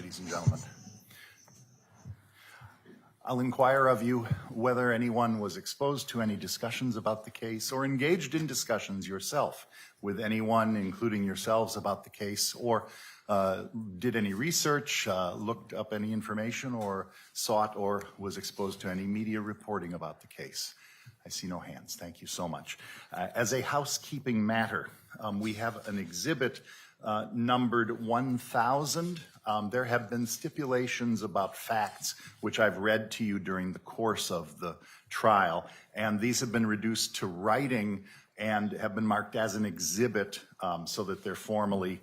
ladies and gentlemen. I'll inquire of you whether anyone was exposed to any discussions about the case or engaged in discussions yourself with anyone, including yourselves, about the case, or did any research, looked up any information, or sought or was exposed to any media reporting about the case. I see no hands. Thank you so much. As a housekeeping matter, we have an exhibit numbered 1000. There have been stipulations about facts which I've read to you during the course of the trial, and these have been reduced to writing and have been marked as an exhibit so that they're formally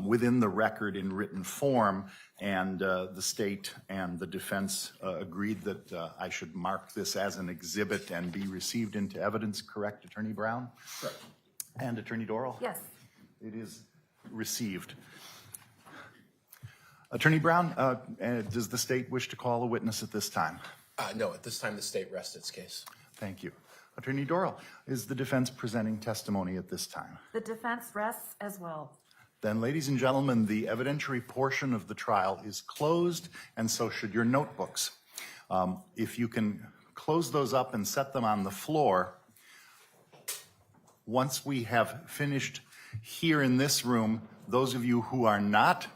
within the record in written form, and the state and the defense agreed that I should mark this as an exhibit and be received into evidence. Correct, Attorney Brown? Correct. And Attorney Dorrell? Yes. It is received. Attorney Brown, does the state wish to call a witness at this time? No, at this time the state rests its case. Thank you. Attorney Dorrell, is the defense presenting testimony at this time? The defense rests as well. Then, ladies and gentlemen, the evidentiary portion of the trial is closed, and so should your notebooks. If you can close those up and set them on the floor, once we have finished here in this room, those of you who are not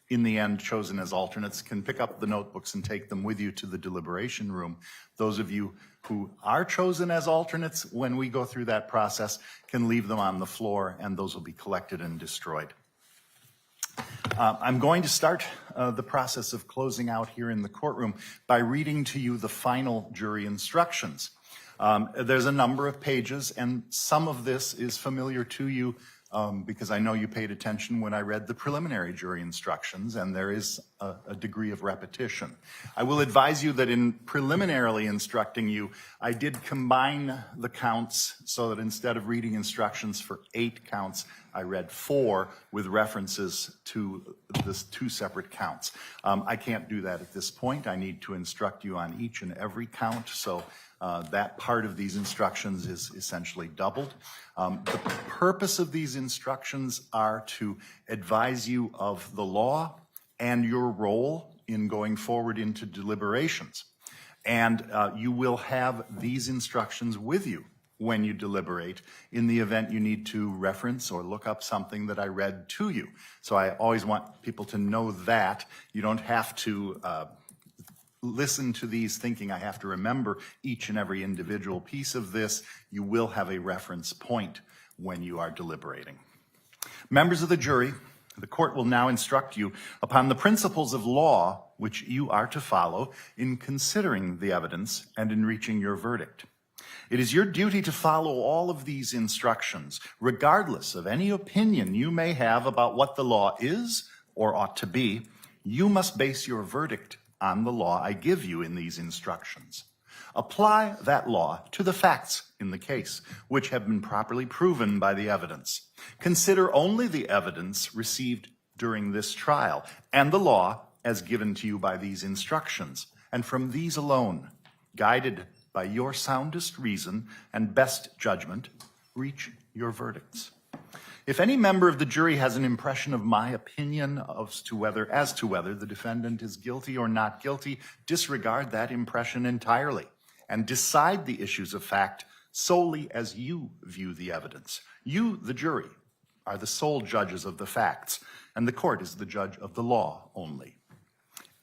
in the end chosen as alternates can pick up the notebooks and take them with you to the deliberation room. Those of you who are chosen as alternates, when we go through that process, can leave them on the floor, and those will be collected and destroyed. I'm going to start the process of closing out here in the courtroom by reading to you the final jury instructions. There's a number of pages, and some of this is familiar to you because I know you paid attention when I read the preliminary jury instructions, and there is a degree of repetition. I will advise you that in preliminarily instructing you, I did combine the counts so that instead of reading instructions for 8 counts, I read 4 with references to the 2 separate counts. I can't do that at this point. I need to instruct you on each and every count, so that part of these instructions is essentially doubled. The purpose of these instructions are to advise you of the law and your role in going forward into deliberations. And you will have these instructions with you when you deliberate in the event you need to reference or look up something that I read to you. So I always want people to know that. You don't have to listen to these thinking I have to remember each and every individual piece of this. You will have a reference point when you are deliberating. Members of the jury, the court will now instruct you upon the principles of law which you are to follow in considering the evidence and in reaching your verdict. It is your duty to follow all of these instructions, regardless of any opinion you may have about what the law is or ought to be. You must base your verdict on the law I give you in these instructions. Apply that law to the facts in the case, which have been properly proven by the evidence. Consider only the evidence received during this trial and the law as given to you by these instructions, and from these alone, guided by your soundest reason and best judgment, reach your verdicts. If any member of the jury has an impression of my opinion as to whether the defendant is guilty or not guilty, disregard that impression entirely and decide the issues of fact solely as you view the evidence. You, the jury, are the sole judges of the facts, and the court is the judge of the law only.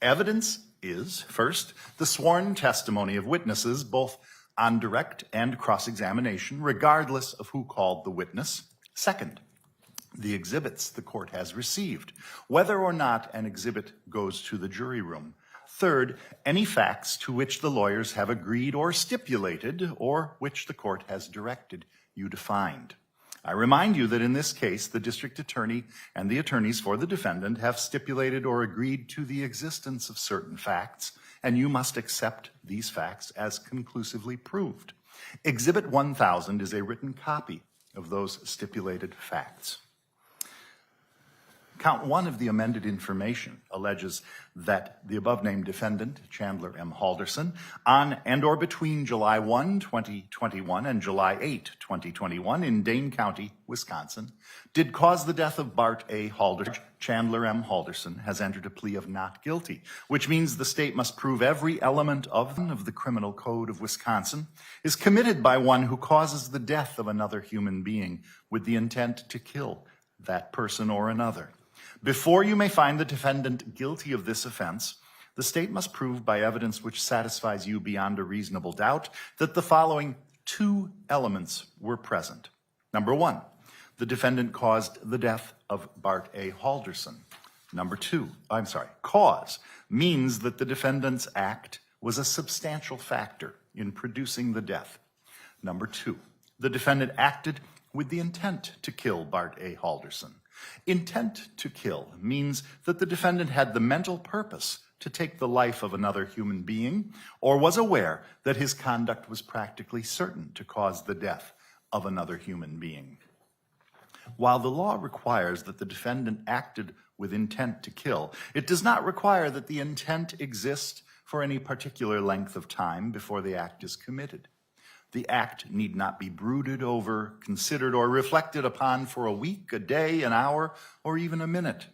Evidence is, first, the sworn testimony of witnesses, both on direct and cross-examination, regardless of who called the witness. Second, the exhibits the court has received, whether or not an exhibit goes to the jury room. Third, any facts to which the lawyers have agreed or stipulated, or which the court has directed you to find. I remind you that in this case, the district attorney and the attorneys for the defendant have stipulated or agreed to the existence of certain facts, and you must accept these facts as conclusively proved. Exhibit 1000 is a written copy of those stipulated facts. Count 1 of the amended information alleges that the above-named defendant, Chandler M. Halderson, on and or between July 1, 2021 and July 8, 2021 in Dane County, Wisconsin, did cause the death of Bart A. Halderson. Chandler M. Halderson has entered a plea of not guilty, which means the state must prove every element of the Criminal Code of Wisconsin is committed by one who causes the death of another human being with the intent to kill that person or another. Before you may find the defendant guilty of this offense, the state must prove by evidence which satisfies you beyond a reasonable doubt that the following two elements were present. Number one, the defendant caused the death of Bart A. Halderson. Cause means that the defendant's act was a substantial factor in producing the death. Number two, the defendant acted with the intent to kill Bart A. Halderson. Intent to kill means that the defendant had the mental purpose to take the life of another human being or was aware that his conduct was practically certain to cause the death of another human being. While the law requires that the defendant acted with intent to kill, it does not require that the intent exist for any particular length of time before the act is committed. The act need not be brooded over, considered, or reflected upon for a week, a day, an hour, or even a minute.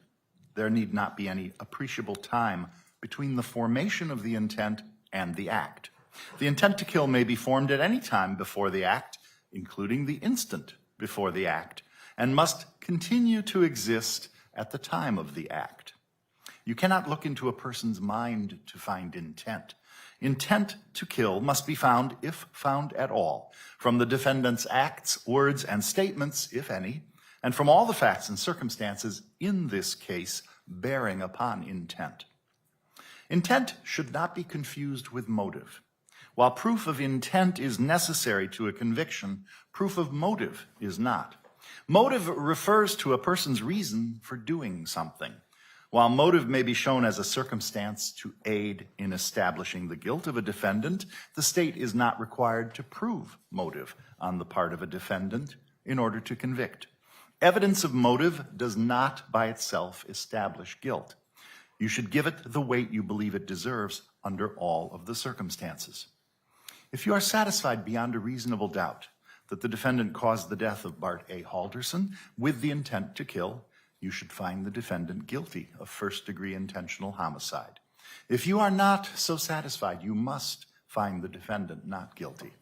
There need not be any appreciable time between the formation of the intent and the act. The intent to kill may be formed at any time before the act, including the instant before the act, and must continue to exist at the time of the act. You cannot look into a person's mind to find intent. Intent to kill must be found, if found at all, from the defendant's acts, words, and statements, if any, and from all the facts and circumstances in this case bearing upon intent. Intent should not be confused with motive. While proof of intent is necessary to a conviction, proof of motive is not. Motive refers to a person's reason for doing something. While motive may be shown as a circumstance to aid in establishing the guilt of a defendant, the state is not required to prove motive on the part of a defendant in order to convict. Evidence of motive does not by itself establish guilt. You should give it the weight you believe it deserves under all of the circumstances. If you are satisfied beyond a reasonable doubt that the defendant caused the death of Bart A. Halderson with the intent to kill, you should find the defendant guilty of first-degree intentional homicide. If you are not so satisfied, you must find the defendant not guilty.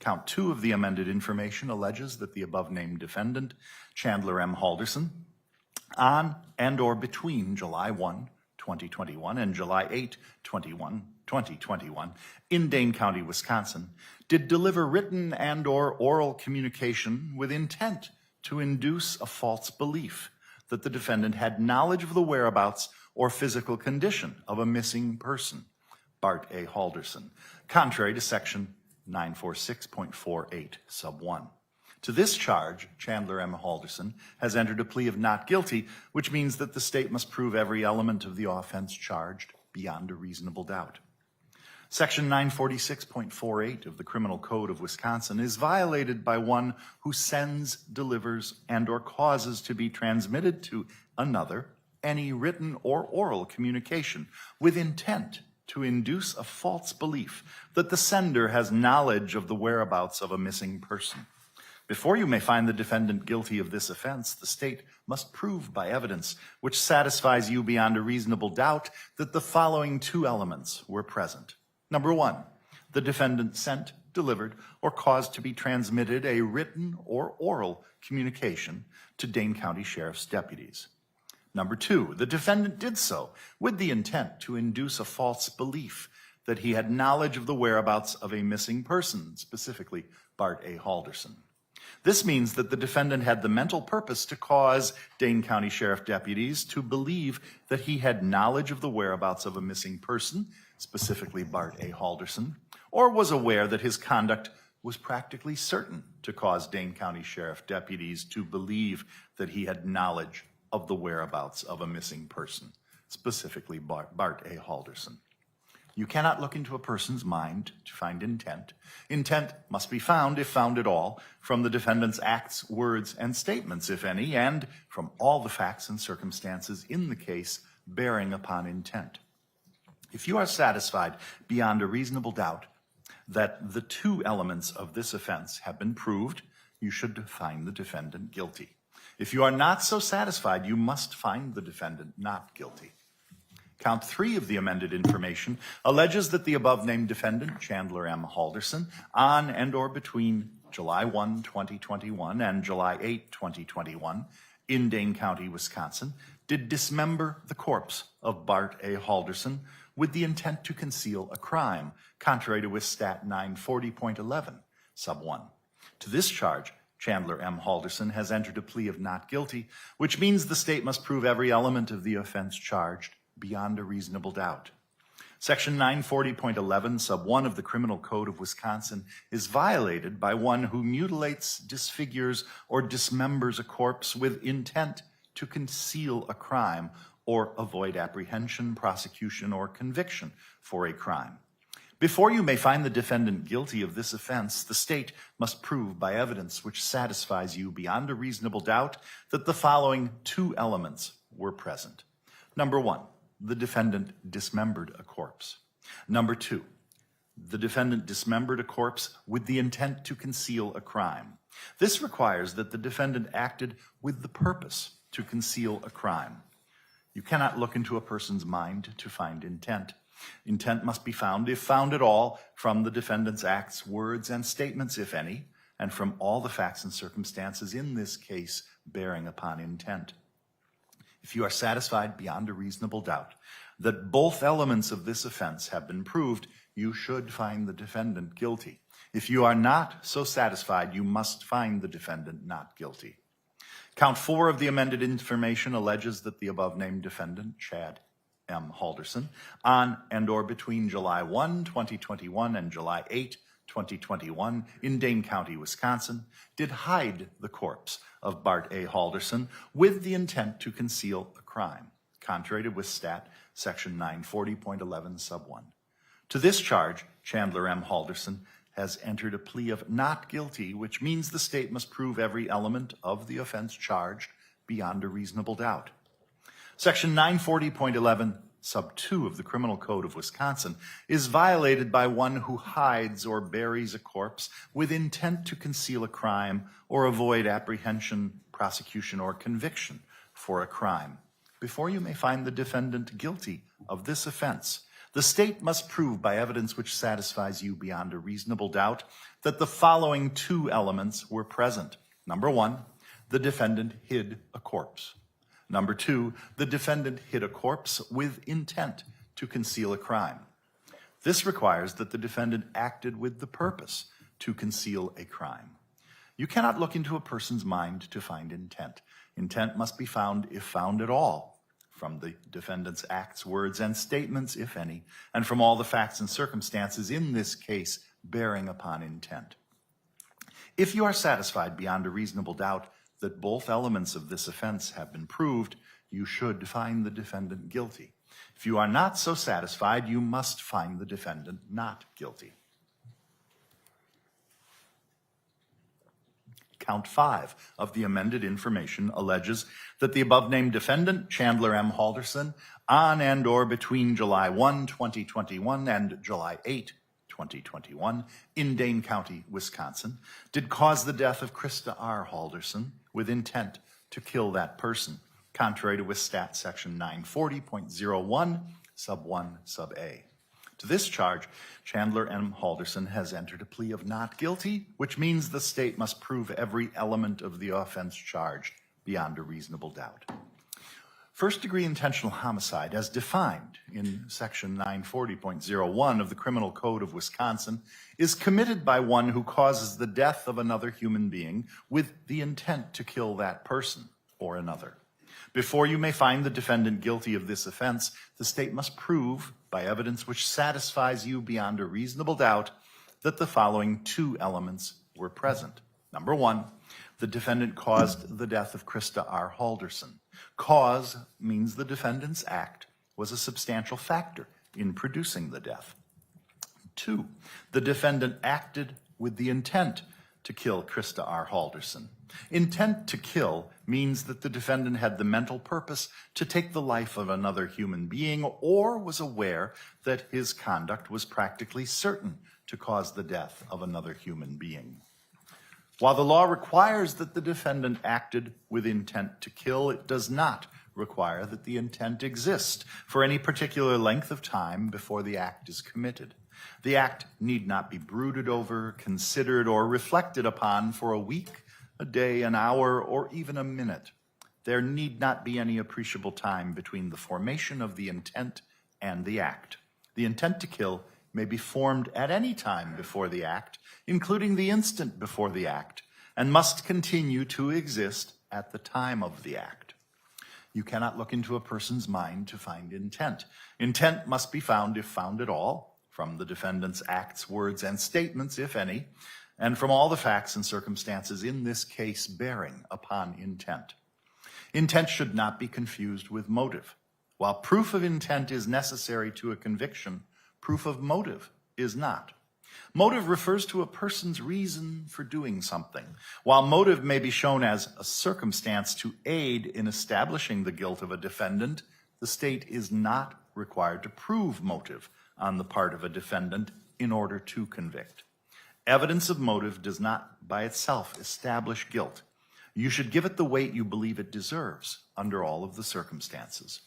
Count 2 of the amended information alleges that the above-named defendant, Chandler M. Halderson, on and or between July 1, 2021 and July 8, 2021, in Dane County, Wisconsin, did deliver written and or oral communication with intent to induce a false belief that the defendant had knowledge of the whereabouts or physical condition of a missing person, Bart A. Halderson, contrary to section 946.48 sub 1. To this charge, Chandler M. Halderson has entered a plea of not guilty, which means that the state must prove every element of the offense charged beyond a reasonable doubt. Section 946.48 of the Criminal Code of Wisconsin is violated by one who sends, delivers, and or causes to be transmitted to another any written or oral communication with intent to induce a false belief that the sender has knowledge of the whereabouts of a missing person. Before you may find the defendant guilty of this offense, the state must prove by evidence which satisfies you beyond a reasonable doubt that the following two elements were present. Number one, the defendant sent, delivered, or caused to be transmitted a written or oral communication to Dane County Sheriff's deputies. Number two, the defendant did so with the intent to induce a false belief that he had knowledge of the whereabouts of a missing person, specifically Bart A. Halderson. This means that the defendant had the mental purpose to cause Dane County Sheriff deputies to believe that he had knowledge of the whereabouts of a missing person, specifically Bart A. Halderson, or was aware that his conduct was practically certain to cause Dane County Sheriff deputies to believe that he had knowledge of the whereabouts of a missing person, specifically Bart A. Halderson. You cannot look into a person's mind to find intent. Intent must be found, if found at all, from the defendant's acts, words, and statements, if any, and from all the facts and circumstances in the case bearing upon intent. If you are satisfied beyond a reasonable doubt that the two elements of this offense have been proved, you should find the defendant guilty. If you are not so satisfied, you must find the defendant not guilty. Count 3 of the amended information alleges that the above-named defendant, Chandler M. Halderson, on and or between July 1, 2021 and July 8, 2021, in Dane County, Wisconsin, did dismember the corpse of Bart A. Halderson with the intent to conceal a crime, contrary to Stat 940.11, sub 1. To this charge, Chandler M. Halderson has entered a plea of not guilty, which means the state must prove every element of the offense charged beyond a reasonable doubt. Section 940.11, sub 1 of the Criminal Code of Wisconsin is violated by one who mutilates, disfigures, or dismembers a corpse with intent to conceal a crime or avoid apprehension, prosecution, or conviction for a crime. Before you may find the defendant guilty of this offense, the state must prove by evidence which satisfies you beyond a reasonable doubt that the following two elements were present. Number 1, the defendant dismembered a corpse. Number 2, the defendant dismembered a corpse with the intent to conceal a crime. This requires that the defendant acted with the purpose to conceal a crime. You cannot look into a person's mind to find intent. Intent must be found, if found at all, from the defendant's acts, words, and statements, if any, and from all the facts and circumstances in this case bearing upon intent. If you are satisfied beyond a reasonable doubt that both elements of this offense have been proved, you should find the defendant guilty. If you are not so satisfied, you must find the defendant not guilty. Count 4 of the amended information alleges that the above-named defendant, Chad M. Halderson, on and or between July 1, 2021 and July 8, 2021, in Dane County, Wisconsin, did hide the corpse of Bart A. Halderson with the intent to conceal a crime, contrary to Stat section 940.11 sub 1. To this charge, Chandler M. Halderson has entered a plea of not guilty, which means the state must prove every element of the offense charged beyond a reasonable doubt. Section 940.11 sub 2 of the Criminal Code of Wisconsin is violated by one who hides or buries a corpse with intent to conceal a crime or avoid apprehension, prosecution, or conviction for a crime. Before you may find the defendant guilty of this offense, the state must prove by evidence which satisfies you beyond a reasonable doubt that the following two elements were present. Number 1, the defendant hid a corpse. Number 2, the defendant hid a corpse with intent to conceal a crime. This requires that the defendant acted with the purpose to conceal a crime. You cannot look into a person's mind to find intent. Intent must be found, if found at all, from the defendant's acts, words, and statements, if any, and from all the facts and circumstances in this case bearing upon intent. If you are satisfied beyond a reasonable doubt that both elements of this offense have been proved, you should find the defendant guilty. If you are not so satisfied, you must find the defendant not guilty. Count 5 of the amended information alleges that the above-named defendant, Chandler M. Halderson, on and or between July 1, 2021 and July 8, 2021, in Dane County, Wisconsin, did cause the death of Krista R. Halderson with intent to kill that person, contrary to Stat section 940.01, sub 1, sub A. To this charge, Chandler M. Halderson has entered a plea of not guilty, which means the state must prove every element of the offense charged beyond a reasonable doubt. First-degree intentional homicide, as defined in section 940.01 of the Criminal Code of Wisconsin, is committed by one who causes the death of another human being with the intent to kill that person or another. Before you may find the defendant guilty of this offense, the state must prove, by evidence which satisfies you beyond a reasonable doubt, that the following two elements were present. Number 1, the defendant caused the death of Krista R. Halderson. Cause means the defendant's act was a substantial factor in producing the death. 2, the defendant acted with the intent to kill Krista R. Halderson. Intent to kill means that the defendant had the mental purpose to take the life of another human being or was aware that his conduct was practically certain to cause the death of another human being. While the law requires that the defendant acted with intent to kill, it does not require that the intent exist for any particular length of time before the act is committed. The act need not be brooded over, considered, or reflected upon for a week, a day, an hour, or even a minute. There need not be any appreciable time between the formation of the intent and the act. The intent to kill may be formed at any time before the act, including the instant before the act, and must continue to exist at the time of the act. You cannot look into a person's mind to find intent. Intent must be found, if found at all, from the defendant's acts, words, and statements, if any, and from all the facts and circumstances in this case bearing upon intent. Intent should not be confused with motive. While proof of intent is necessary to a conviction, proof of motive is not. Motive refers to a person's reason for doing something. While motive may be shown as a circumstance to aid in establishing the guilt of a defendant, the state is not required to prove motive on the part of a defendant in order to convict. Evidence of motive does not by itself establish guilt. You should give it the weight you believe it deserves under all of the circumstances.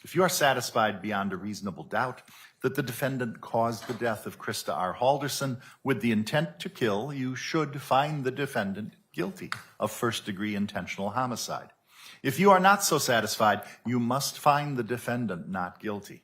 If you are satisfied beyond a reasonable doubt that the defendant caused the death of Krista R. Halderson with the intent to kill, you should find the defendant guilty of first-degree intentional homicide. If you are not so satisfied, you must find the defendant not guilty.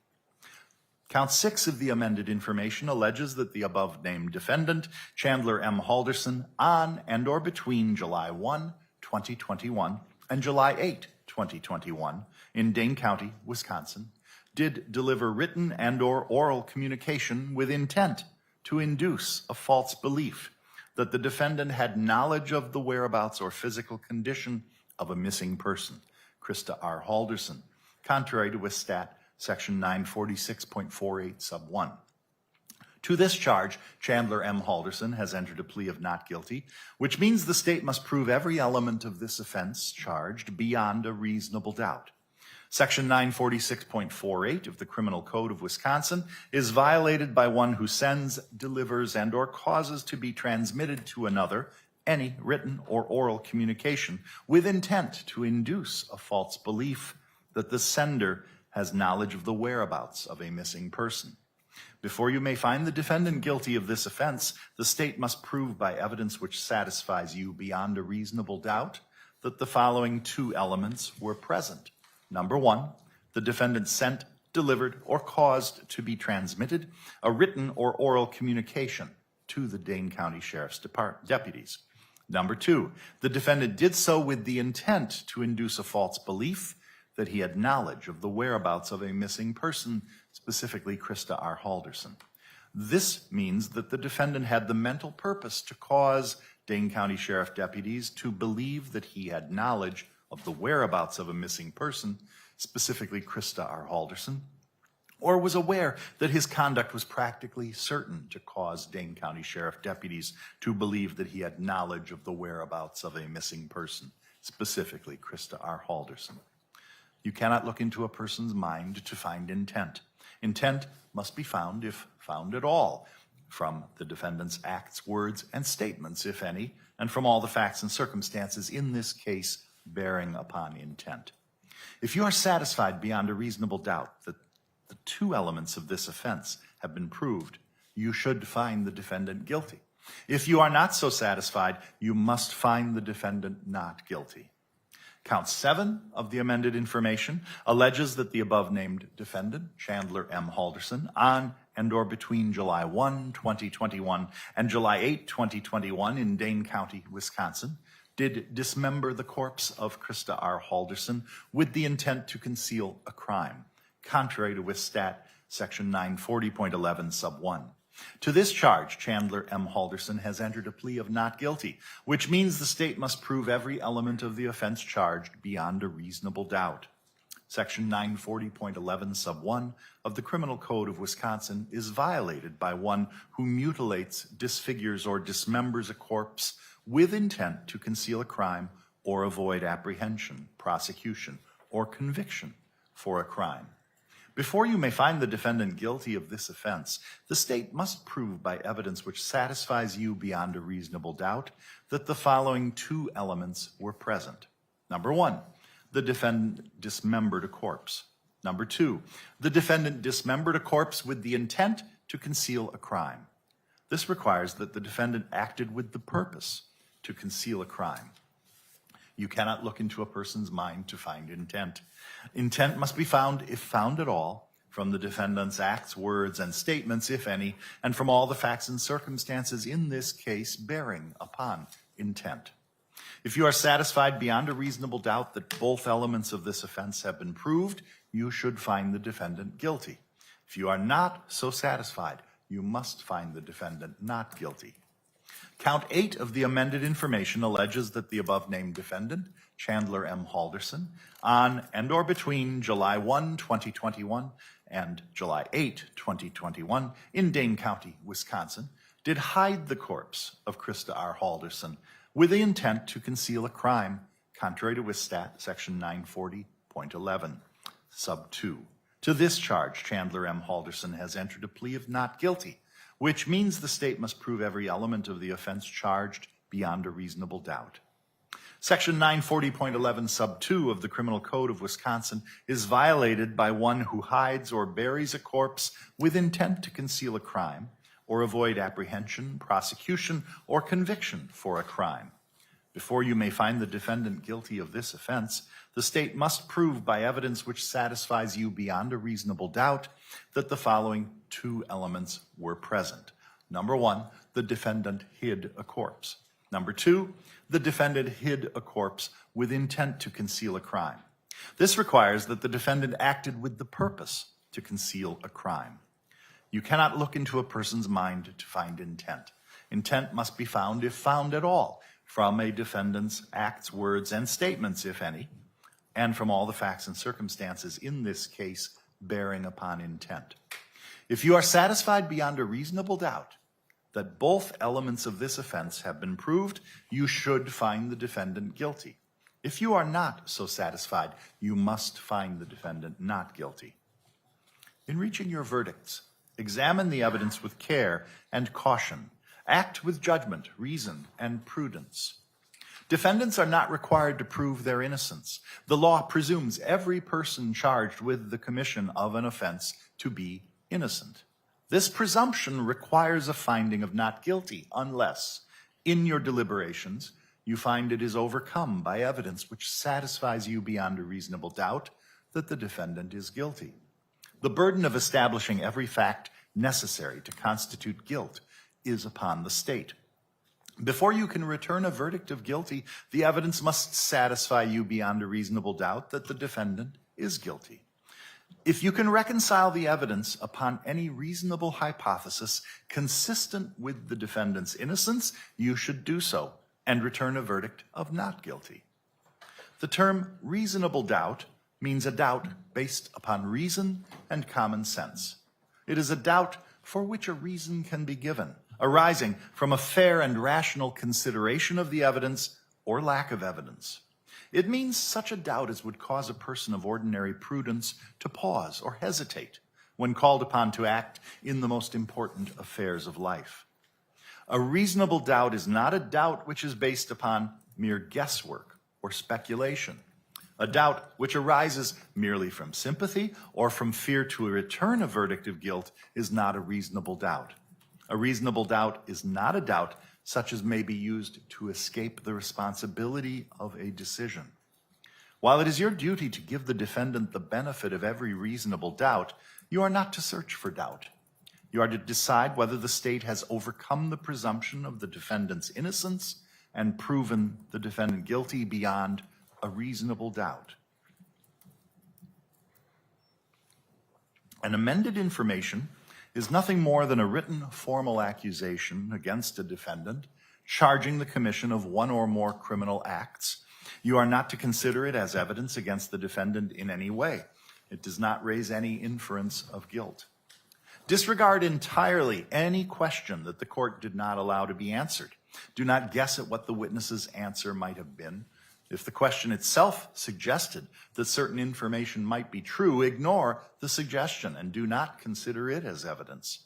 Count 6 of the amended information alleges that the above-named defendant, Chandler M. Halderson, on and or between July 1, 2021 and July 8, 2021, in Dane County, Wisconsin, did deliver written and or oral communication with intent to induce a false belief that the defendant had knowledge of the whereabouts or physical condition of a missing person, Krista R. Halderson, contrary to Wistat Section 946.48 sub 1. To this charge, Chandler M. Halderson has entered a plea of not guilty, which means the state must prove every element of this offense charged beyond a reasonable doubt. Section 946.48 of the Criminal Code of Wisconsin is violated by one who sends, delivers, and or causes to be transmitted to another any written or oral communication with intent to induce a false belief that the sender has knowledge of the whereabouts of a missing person. Before you may find the defendant guilty of this offense, the state must prove by evidence which satisfies you beyond a reasonable doubt that the following two elements were present. Number 1, the defendant sent, delivered, or caused to be transmitted a written or oral communication to the Dane County Sheriff's deputies. Number 2, the defendant did so with the intent to induce a false belief that he had knowledge of the whereabouts of a missing person, specifically Krista R. Halderson. This means that the defendant had the mental purpose to cause Dane County Sheriff deputies to believe that he had knowledge of the whereabouts of a missing person, specifically Krista R. Halderson, or was aware that his conduct was practically certain to cause Dane County Sheriff deputies to believe that he had knowledge of the whereabouts of a missing person, specifically Krista R. Halderson. You cannot look into a person's mind to find intent. Intent must be found, if found at all, from the defendant's acts, words, and statements, if any, and from all the facts and circumstances in this case bearing upon intent. If you are satisfied beyond a reasonable doubt that the two elements of this offense have been proved, you should find the defendant guilty. If you are not so satisfied, you must find the defendant not guilty. Count 7 of the amended information alleges that the above-named defendant, Chandler M. Halderson, on and or between July 1, 2021 and July 8, 2021 in Dane County, Wisconsin, did dismember the corpse of Krista R. Halderson with the intent to conceal a crime, contrary to Wistat Section 940.11 sub 1. To this charge, Chandler M. Halderson has entered a plea of not guilty, which means the state must prove every element of the offense charged beyond a reasonable doubt. Section 940.11 sub 1 of the Criminal Code of Wisconsin is violated by one who mutilates, disfigures, or dismembers a corpse with intent to conceal a crime or avoid apprehension, prosecution, or conviction for a crime. Before you may find the defendant guilty of this offense, the state must prove by evidence which satisfies you beyond a reasonable doubt that the following two elements were present. Number one, the defendant dismembered a corpse. Number two, the defendant dismembered a corpse with the intent to conceal a crime. This requires that the defendant acted with the purpose to conceal a crime. You cannot look into a person's mind to find intent. Intent must be found, if found at all, from the defendant's acts, words, and statements, if any, and from all the facts and circumstances in this case bearing upon intent. If you are satisfied beyond a reasonable doubt that both elements of this offense have been proved, you should find the defendant guilty. If you are not so satisfied, you must find the defendant not guilty. Count 8 of the amended information alleges that the above-named defendant, Chandler M. Halderson, on and or between July 1, 2021 and July 8, 2021 in Dane County, Wisconsin, did hide the corpse of Krista R. Halderson with the intent to conceal a crime contrary to WISSTAT section 940.11, sub 2. To this charge, Chandler M. Halderson has entered a plea of not guilty, which means the state must prove every element of the offense charged beyond a reasonable doubt. Section 940.11 sub 2 of the Criminal Code of Wisconsin is violated by one who hides or buries a corpse with intent to conceal a crime or avoid apprehension, prosecution, or conviction for a crime. Before you may find the defendant guilty of this offense, the state must prove by evidence which satisfies you beyond a reasonable doubt that the following two elements were present. Number one, the defendant hid a corpse. Number two, the defendant hid a corpse with intent to conceal a crime. This requires that the defendant acted with the purpose to conceal a crime. You cannot look into a person's mind to find intent. Intent must be found, if found at all, from a defendant's acts, words, and statements, if any, and from all the facts and circumstances in this case bearing upon intent. If you are satisfied beyond a reasonable doubt that both elements of this offense have been proved, you should find the defendant guilty. If you are not so satisfied, you must find the defendant not guilty. In reaching your verdicts, examine the evidence with care and caution. Act with judgment, reason, and prudence. Defendants are not required to prove their innocence. The law presumes every person charged with the commission of an offense to be innocent. This presumption requires a finding of not guilty unless, in your deliberations, you find it is overcome by evidence which satisfies you beyond a reasonable doubt that the defendant is guilty. The burden of establishing every fact necessary to constitute guilt is upon the state. Before you can return a verdict of guilty, the evidence must satisfy you beyond a reasonable doubt that the defendant is guilty. If you can reconcile the evidence upon any reasonable hypothesis consistent with the defendant's innocence, you should do so and return a verdict of not guilty. The term reasonable doubt means a doubt based upon reason and common sense. It is a doubt for which a reason can be given, arising from a fair and rational consideration of the evidence or lack of evidence. It means such a doubt as would cause a person of ordinary prudence to pause or hesitate when called upon to act in the most important affairs of life. A reasonable doubt is not a doubt which is based upon mere guesswork or speculation. A doubt which arises merely from sympathy or from fear to return a verdict of guilt is not a reasonable doubt. A reasonable doubt is not a doubt such as may be used to escape the responsibility of a decision. While it is your duty to give the defendant the benefit of every reasonable doubt, you are not to search for doubt. You are to decide whether the state has overcome the presumption of the defendant's innocence and proven the defendant guilty beyond a reasonable doubt. An amended information is nothing more than a written formal accusation against a defendant charging the commission of one or more criminal acts You are not to consider it as evidence against the defendant in any way. It does not raise any inference of guilt. Disregard entirely any question that the court did not allow to be answered. Do not guess at what the witness's answer might have been. If the question itself suggested that certain information might be true, ignore the suggestion and do not consider it as evidence.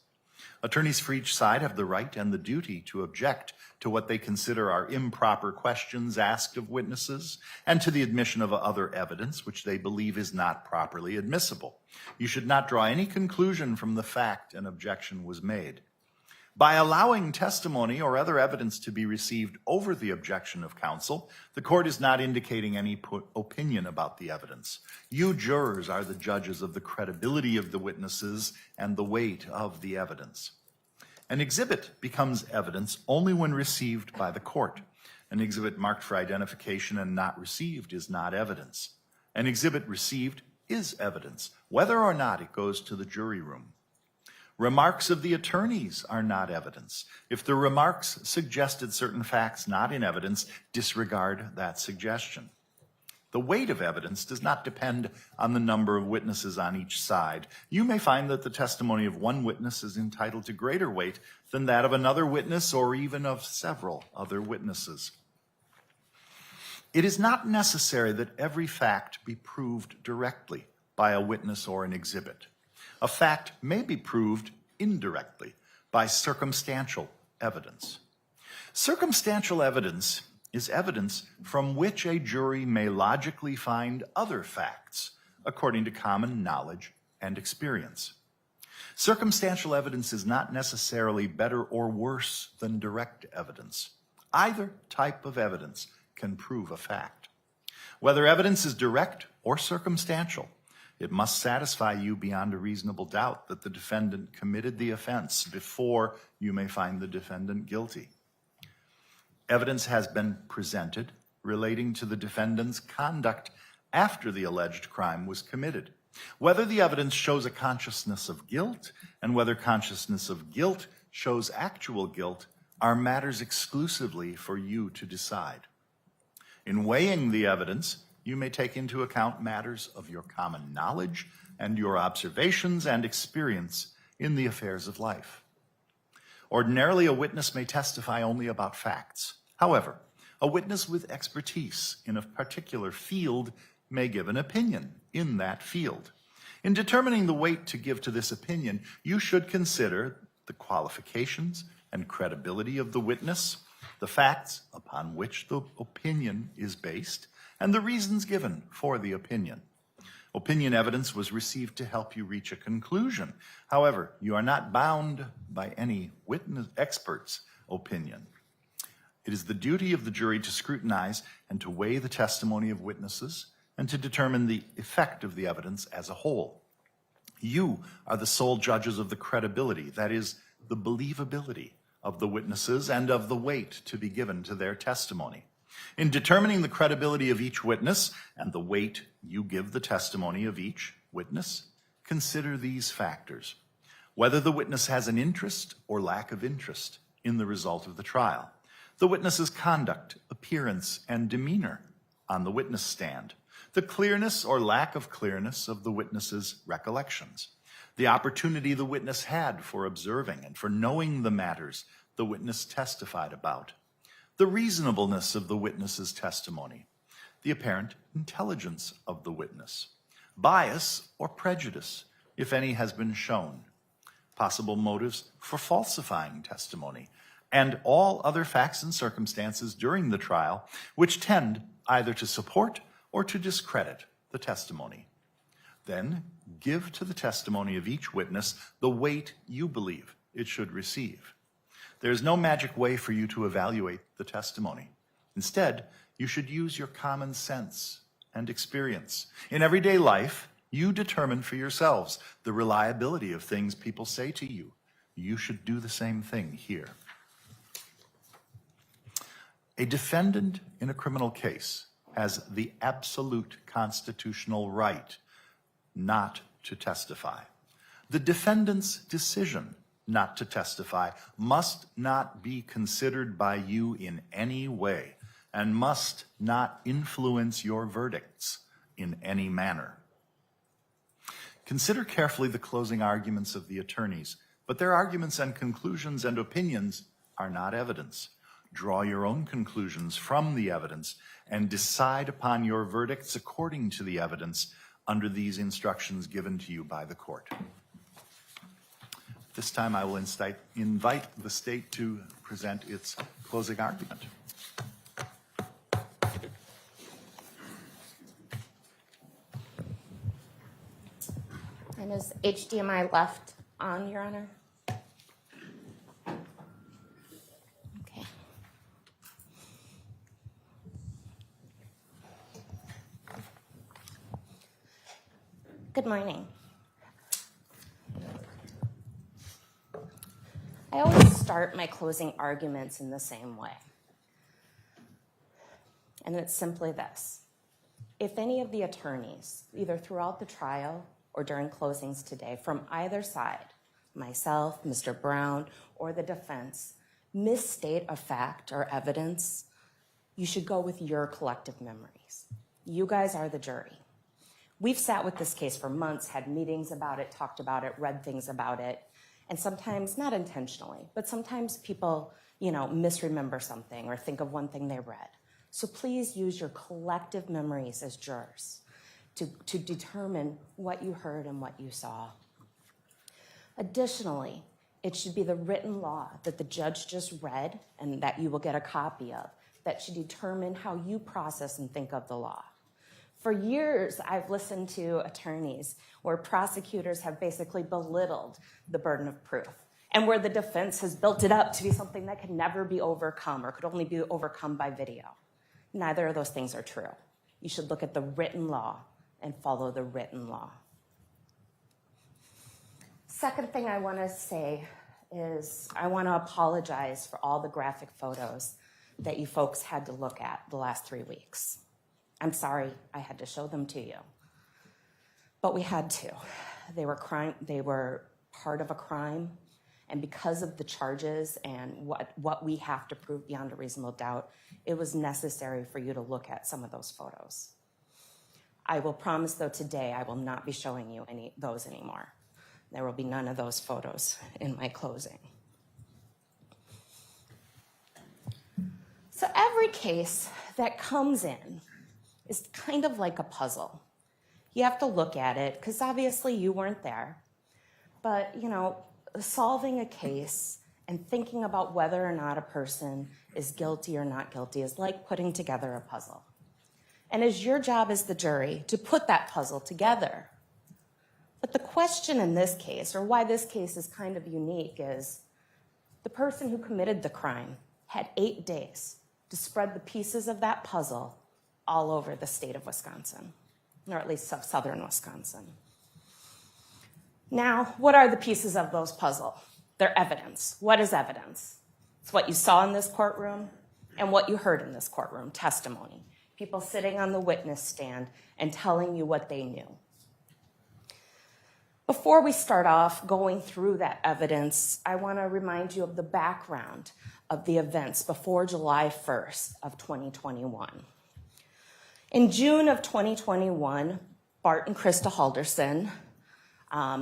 Attorneys for each side have the right and the duty to object to what they consider are improper questions asked of witnesses and to the admission of other evidence which they believe is not properly admissible. You should not draw any conclusion from the fact an objection was made. By allowing testimony or other evidence to be received over the objection of counsel, the court is not indicating any opinion about the evidence. You jurors are the judges of the credibility of the witnesses and the weight of the evidence. An exhibit becomes evidence only when received by the court. An exhibit marked for identification and not received is not evidence. An exhibit received is evidence, whether or not it goes to the jury room. Remarks of the attorneys are not evidence. If the remarks suggested certain facts not in evidence, disregard that suggestion. The weight of evidence does not depend on the number of witnesses on each side. You may find that the testimony of one witness is entitled to greater weight than that of another witness or even of several other witnesses. It is not necessary that every fact be proved directly by a witness or an exhibit. A fact may be proved indirectly by circumstantial evidence. Circumstantial evidence is evidence from which a jury may logically find other facts according to common knowledge and experience. Circumstantial evidence is not necessarily better or worse than direct evidence. Either type of evidence can prove a fact. Whether evidence is direct or circumstantial, it must satisfy you beyond a reasonable doubt that the defendant committed the offense before you may find the defendant guilty. Evidence has been presented relating to the defendant's conduct after the alleged crime was committed. Whether the evidence shows a consciousness of guilt and whether consciousness of guilt shows actual guilt are matters exclusively for you to decide. In weighing the evidence, you may take into account matters of your common knowledge and your observations and experience in the affairs of life. Ordinarily, a witness may testify only about facts. However, a witness with expertise in a particular field may give an opinion in that field. In determining the weight to give to this opinion, you should consider the qualifications and credibility of the witness, the facts upon which the opinion is based, and the reasons given for the opinion. Opinion evidence was received to help you reach a conclusion. However, you are not bound by any witness expert's opinion. It is the duty of the jury to scrutinize and to weigh the testimony of witnesses and to determine the effect of the evidence as a whole. You are the sole judges of the credibility, that is, the believability of the witnesses and of the weight to be given to their testimony. In determining the credibility of each witness and the weight you give the testimony of each witness, consider these factors. Whether the witness has an interest or lack of interest in the result of the trial. The witness's conduct, appearance, and demeanor on the witness stand. The clearness or lack of clearness of the witness's recollections. The opportunity the witness had for observing and for knowing the matters the witness testified about. The reasonableness of the witness's testimony, the apparent intelligence of the witness, bias or prejudice, if any has been shown, possible motives for falsifying testimony, and all other facts and circumstances during the trial which tend either to support or to discredit the testimony. Then give to the testimony of each witness the weight you believe it should receive. There is no magic way for you to evaluate the testimony. Instead, you should use your common sense and experience. In everyday life, you determine for yourselves the reliability of things people say to you. You should do the same thing here. A defendant in a criminal case has the absolute constitutional right not to testify. The defendant's decision not to testify must not be considered by you in any way and must not influence your verdicts in any manner. Consider carefully the closing arguments of the attorneys, but their arguments and conclusions and opinions are not evidence. Draw your own conclusions from the evidence and decide upon your verdicts according to the evidence under these instructions given to you by the court. This time I will invite the state to present its closing argument. And is HDMI left on, Your Honor? Okay. Good morning. I always start my closing arguments in the same way. And it's simply this. If any of the attorneys, either throughout the trial or during closings today, from either side, myself, Mr. Brown, or the defense, misstate a fact or evidence, you should go with your collective memories. You guys are the jury. We've sat with this case for months, had meetings about it, talked about it, read things about it, and sometimes, not intentionally, but sometimes people, misremember something or think of one thing they read. So please use your collective memories as jurors to determine what you heard and what you saw. Additionally, it should be the written law that the judge just read and that you will get a copy of that should determine how you process and think of the law. For years, I've listened to attorneys where prosecutors have basically belittled the burden of proof and where the defense has built it up to be something that can never be overcome or could only be overcome by video. Neither of those things are true. You should look at the written law and follow the written law. Second thing I want to say is I want to apologize for all the graphic photos that you folks had to look at the last 3 weeks. I'm sorry I had to show them to you, but we had to. They were part of a crime, and because of the charges and what we have to prove beyond a reasonable doubt, it was necessary for you to look at some of those photos. I will promise, though, today I will not be showing you those anymore. There will be none of those photos in my closing. So every case that comes in is kind of like a puzzle. You have to look at it, because obviously you weren't there. But, solving a case and thinking about whether or not a person is guilty or not guilty is like putting together a puzzle. And it's your job as the jury to put that puzzle together. But the question in this case, or why this case is kind of unique, is the person who committed the crime had 8 days to spread the pieces of that puzzle all over the state of Wisconsin, or at least southern Wisconsin. Now, what are the pieces of those puzzle? They're evidence. What is evidence? It's what you saw in this courtroom and what you heard in this courtroom, testimony. People sitting on the witness stand and telling you what they knew. Before we start off going through that evidence, I want to remind you of the background of the events before July 1st of 2021. In June of 2021, Bart and Krista Halderson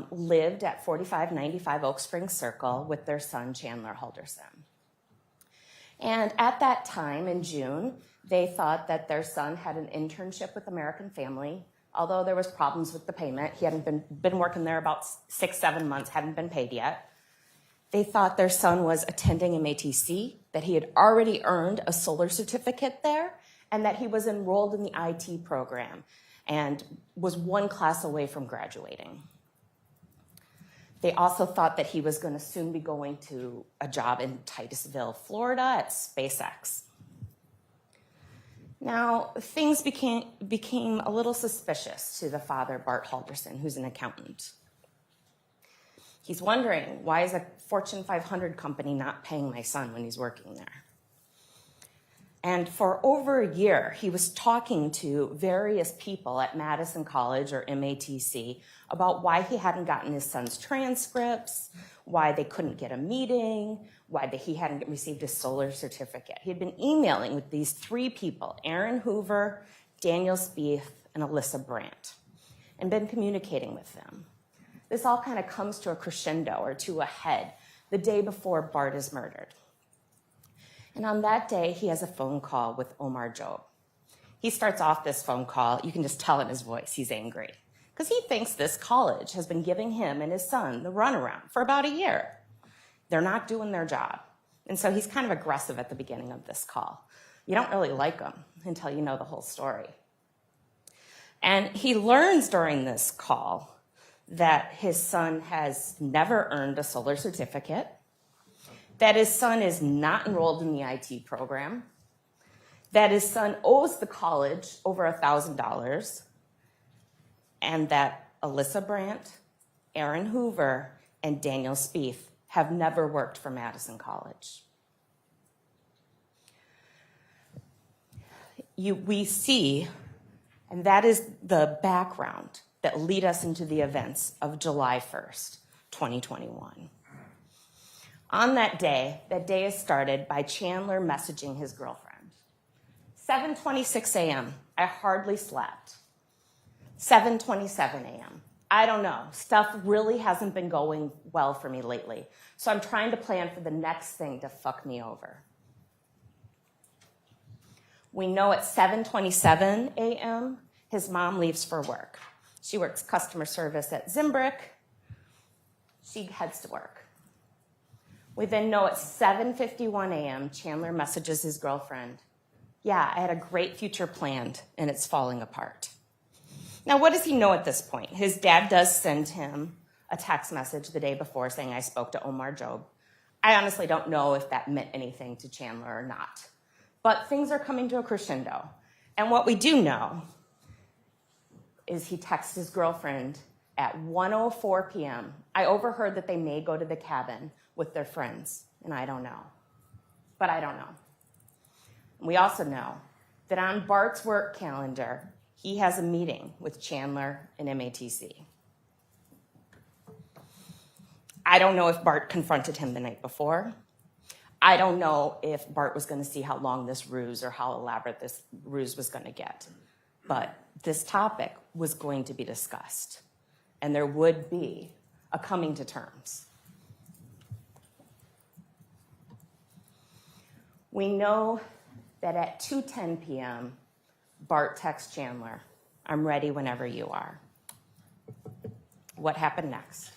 lived at 4595 Oak Springs Circle with their son, Chandler Halderson. And at that time, in June, they thought that their son had an internship with American Family, although there was problems with the payment. He hadn't been working there about 6-7 months, hadn't been paid yet. They thought their son was attending MATC, that he had already earned a solar certificate there, and that he was enrolled in the IT program and was 1 class away from graduating. They also thought that he was going to soon be going to a job in Titusville, Florida at SpaceX. Now, things became a little suspicious to the father, Bart Halderson, who's an accountant. He's wondering, why is a Fortune 500 company not paying my son when he's working there? And for over a year, he was talking to various people at Madison College or MATC about why he hadn't gotten his son's transcripts, why they couldn't get a meeting, why he hadn't received a solar certificate. He had been emailing with these three people, Aaron Hoover, Daniel Spieth, and Alyssa Brandt, and been communicating with them. This all kind of comes to a crescendo or to a head the day before Bart is murdered. And on that day, he has a phone call with Omar Job. He starts off this phone call, you can just tell in his voice, he's angry, because he thinks this college has been giving him and his son the runaround for about a year. They're not doing their job. And so he's kind of aggressive at the beginning of this call. You don't really like him until you know the whole story. And he learns during this call that his son has never earned a solar certificate, that his son is not enrolled in the IT program, that his son owes the college over $1,000, and that Alyssa Brandt, Aaron Hoover, and Daniel Spieth have never worked for Madison College. We see, and that is the background that lead us into the events of July 1st, 2021. On that day is started by Chandler messaging his girlfriend. 7:26 a.m., I hardly slept. 7:27 a.m., I don't know. Stuff really hasn't been going well for me lately, so I'm trying to plan for the next thing to fuck me over. We know at 7:27 a.m., his mom leaves for work. She works customer service at Zimbrick. She heads to work. We then know at 7:51 a.m., Chandler messages his girlfriend, yeah, I had a great future planned, and it's falling apart. Now, what does he know at this point? His dad does send him a text message the day before saying, I spoke to Omar Job. I honestly don't know if that meant anything to Chandler or not. But things are coming to a crescendo. And what we do know is he texts his girlfriend at 1:04 p.m. I overheard that they may go to the cabin with their friends, and I don't know. But I don't know. We also know that on Bart's work calendar, he has a meeting with Chandler and MATC. I don't know if Bart confronted him the night before. I don't know if Bart was going to see how long this ruse or how elaborate this ruse was going to get. But this topic was going to be discussed, and there would be a coming to terms. We know that at 2:10 p.m., Bart texts Chandler, I'm ready whenever you are. What happened next?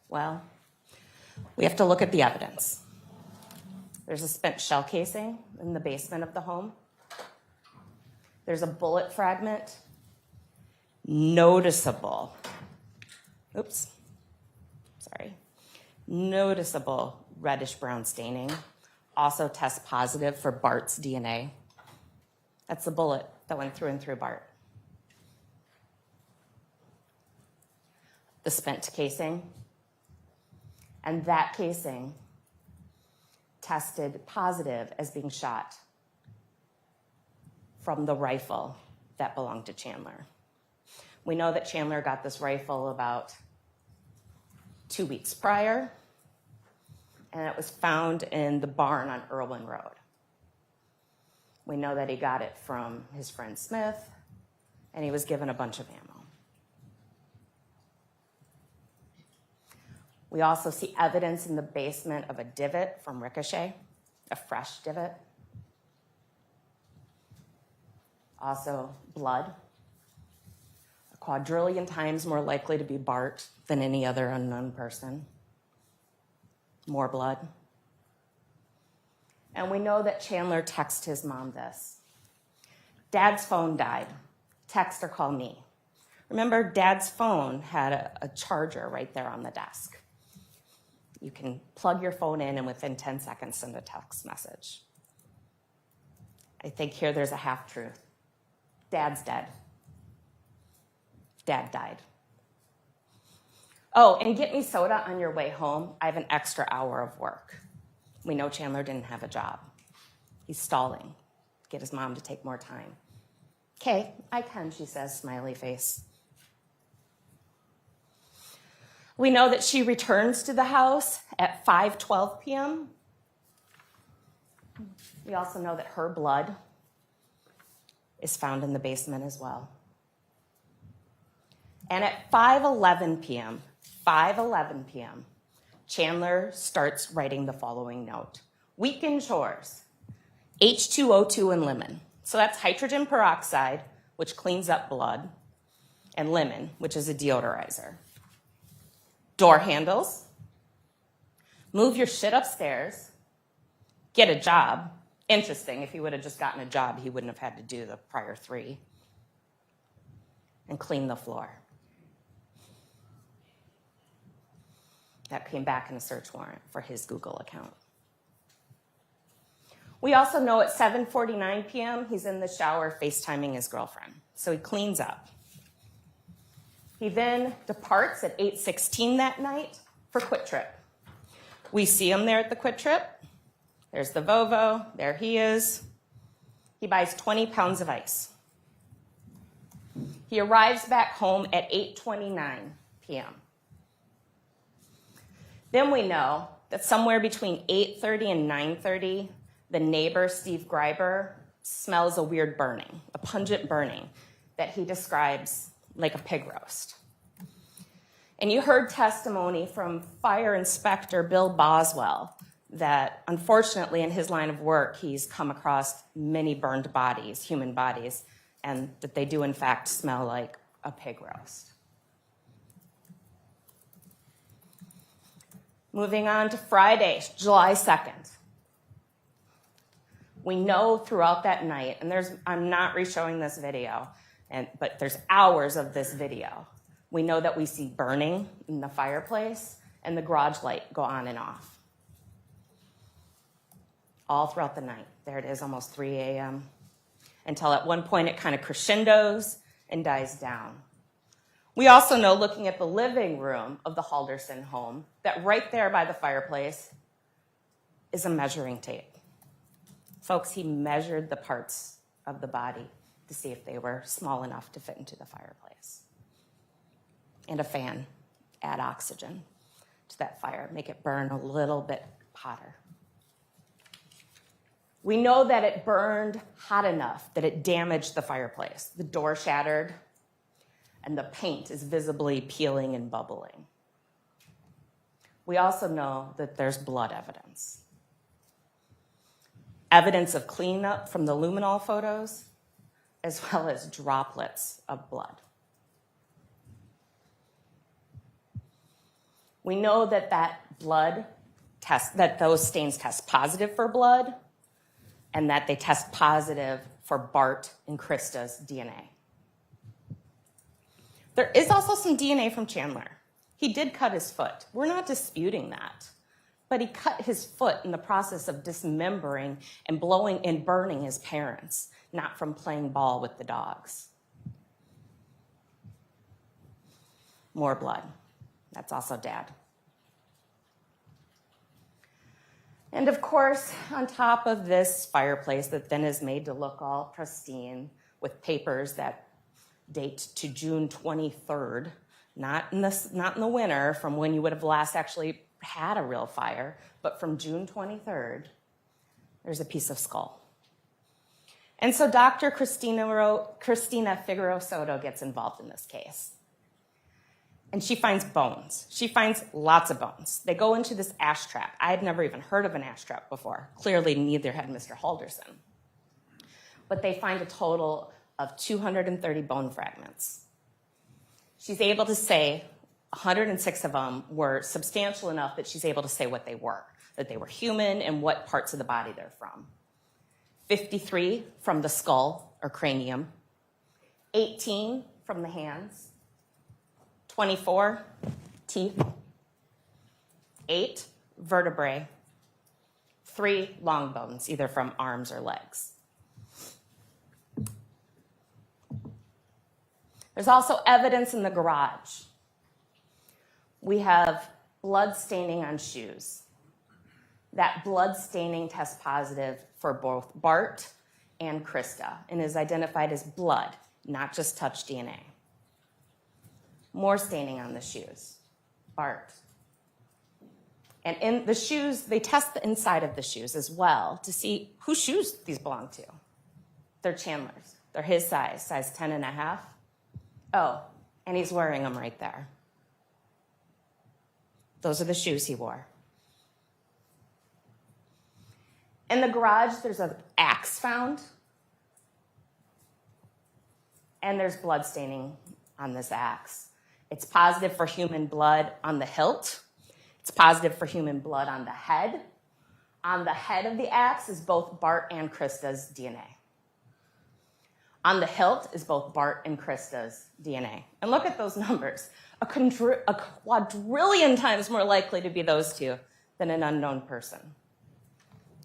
Well, we have to look at the evidence. There's a spent shell casing in the basement of the home. There's a bullet fragment, noticeable reddish-brown staining, also tests positive for Bart's DNA. That's the bullet that went through and through Bart. The spent casing, and that casing tested positive as being shot from the rifle that belonged to Chandler. We know that Chandler got this rifle about 2 weeks prior, and it was found in the barn on Irwin Road. We know that he got it from his friend Smith, and he was given a bunch of ammo. We also see evidence in the basement of a divot from Ricochet, a fresh divot. Also, blood. A quadrillion times more likely to be Bart than any other unknown person. More blood. And we know that Chandler texted his mom this. Dad's phone died. Text or call me. Remember, Dad's phone had a charger right there on the desk. You can plug your phone in and within 10 seconds send a text message. I think here there's a half-truth. Dad's dead. Dad died. Oh, and get me soda on your way home. I have an extra hour of work. We know Chandler didn't have a job. He's stalling to get his mom to take more time. Okay, I can, she says, smiley face. We know that she returns to the house at 5:12 p.m. We also know that her blood is found in the basement as well. And at 5:11 p.m., Chandler starts writing the following note. Weekend chores, H2O2 and lemon. So that's hydrogen peroxide, which cleans up blood, and lemon, which is a deodorizer. Door handles, move your shit upstairs, get a job. Interesting, if he would have just gotten a job, he wouldn't have had to do the prior 3. And clean the floor. That came back in a search warrant for his Google account. We also know at 7:49 p.m., he's in the shower FaceTiming his girlfriend. So he cleans up. He then departs at 8:16 that night for Quick Trip. We see him there at the Quick Trip. There's the Volvo. There he is. He buys 20 pounds of ice. He arrives back home at 8:29 p.m. Then we know that somewhere between 8:30 and 9:30, the neighbor, Steve Greiber, smells a weird burning, a pungent burning that he describes like a pig roast. And you heard testimony from Fire Inspector Bill Boswell that unfortunately in his line of work, he's come across many burned bodies, human bodies, and that they do in fact smell like a pig roast. Moving on to Friday, July 2nd. We know throughout that night, and I'm not re-showing this video, but there's hours of this video. We know that we see burning in the fireplace and the garage light go on and off. All throughout the night. There it is, almost 3 a.m. Until at one point it kind of crescendos and dies down. We also know, looking at the living room of the Halderson home, that right there by the fireplace is a measuring tape. Folks, he measured the parts of the body to see if they were small enough to fit into the fireplace. And a fan, add oxygen to that fire, make it burn a little bit hotter. We know that it burned hot enough that it damaged the fireplace. The door shattered, and the paint is visibly peeling and bubbling. We also know that there's blood evidence. Evidence of cleanup from the luminol photos, as well as droplets of blood. We know that those stains test positive for blood, and that they test positive for Bart and Krista's DNA. There is also some DNA from Chandler. He did cut his foot. We're not disputing that. But he cut his foot in the process of dismembering and blowing and burning his parents, not from playing ball with the dogs. More blood. That's also Dad. And of course, on top of this fireplace that then is made to look all pristine with papers that date to June 23rd, not in the winter from when you would have last actually had a real fire, but from June 23rd, there's a piece of skull. And so Dr. Christina Figueroa Soto gets involved in this case. And she finds bones. She finds lots of bones. They go into this ash trap. I had never even heard of an ash trap before. Clearly, neither had Mr. Halderson. But they find a total of 230 bone fragments. She's able to say 106 of them were substantial enough that she's able to say what they were, that they were human and what parts of the body they're from. 53 from the skull or cranium, 18 from the hands, 24 teeth, 8 vertebrae, 3 long bones, either from arms or legs. There's also evidence in the garage. We have blood staining on shoes. That blood staining tests positive for both Bart and Krista and is identified as blood, not just touch DNA. More staining on the shoes. Bart. And in the shoes, they test the inside of the shoes as well to see whose shoes these belong to. They're Chandler's. They're his size 10 and a half. Oh, and he's wearing them right there. Those are the shoes he wore. In the garage, there's an axe found. And there's blood staining on this axe. It's positive for human blood on the hilt. It's positive for human blood on the head. On the head of the axe is both Bart and Krista's DNA. On the hilt is both Bart and Krista's DNA. And look at those numbers. A quadrillion times more likely to be those two than an unknown person.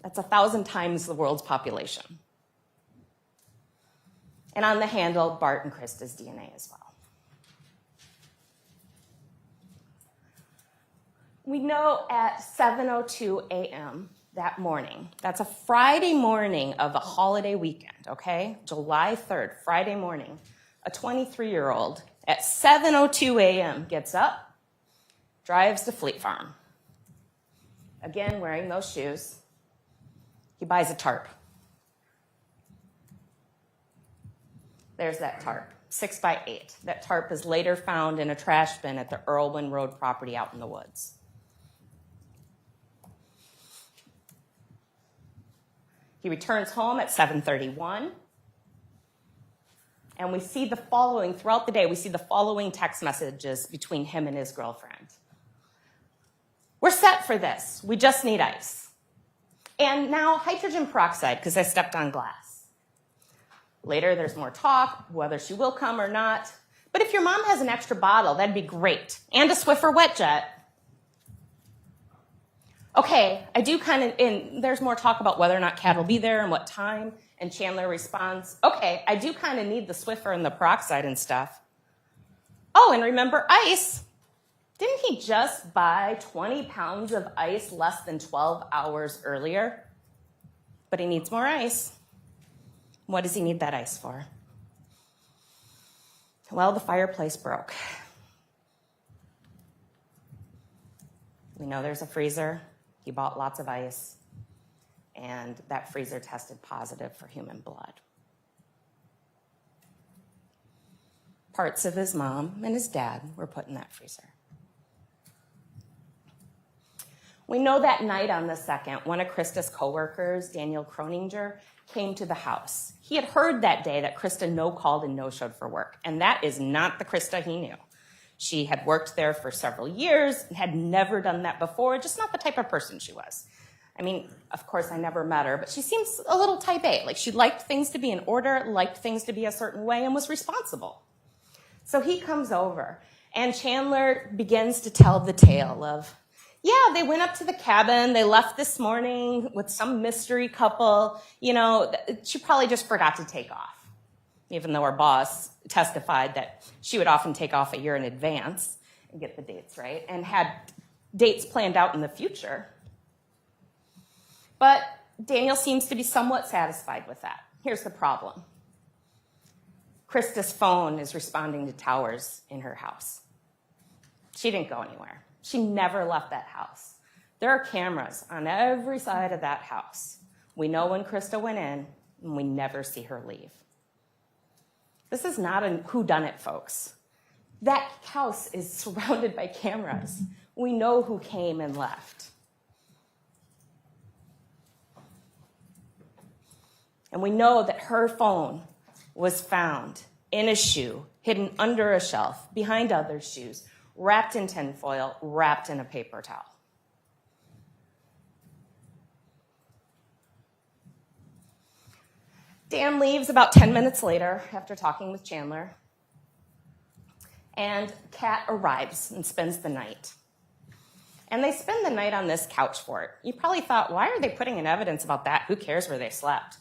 That's 1,000 times the world's population. And on the handle, Bart and Krista's DNA as well. We know at 7:02 a.m. that morning, that's a Friday morning of a holiday weekend, okay? July 3rd, Friday morning, a 23-year-old at 7:02 a.m. gets up, drives to Fleet Farm. Again, wearing those shoes. He buys a tarp. There's that tarp, 6x8. That tarp is later found in a trash bin at the Irwin Road property out in the woods. He returns home at 7:31. And we see the following, throughout the day, we see the following text messages between him and his girlfriend. We're set for this. We just need ice. And now hydrogen peroxide, because I stepped on glass. Later, there's more talk, whether she will come or not. But if your mom has an extra bottle, that'd be great. And a Swiffer wet jet. Okay, I do kind of, and there's more talk about whether or not Kat will be there and what time. And Chandler responds, okay, I do kind of need the Swiffer and the peroxide and stuff. Oh, and remember ice. Didn't he just buy 20 pounds of ice less than 12 hours earlier? But he needs more ice. What does he need that ice for? Well, the fireplace broke. We know there's a freezer. He bought lots of ice. And that freezer tested positive for human blood. Parts of his mom and his dad were put in that freezer. We know that night on the 2nd, one of Krista's coworkers, Daniel Croninger, came to the house. He had heard that day that Krista no-called and no-showed for work, and that is not the Krista he knew. She had worked there for several years and had never done that before, just not the type of person she was. I mean, of course, I never met her, but she seems a little type A. Like, she liked things to be in order, liked things to be a certain way, and was responsible. So he comes over, and Chandler begins to tell the tale of, yeah, they went up to the cabin. They left this morning with some mystery couple. You know, she probably just forgot to take off, even though her boss testified that she would often take off a year in advance and get the dates right and had dates planned out in the future. But Daniel seems to be somewhat satisfied with that. Here's the problem. Krista's phone is responding to towers in her house. She didn't go anywhere. She never left that house. There are cameras on every side of that house. We know when Krista went in, and we never see her leave. This is not a whodunit, folks. That house is surrounded by cameras. We know who came and left. And we know that her phone was found in a shoe, hidden under a shelf, behind other shoes, wrapped in tinfoil, wrapped in a paper towel. Dan leaves about 10 minutes later after talking with Chandler. And Kat arrives and spends the night. And they spend the night on this couch fort. You probably thought, why are they putting in evidence about that? Who cares where they slept?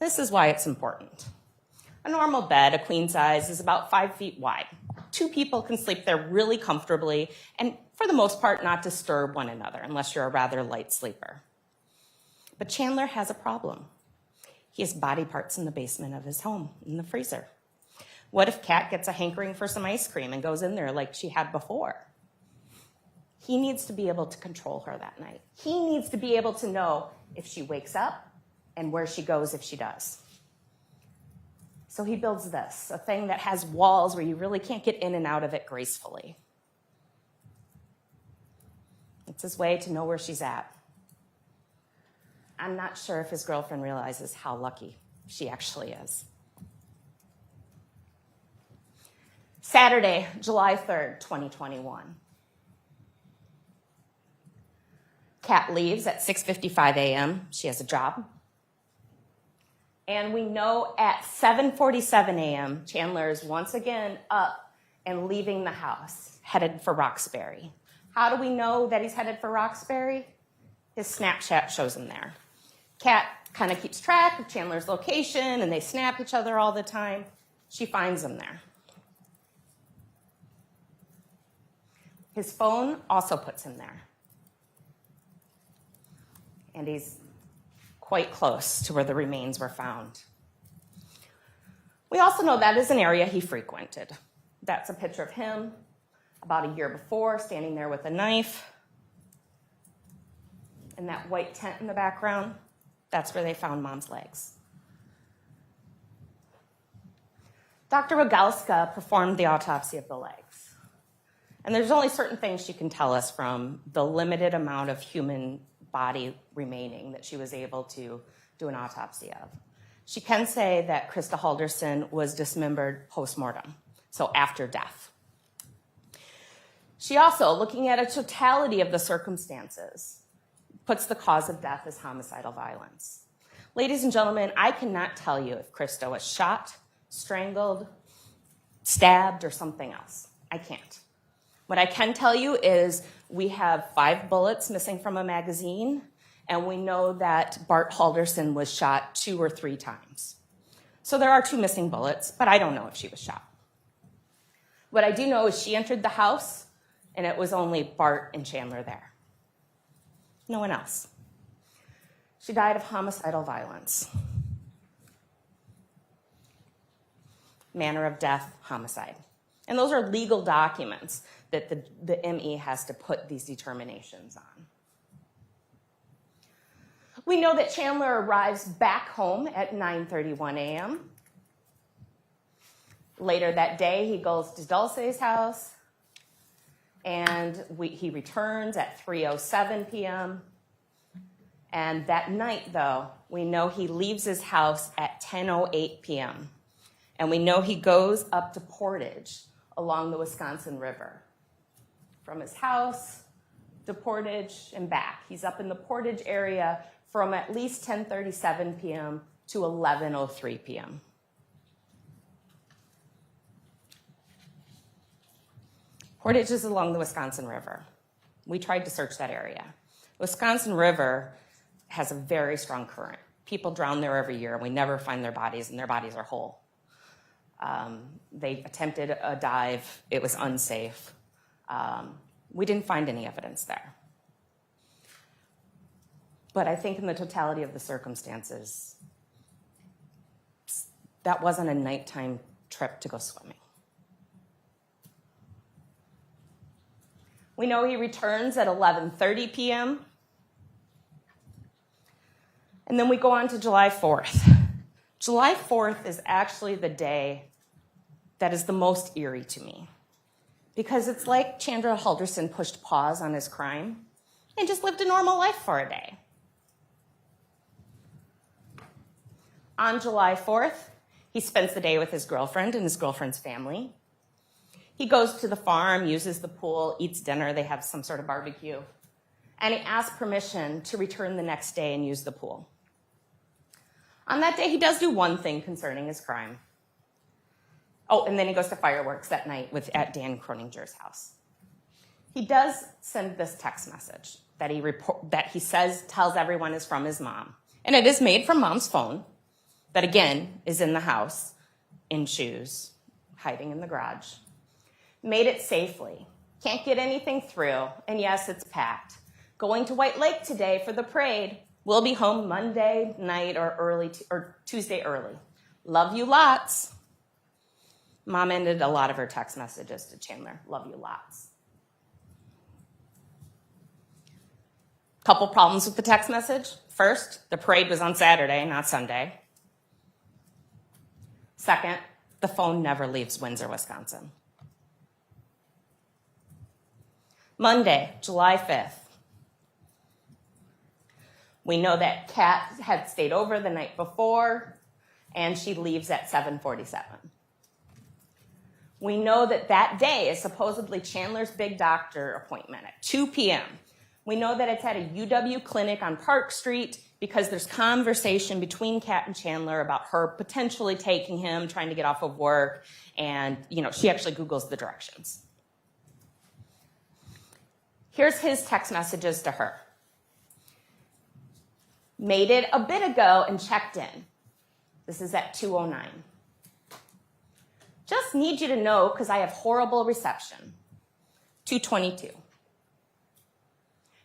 This is why it's important. A normal bed, a queen size, is about 5 feet wide. 2 people can sleep there really comfortably and, for the most part, not disturb one another unless you're a rather light sleeper. But Chandler has a problem. He has body parts in the basement of his home, in the freezer. What if Kat gets a hankering for some ice cream and goes in there like she had before? He needs to be able to control her that night. He needs to be able to know if she wakes up and where she goes if she does. So he builds this, a thing that has walls where you really can't get in and out of it gracefully. It's his way to know where she's at. I'm not sure if his girlfriend realizes how lucky she actually is. Saturday, July 3rd, 2021. Kat leaves at 6:55 a.m. She has a job. And we know at 7:47 a.m., Chandler is once again up and leaving the house, headed for Roxbury. How do we know that he's headed for Roxbury? His Snapchat shows him there. Kat kind of keeps track of Chandler's location, and they snap each other all the time. She finds him there. His phone also puts him there. And he's quite close to where the remains were found. We also know that is an area he frequented. That's a picture of him about a year before, standing there with a knife. And that white tent in the background, that's where they found Mom's legs. Dr. Rogalska performed the autopsy of the legs. And there's only certain things she can tell us from the limited amount of human body remaining that she was able to do an autopsy of. She can say that Krista Halderson was dismembered post-mortem, so after death. She also, looking at a totality of the circumstances, puts the cause of death as homicidal violence. Ladies and gentlemen, I cannot tell you if Krista was shot, strangled, stabbed, or something else. I can't. What I can tell you is we have 5 bullets missing from a magazine, and we know that Bart Halderson was shot 2 or 3 times. So there are 2 missing bullets, but I don't know if she was shot. What I do know is she entered the house, and it was only Bart and Chandler there. No one else. She died of homicidal violence. Manner of death, homicide. And those are legal documents that the ME has to put these determinations on. We know that Chandler arrives back home at 9:31 a.m. Later that day, he goes to Dulce's house, and he returns at 3:07 p.m. And that night, though, we know he leaves his house at 10:08 p.m. And we know he goes up to Portage along the Wisconsin River. From his house to Portage and back. He's up in the Portage area from at least 10:37 p.m. to 11:03 p.m. Portage is along the Wisconsin River. We tried to search that area. The Wisconsin River has a very strong current. People drown there every year, and we never find their bodies, and their bodies are whole. They attempted a dive. It was unsafe. We didn't find any evidence there. But I think in the totality of the circumstances, that wasn't a nighttime trip to go swimming. We know he returns at 11:30 p.m. And then we go on to July 4th. July 4th is actually the day that is the most eerie to me, because it's like Chandler Halderson pushed pause on his crime and just lived a normal life for a day. On July 4th, he spends the day with his girlfriend and his girlfriend's family. He goes to the farm, uses the pool, eats dinner, they have some sort of barbecue, and he asks permission to return the next day and use the pool. On that day, he does do one thing concerning his crime. Oh, and then he goes to fireworks that night at Dan Croninger's house. He does send this text message that he says tells everyone is from his mom. And it is made from Mom's phone that, again, is in the house, in shoes, hiding in the garage. Made it safely. Can't get anything through. And yes, it's packed. Going to White Lake today for the parade. We'll be home Monday night or Tuesday early. Love you lots. Mom ended a lot of her text messages to Chandler. Love you lots. Couple problems with the text message. First, the parade was on Saturday, not Sunday. Second, the phone never leaves Windsor, Wisconsin. Monday, July 5th. We know that Kat had stayed over the night before, and she leaves at 7:47. We know that that day is supposedly Chandler's big doctor appointment at 2 p.m. We know that it's at a UW clinic on Park Street because there's conversation between Kat and Chandler about her potentially taking him, trying to get off of work, and she actually Googles the directions. Here's his text messages to her. Made it a bit ago and checked in. This is at 2:09. Just need you to know because I have horrible reception. 2:22.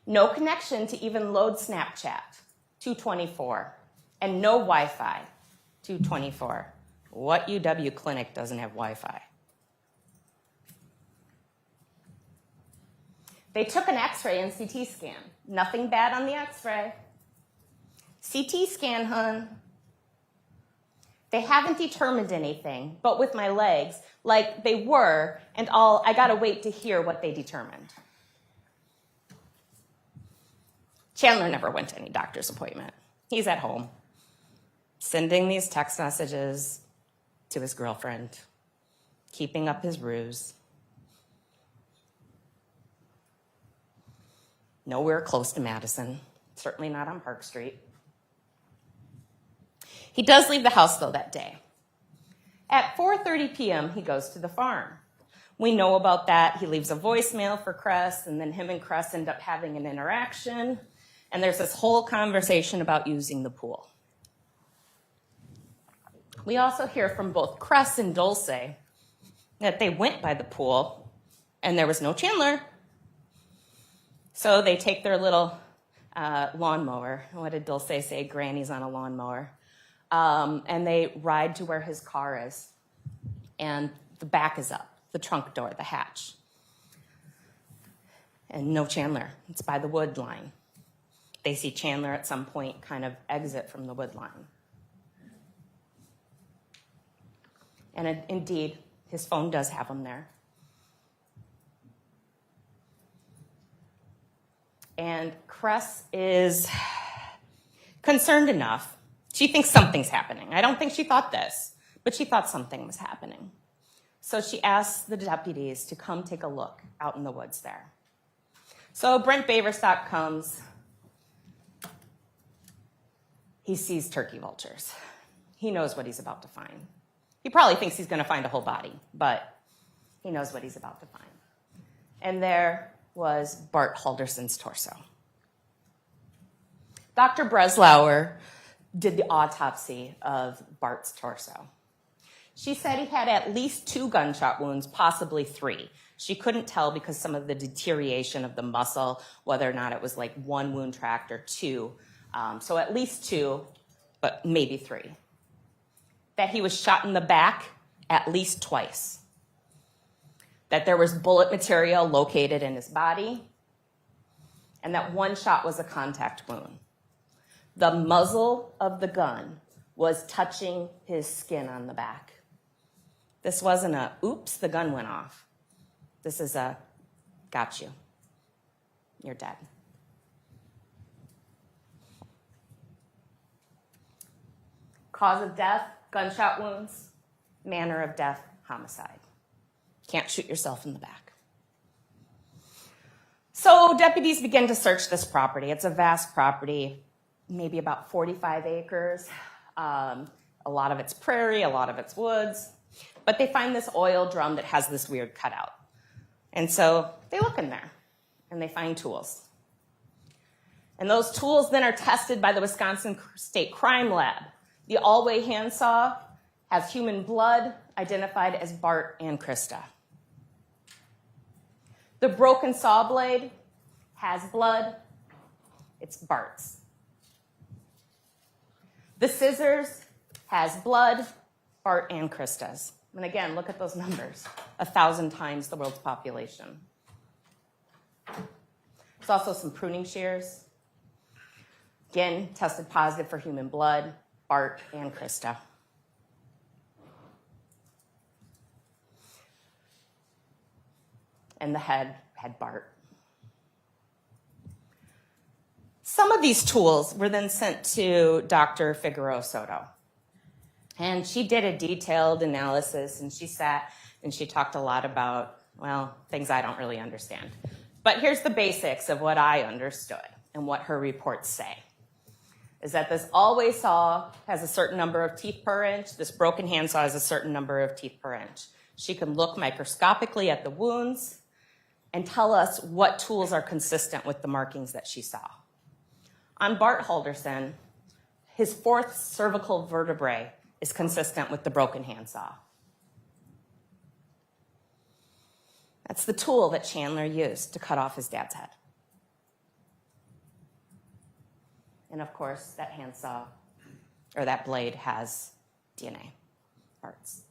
No connection to even load Snapchat. 2:24. And no Wi-Fi. 2:24. What UW clinic doesn't have Wi-Fi? They took an X-ray and CT scan. Nothing bad on the X-ray. CT scan, hun. They haven't determined anything, but with my legs, like they were, and I gotta wait to hear what they determined. Chandler never went to any doctor's appointment. He's at home, sending these text messages to his girlfriend, keeping up his ruse. Nowhere close to Madison, certainly not on Park Street. He does leave the house, though, that day. At 4:30 p.m., he goes to the farm. We know about that. He leaves a voicemail for Cress, and then him and Cress end up having an interaction, and there's this whole conversation about using the pool. We also hear from both Cress and Dulce that they went by the pool, and there was no Chandler. So they take their little lawnmower. What did Dulce say? Granny's on a lawnmower. And they ride to where his car is. And the back is up, the trunk door, the hatch. And no Chandler. It's by the wood line. They see Chandler at some point kind of exit from the wood line. And indeed, his phone does have him there. And Cress is concerned enough. She thinks something's happening. I don't think she thought this, but she thought something was happening. So she asks the deputies to come take a look out in the woods there. So Brent Baverstock comes. He sees turkey vultures. He knows what he's about to find. He probably thinks he's going to find a whole body, but he knows what he's about to find. And there was Bart Halderson's torso. Dr. Breslauer did the autopsy of Bart's torso. She said he had at least 2 gunshot wounds, possibly 3. She couldn't tell because some of the deterioration of the muscle, whether or not it was like 1 wound tract or 2. So at least 2, but maybe 3. That he was shot in the back at least twice. That there was bullet material located in his body, and that 1 shot was a contact wound. The muzzle of the gun was touching his skin on the back. This wasn't a, oops, the gun went off. This is a, got you. You're dead. Cause of death, gunshot wounds. Manner of death, homicide. Can't shoot yourself in the back. So deputies begin to search this property. It's a vast property, maybe about 45 acres. A lot of it's prairie, a lot of it's woods. But they find this oil drum that has this weird cutout. And so they look in there, and they find tools. And those tools then are tested by the Wisconsin State Crime Lab. The Allway handsaw has human blood identified as Bart and Krista. The broken saw blade has blood. It's Bart's. The scissors has blood, Bart and Krista's. And again, look at those numbers. 1,000 times the world's population. There's also some pruning shears Again, tested positive for human blood, Bart and Krista. And the head had Bart. Some of these tools were then sent to Dr. Figueroa Soto. And she did a detailed analysis, and she sat and she talked a lot about, well, things I don't really understand. But here's the basics of what I understood and what her reports say. Is that this always saw has a certain number of teeth per inch. This broken handsaw has a certain number of teeth per inch. She can look microscopically at the wounds and tell us what tools are consistent with the markings that she saw. On Bart Halderson, his fourth cervical vertebrae is consistent with the broken handsaw. That's the tool that Chandler used to cut off his dad's head. And of course, that handsaw, or that blade, has DNA parts.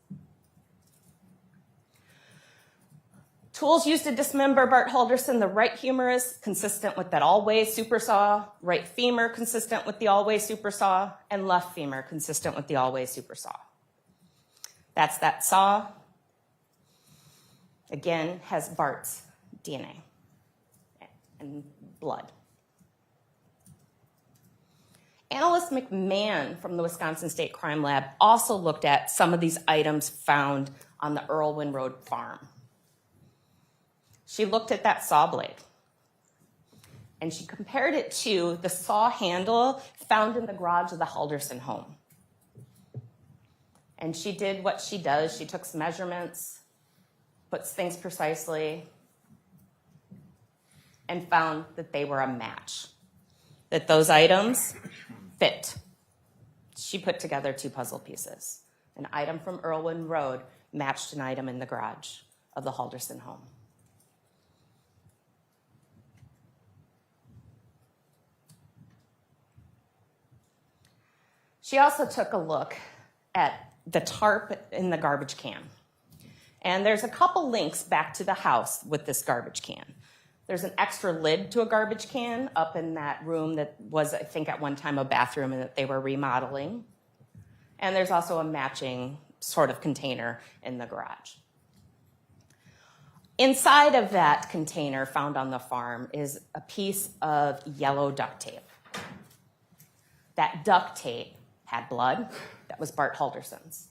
Tools used to dismember Bart Halderson: the right humerus, consistent with that all-way super saw, right femur, consistent with the all-way super saw, and left femur, consistent with the all-way super saw. That's that saw. Again, has Bart's DNA and blood. Analyst McMahon from the Wisconsin State Crime Lab also looked at some of these items found on the Irwin Road farm. She looked at that saw blade, and she compared it to the saw handle found in the garage of the Halderson home. And she did what she does. She took some measurements, puts things precisely, and found that they were a match, that those items fit. She put together two puzzle pieces. An item from Irwin Road matched an item in the garage of the Halderson home. She also took a look at the tarp in the garbage can. And there's a couple links back to the house with this garbage can. There's an extra lid to a garbage can up in that room that was, I think, at one time a bathroom and that they were remodeling. And there's also a matching sort of container in the garage. Inside of that container found on the farm is a piece of yellow duct tape. That duct tape had blood. That was Bart Halderson's.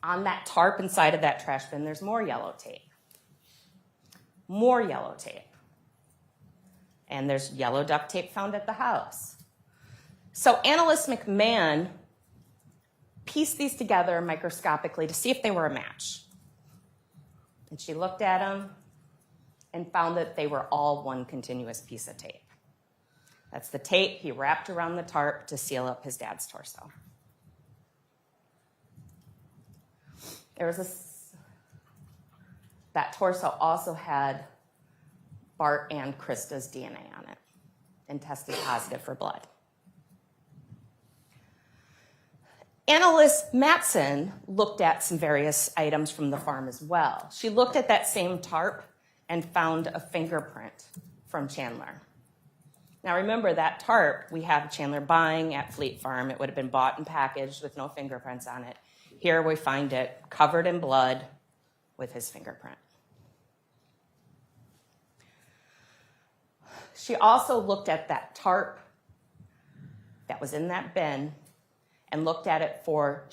On that tarp inside of that trash bin, there's more yellow tape. More yellow tape. And there's yellow duct tape found at the house. So analyst McMahon pieced these together microscopically to see if they were a match. And she looked at them and found that they were all one continuous piece of tape. That's the tape he wrapped around the tarp to seal up his dad's torso. That torso also had Bart and Krista's DNA on it and tested positive for blood. Analyst Matson looked at some various items from the farm as well. She looked at that same tarp and found a fingerprint from Chandler. Now remember, that tarp we have Chandler buying at Fleet Farm. It would have been bought and packaged with no fingerprints on it. Here we find it covered in blood with his fingerprint. She also looked at that tarp that was in that bin and looked at it for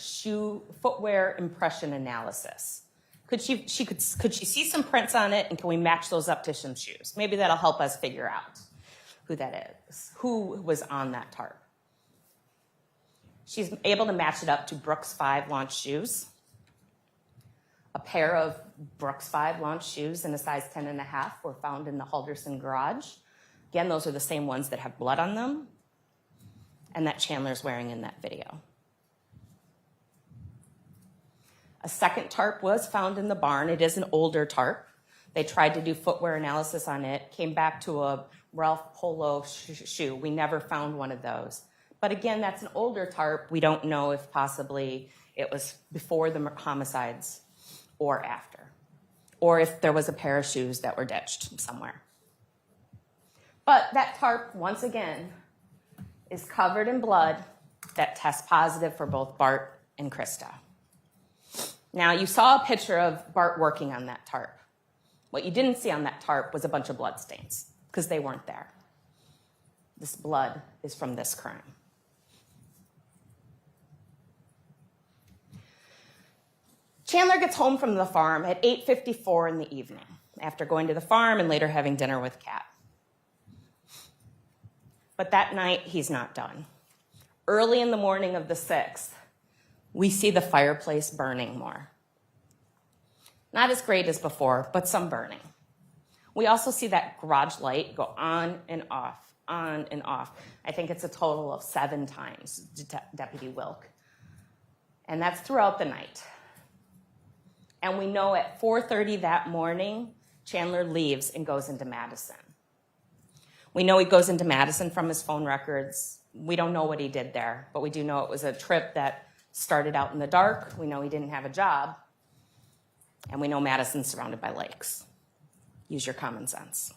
footwear impression analysis. Could she see some prints on it, and can we match those up to some shoes? Maybe that'll help us figure out who that is, who was on that tarp. She's able to match it up to Brooks 5 launch shoes. A pair of Brooks 5 launch shoes in a size 10.5 were found in the Halderson garage. Again, those are the same ones that have blood on them and that Chandler's wearing in that video. A second tarp was found in the barn. It is an older tarp. They tried to do footwear analysis on it, came back to a Ralph Polo shoe. We never found one of those. But again, that's an older tarp. We don't know if possibly it was before the homicides or after, or if there was a pair of shoes that were ditched somewhere. But that tarp, once again, is covered in blood that tests positive for both Bart and Krista. Now, you saw a picture of Bart working on that tarp. What you didn't see on that tarp was a bunch of blood stains, because they weren't there. This blood is from this crime. Chandler gets home from the farm at 8:54 in the evening, after going to the farm and later having dinner with Kat. But that night, he's not done. Early in the morning of the 6th, we see the fireplace burning more. Not as great as before, but some burning. We also see that garage light go on and off, on and off. I think it's a total of 7 times, Deputy Wilk. And that's throughout the night. And we know at 4:30 that morning, Chandler leaves and goes into Madison. We know he goes into Madison from his phone records. We don't know what he did there, but we do know it was a trip that started out in the dark. We know he didn't have a job. And we know Madison's surrounded by lakes. Use your common sense.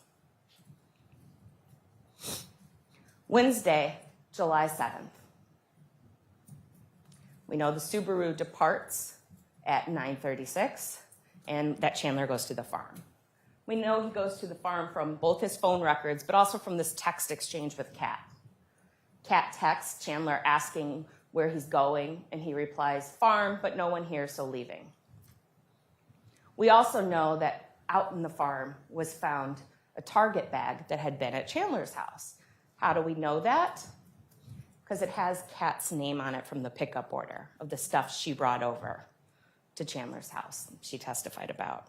Wednesday, July 7th. We know the Subaru departs at 9:36 and that Chandler goes to the farm. We know he goes to the farm from both his phone records, but also from this text exchange with Kat. Kat texts Chandler asking where he's going, and he replies, farm, but no one here, so leaving. We also know that out in the farm was found a Target bag that had been at Chandler's house. How do we know that? Because it has Kat's name on it from the pickup order of the stuff she brought over to Chandler's house, she testified about.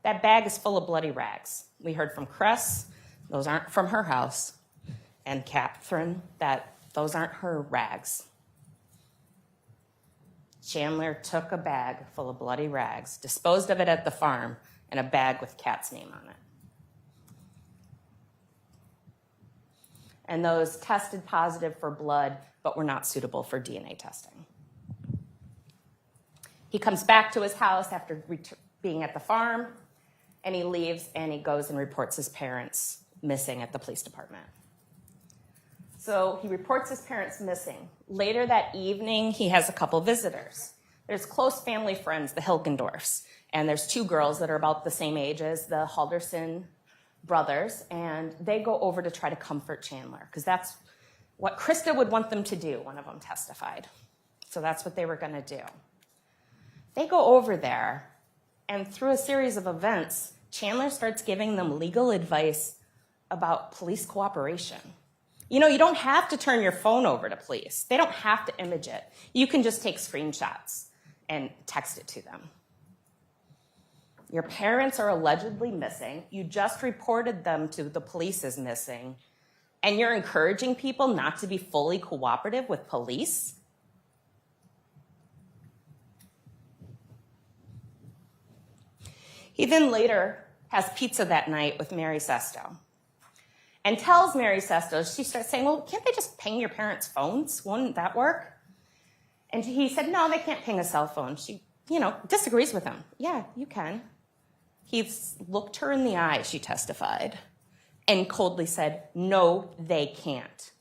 That bag is full of bloody rags. We heard from Cress, those aren't from her house, and Catherine, that those aren't her rags. Chandler took a bag full of bloody rags, disposed of it at the farm, and a bag with Kat's name on it. And those tested positive for blood, but were not suitable for DNA testing. He comes back to his house after being at the farm, and he leaves and he goes and reports his parents missing at the police department. So he reports his parents missing. Later that evening, he has a couple visitors. There's close family friends, the Hilgendorfs, and there's 2 girls that are about the same age as the Halderson brothers, and they go over to try to comfort Chandler, because that's what Krista would want them to do, one of them testified. So that's what they were going to do. They go over there, and through a series of events, Chandler starts giving them legal advice about police cooperation. You know, you don't have to turn your phone over to police. They don't have to image it. You can just take screenshots and text it to them. Your parents are allegedly missing. You just reported them to the police as missing, and you're encouraging people not to be fully cooperative with police? He then later has pizza that night with Mary Sesto and tells Mary Sesto, she starts saying, well, can't they just ping your parents' phones? Wouldn't that work? And he said, no, they can't ping a cell phone. She, disagrees with him. Yeah, you can. He looked her in the eye, she testified, and coldly said, no, they can't.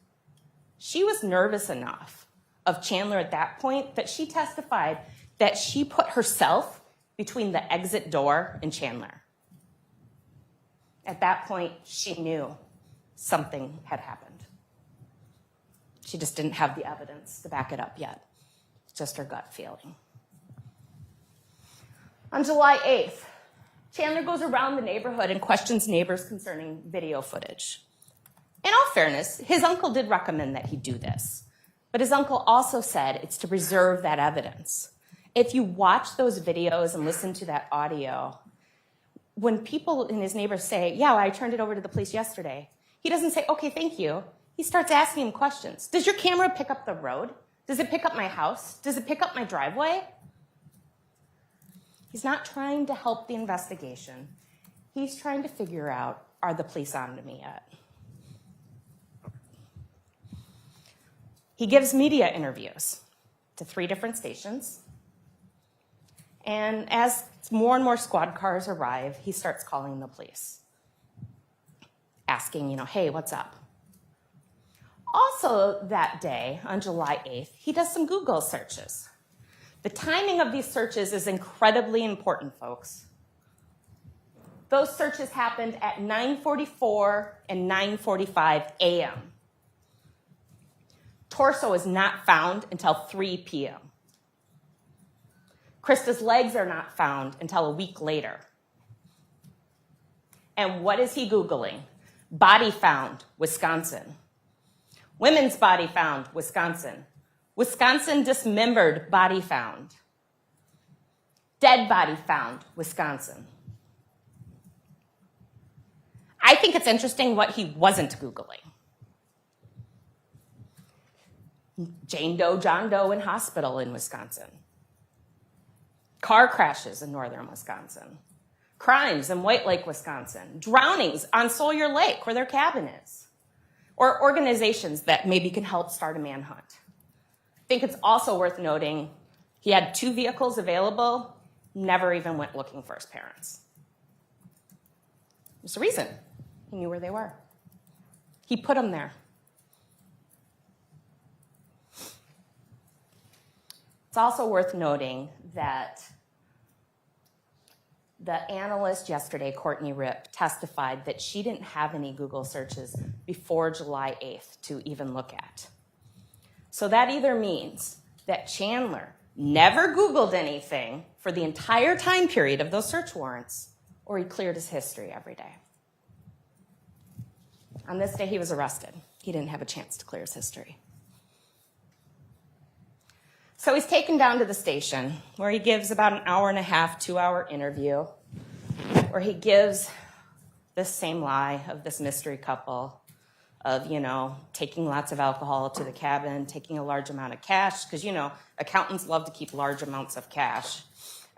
She was nervous enough of Chandler at that point that she testified that she put herself between the exit door and Chandler. At that point, she knew something had happened. She just didn't have the evidence to back it up yet. Just her gut feeling. On July 8th, Chandler goes around the neighborhood and questions neighbors concerning video footage. In all fairness, his uncle did recommend that he do this, but his uncle also said it's to preserve that evidence. If you watch those videos and listen to that audio, when people and his neighbors say, yeah, I turned it over to the police yesterday, he doesn't say, okay, thank you. He starts asking him questions. Does your camera pick up the road? Does it pick up my house? Does it pick up my driveway? He's not trying to help the investigation. He's trying to figure out, are the police on to me yet? He gives media interviews to 3 different stations. And as more and more squad cars arrive, he starts calling the police. asking, hey, what's up? Also that day, on July 8th, he does some Google searches. The timing of these searches is incredibly important, folks. Those searches happened at 9:44 and 9:45 a.m. Torso is not found until 3 p.m. Krista's legs are not found until a week later. And what is he Googling? Body found, Wisconsin. Women's body found, Wisconsin. Wisconsin dismembered body found. Dead body found, Wisconsin. I think it's interesting what he wasn't Googling. Jane Doe, John Doe in hospital in Wisconsin. Car crashes in northern Wisconsin. Crimes in White Lake, Wisconsin. Drownings on Sawyer Lake, where their cabin is. Or organizations that maybe can help start a manhunt. I think it's also worth noting he had 2 vehicles available, never even went looking for his parents. There's a reason. He knew where they were. He put them there. It's also worth noting that the analyst yesterday, Courtney Ripp, testified that she didn't have any Google searches before July 8th to even look at. So that either means that Chandler never Googled anything for the entire time period of those search warrants, or he cleared his history every day. On this day, he was arrested. He didn't have a chance to clear his history. So he's taken down to the station, where he gives about an hour and a half, 2-hour interview, where he gives this same lie of this mystery couple of, taking lots of alcohol to the cabin, taking a large amount of cash, because, accountants love to keep large amounts of cash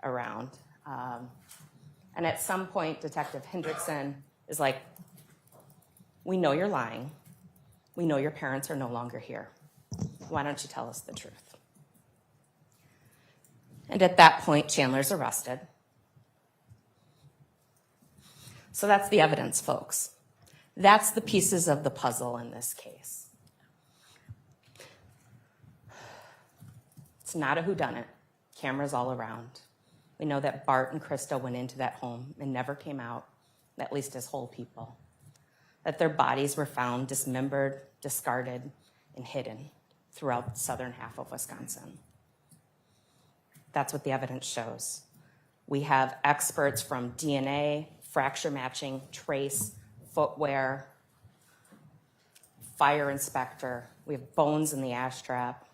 around. And at some point, Detective Hendrickson is like, we know you're lying. We know your parents are no longer here. Why don't you tell us the truth? And at that point, Chandler's arrested. So that's the evidence, folks. That's the pieces of the puzzle in this case. It's not a whodunit. Cameras all around. We know that Bart and Krista went into that home and never came out, at least as whole people. That their bodies were found dismembered, discarded, and hidden throughout the southern half of Wisconsin. That's what the evidence shows. We have experts from DNA, fracture matching, trace, footwear, fire inspector. We have bones in the ash trap.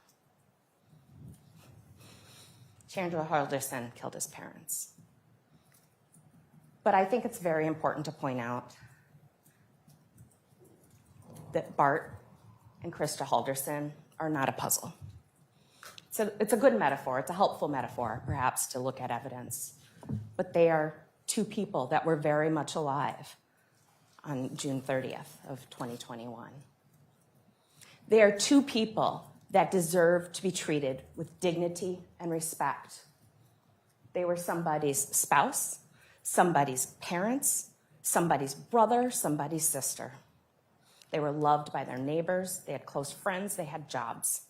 Chandler Halderson killed his parents. But I think it's very important to point out that Bart and Krista Halderson are not a puzzle. It's a good metaphor. It's a helpful metaphor, perhaps, to look at evidence. But they are 2 people that were very much alive on June 30th of 2021. They are 2 people that deserve to be treated with dignity and respect. They were somebody's spouse, somebody's parents, somebody's brother, somebody's sister. They were loved by their neighbors. They had close friends. They had jobs.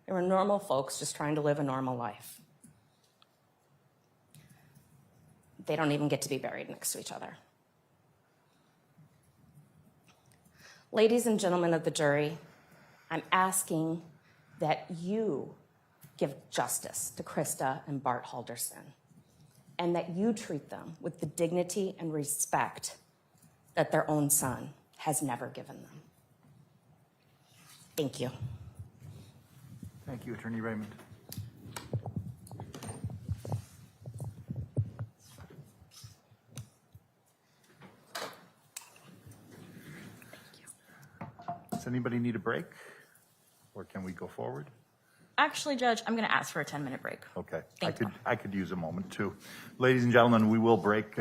They were normal folks just trying to live a normal life. They don't even get to be buried next to each other. Ladies and gentlemen of the jury, I'm asking that you give justice to Krista and Bart Halderson, and that you treat them with the dignity and respect that their own son has never given them. Thank you. Thank you, Attorney Raymond. Does anybody need a break? Or can we go forward? Actually, Judge, I'm going to ask for a 10-minute break. Okay. Thank you. I could use a moment too. Ladies and gentlemen, we will break,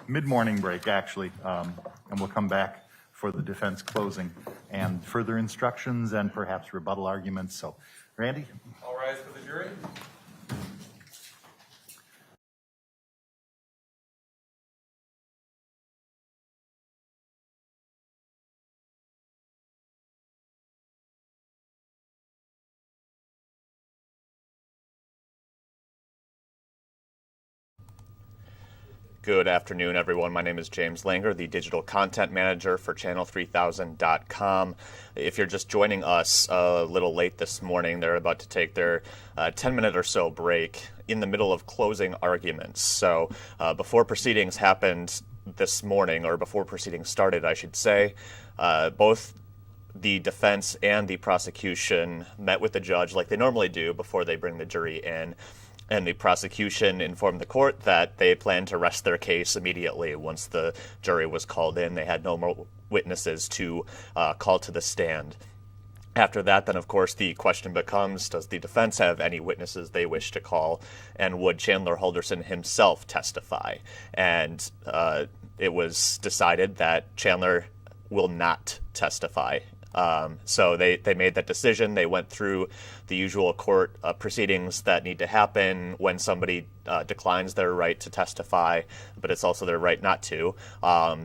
mid-morning break actually, and we'll come back for the defense closing and further instructions and perhaps rebuttal arguments. So, Randy? All rise for the jury. Good afternoon, everyone. My name is James Langer, the digital content manager for channel3000.com. If you're just joining us a little late this morning, they're about to take their 10-minute or so break in the middle of closing arguments. So before proceedings happened this morning, or before proceedings started, I should say, both the defense and the prosecution met with the judge like they normally do before they bring the jury in. And the prosecution informed the court that they planned to rest their case immediately once the jury was called in. They had no more witnesses to call to the stand. After that, then, of course, the question becomes, does the defense have any witnesses they wish to call, and would Chandler Halderson himself testify? And it was decided that Chandler will not testify. So they made that decision. They went through the usual court proceedings that need to happen when somebody declines their right to testify, but it's also their right not to.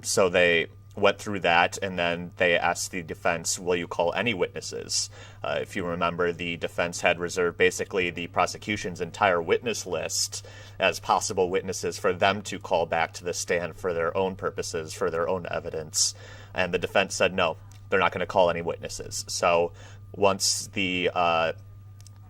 So they went through that, and then they asked the defense, will you call any witnesses? If you remember, the defense had reserved basically the prosecution's entire witness list as possible witnesses for them to call back to the stand for their own purposes, for their own evidence. And the defense said no. They're not going to call any witnesses. So once the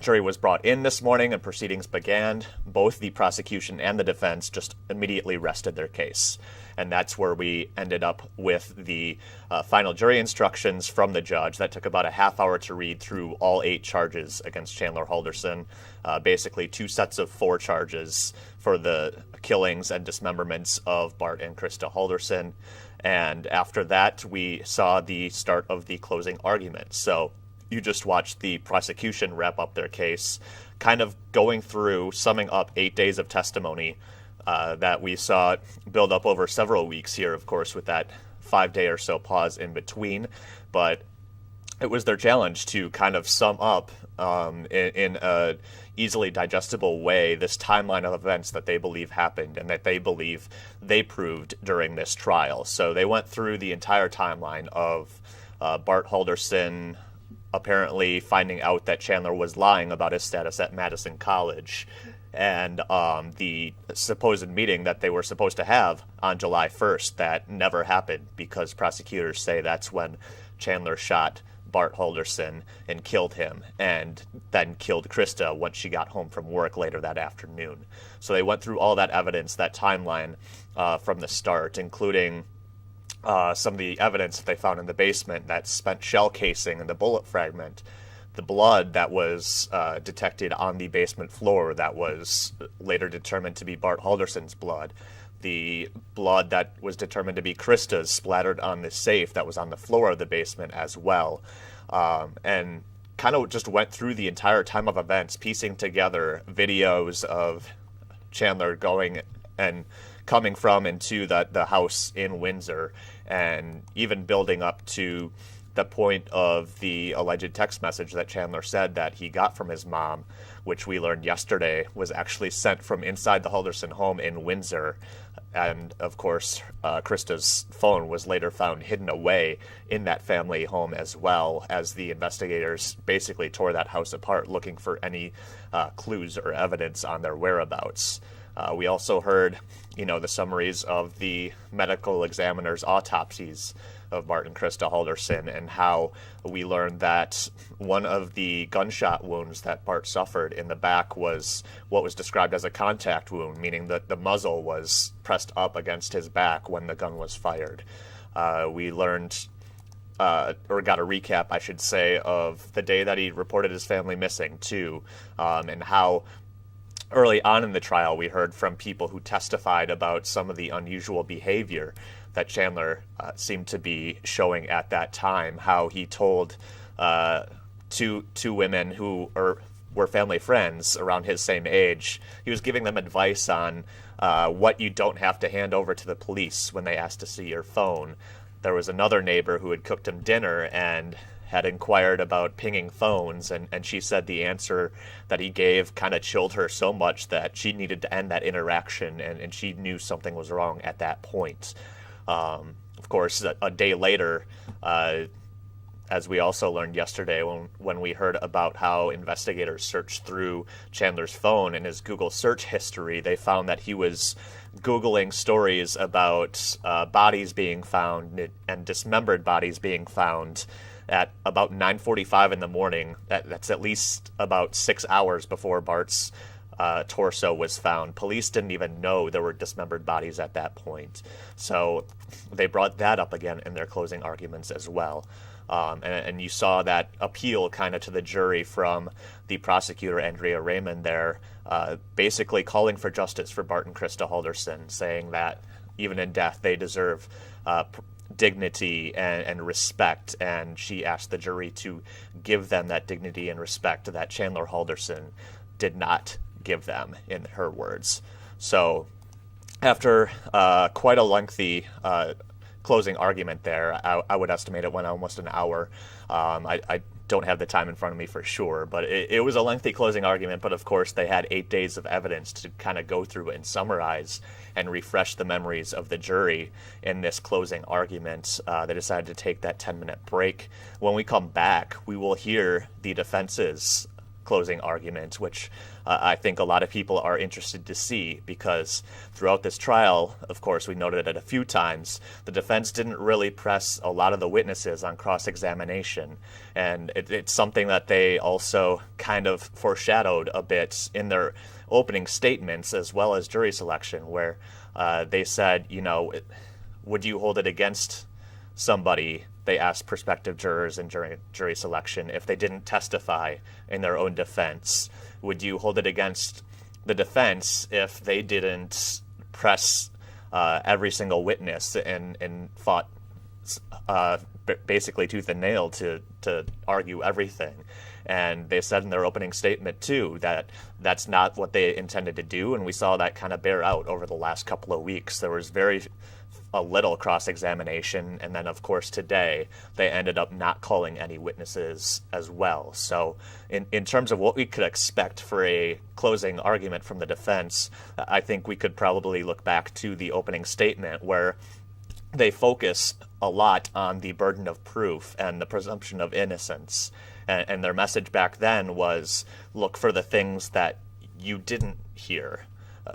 jury was brought in this morning and proceedings began, both the prosecution and the defense just immediately rested their case. And that's where we ended up with the final jury instructions from the judge. That took about a half hour to read through all 8 charges against Chandler Halderson, basically 2 sets of 4 charges for the killings and dismemberments of Bart and Krista Halderson. And after that, we saw the start of the closing argument. So you just watched the prosecution wrap up their case, kind of going through, summing up 8 days of testimony that we saw build up over several weeks here, of course, with that 5-day or so pause in between. But it was their challenge to kind of sum up in a easily digestible way this timeline of events that they believe happened and that they believe they proved during this trial. So they went through the entire timeline of Bart Halderson apparently finding out that Chandler was lying about his status at Madison College, and the supposed meeting that they were supposed to have on July 1st that never happened because prosecutors say that's when Chandler shot Bart Halderson and killed him, and then killed Krista once she got home from work later that afternoon. So they went through all that evidence, that timeline from the start, including some of the evidence that they found in the basement, that spent shell casing and the bullet fragment, the blood that was detected on the basement floor that was later determined to be Bart Halderson's blood, the blood that was determined to be Krista's splattered on the safe that was on the floor of the basement as well. And kind of just went through the entire time of events, piecing together videos of Chandler going and coming from and to the house in Windsor, and even building up to the point of the alleged text message that Chandler said that he got from his mom, which we learned yesterday was actually sent from inside the Halderson home in Windsor. And of course, Krista's phone was later found hidden away in that family home as well, as the investigators basically tore that house apart looking for any clues or evidence on their whereabouts. We also heard, the summaries of the medical examiner's autopsies of Bart and Krista Halderson, and how we learned that one of the gunshot wounds that Bart suffered in the back was what was described as a contact wound, meaning that the muzzle was pressed up against his back when the gun was fired. We learned, or got a recap, I should say, of the day that he reported his family missing, too, and how early on in the trial we heard from people who testified about some of the unusual behavior that Chandler seemed to be showing at that time, how he told two women who were family friends around his same age, he was giving them advice on what you don't have to hand over to the police when they ask to see your phone. There was another neighbor who had cooked him dinner and had inquired about pinging phones, and she said the answer that he gave kind of chilled her so much that she needed to end that interaction, and she knew something was wrong at that point. Of course, a day later, as we also learned yesterday when we heard about how investigators searched through Chandler's phone and his Google search history, they found that he was Googling stories about bodies being found and dismembered bodies being found at about 9:45 in the morning. That's at least about 6 hours before Bart's torso was found. Police didn't even know there were dismembered bodies at that point. So they brought that up again in their closing arguments as well. And you saw that appeal kind of to the jury from the prosecutor, Andrea Raymond, there, basically calling for justice for Bart and Krista Halderson, saying that even in death they deserve dignity and respect. And she asked the jury to give them that dignity and respect that Chandler Halderson did not give them, in her words. So after quite a lengthy closing argument there, I would estimate it went almost an hour. I don't have the time in front of me for sure, but it was a lengthy closing argument. But of course, they had 8 days of evidence to kind of go through and summarize and refresh the memories of the jury in this closing argument. They decided to take that 10-minute break. When we come back, we will hear the defense's closing argument, which I think a lot of people are interested to see, because throughout this trial, of course, we noted it a few times, the defense didn't really press a lot of the witnesses on cross-examination. And it's something that they also kind of foreshadowed a bit in their opening statements as well as jury selection, where they said, would you hold it against somebody? They asked prospective jurors in jury selection if they didn't testify in their own defense. Would you hold it against the defense if they didn't press every single witness and fought basically tooth and nail to argue everything? And they said in their opening statement, too, that that's not what they intended to do, and we saw that kind of bear out over the last couple of weeks. There was a little cross-examination, and then, of course, today they ended up not calling any witnesses as well. So in terms of what we could expect for a closing argument from the defense, I think we could probably look back to the opening statement, where they focus a lot on the burden of proof and the presumption of innocence. And their message back then was, look for the things that you didn't hear.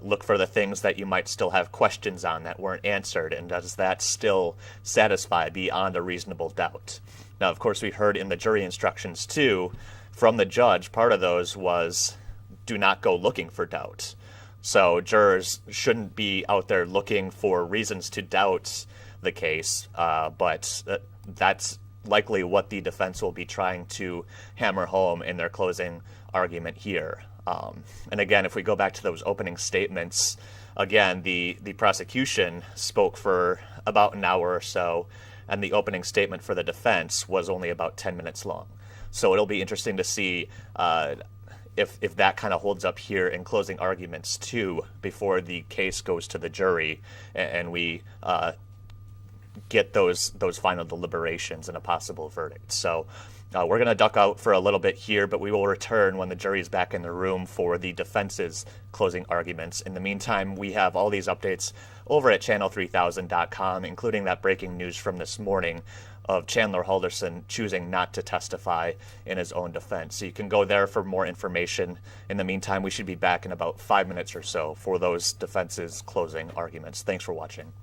Look for the things that you might still have questions on that weren't answered, and does that still satisfy beyond a reasonable doubt? Now, of course, we heard in the jury instructions, too, from the judge, part of those was, do not go looking for doubt. So jurors shouldn't be out there looking for reasons to doubt the case, but that's likely what the defense will be trying to hammer home in their closing argument here. And again, if we go back to those opening statements, again, the prosecution spoke for about an hour or so, and the opening statement for the defense was only about 10 minutes long. So it'll be interesting to see if that kind of holds up here in closing arguments, too, before the case goes to the jury and we get those final deliberations and a possible verdict. So we're going to duck out for a little bit here, but we will return when the jury is back in the room for the defense's closing arguments. In the meantime, we have all these updates over at channel3000.com, including that breaking news from this morning of Chandler Halderson choosing not to testify in his own defense. So you can go there for more information. In the meantime, we should be back in about 5 minutes or so for those defense's closing arguments. Thanks for watching.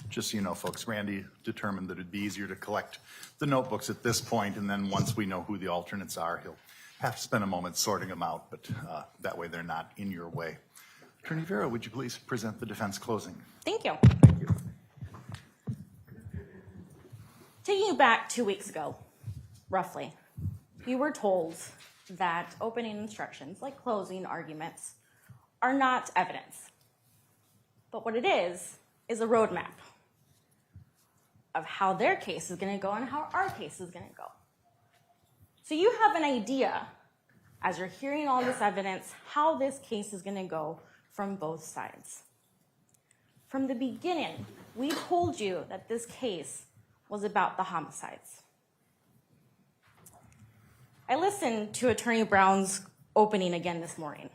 Just so you know, folks, Randy determined that it'd be easier to collect the notebooks at this point, and then once we know who the alternates are, he'll have to spend a moment sorting them out, but that way they're not in your way. Attorney Vera, would you please present the defense closing? Thank you. Thank you. Taking you back 2 weeks ago, roughly, you were told that opening instructions, like closing arguments, are not evidence. But what it is a roadmap of how their case is going to go and how our case is going to go. So you have an idea, as you're hearing all this evidence, how this case is going to go from both sides. From the beginning, we told you that this case was about the homicides. I listened to Attorney Brown's opening again this morning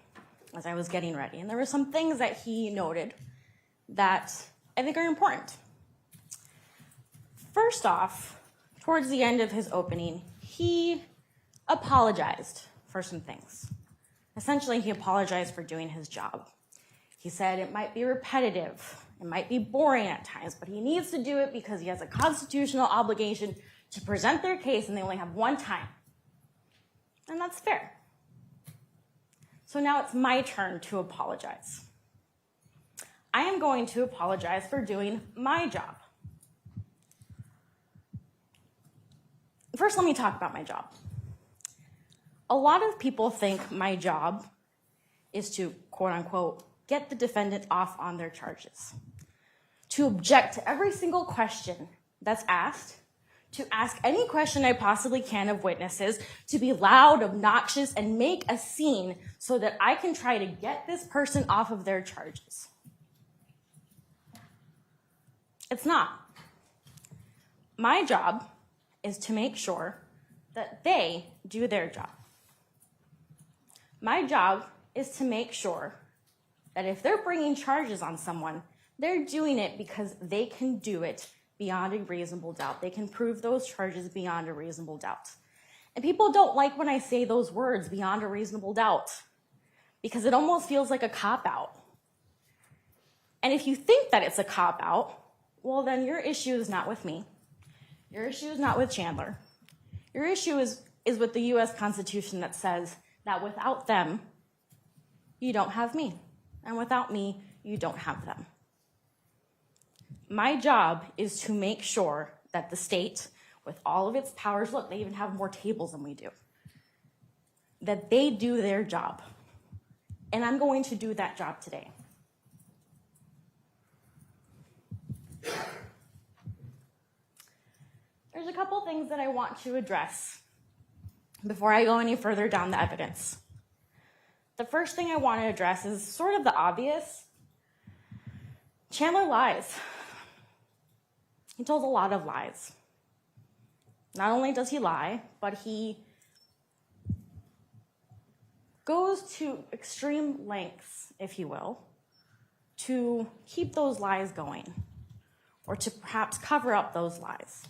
as I was getting ready, and there were some things that he noted that I think are important. First off, towards the end of his opening, he apologized for some things. Essentially, he apologized for doing his job. He said it might be repetitive, it might be boring at times, but he needs to do it because he has a constitutional obligation to present their case, and they only have one time. And that's fair. So now it's my turn to apologize. I am going to apologize for doing my job. First, let me talk about my job. A lot of people think my job is to, quote unquote, get the defendant off on their charges, to object to every single question that's asked, to ask any question I possibly can of witnesses, to be loud, obnoxious, and make a scene so that I can try to get this person off of their charges. It's not. My job is to make sure that they do their job. My job is to make sure that if they're bringing charges on someone, they're doing it because they can do it beyond a reasonable doubt. They can prove those charges beyond a reasonable doubt. And people don't like when I say those words, beyond a reasonable doubt, because it almost feels like a cop-out. And if you think that it's a cop-out, well, then your issue is not with me. Your issue is not with Chandler. Your issue is with the U.S. Constitution that says that without them, you don't have me. And without me, you don't have them. My job is to make sure that the state, with all of its powers, look, they even have more tables than we do, that they do their job. And I'm going to do that job today. There's a couple things that I want to address before I go any further down the evidence. The first thing I want to address is sort of the obvious. Chandler lies. He tells a lot of lies. Not only does he lie, but he goes to extreme lengths, if you will, to keep those lies going, or to perhaps cover up those lies.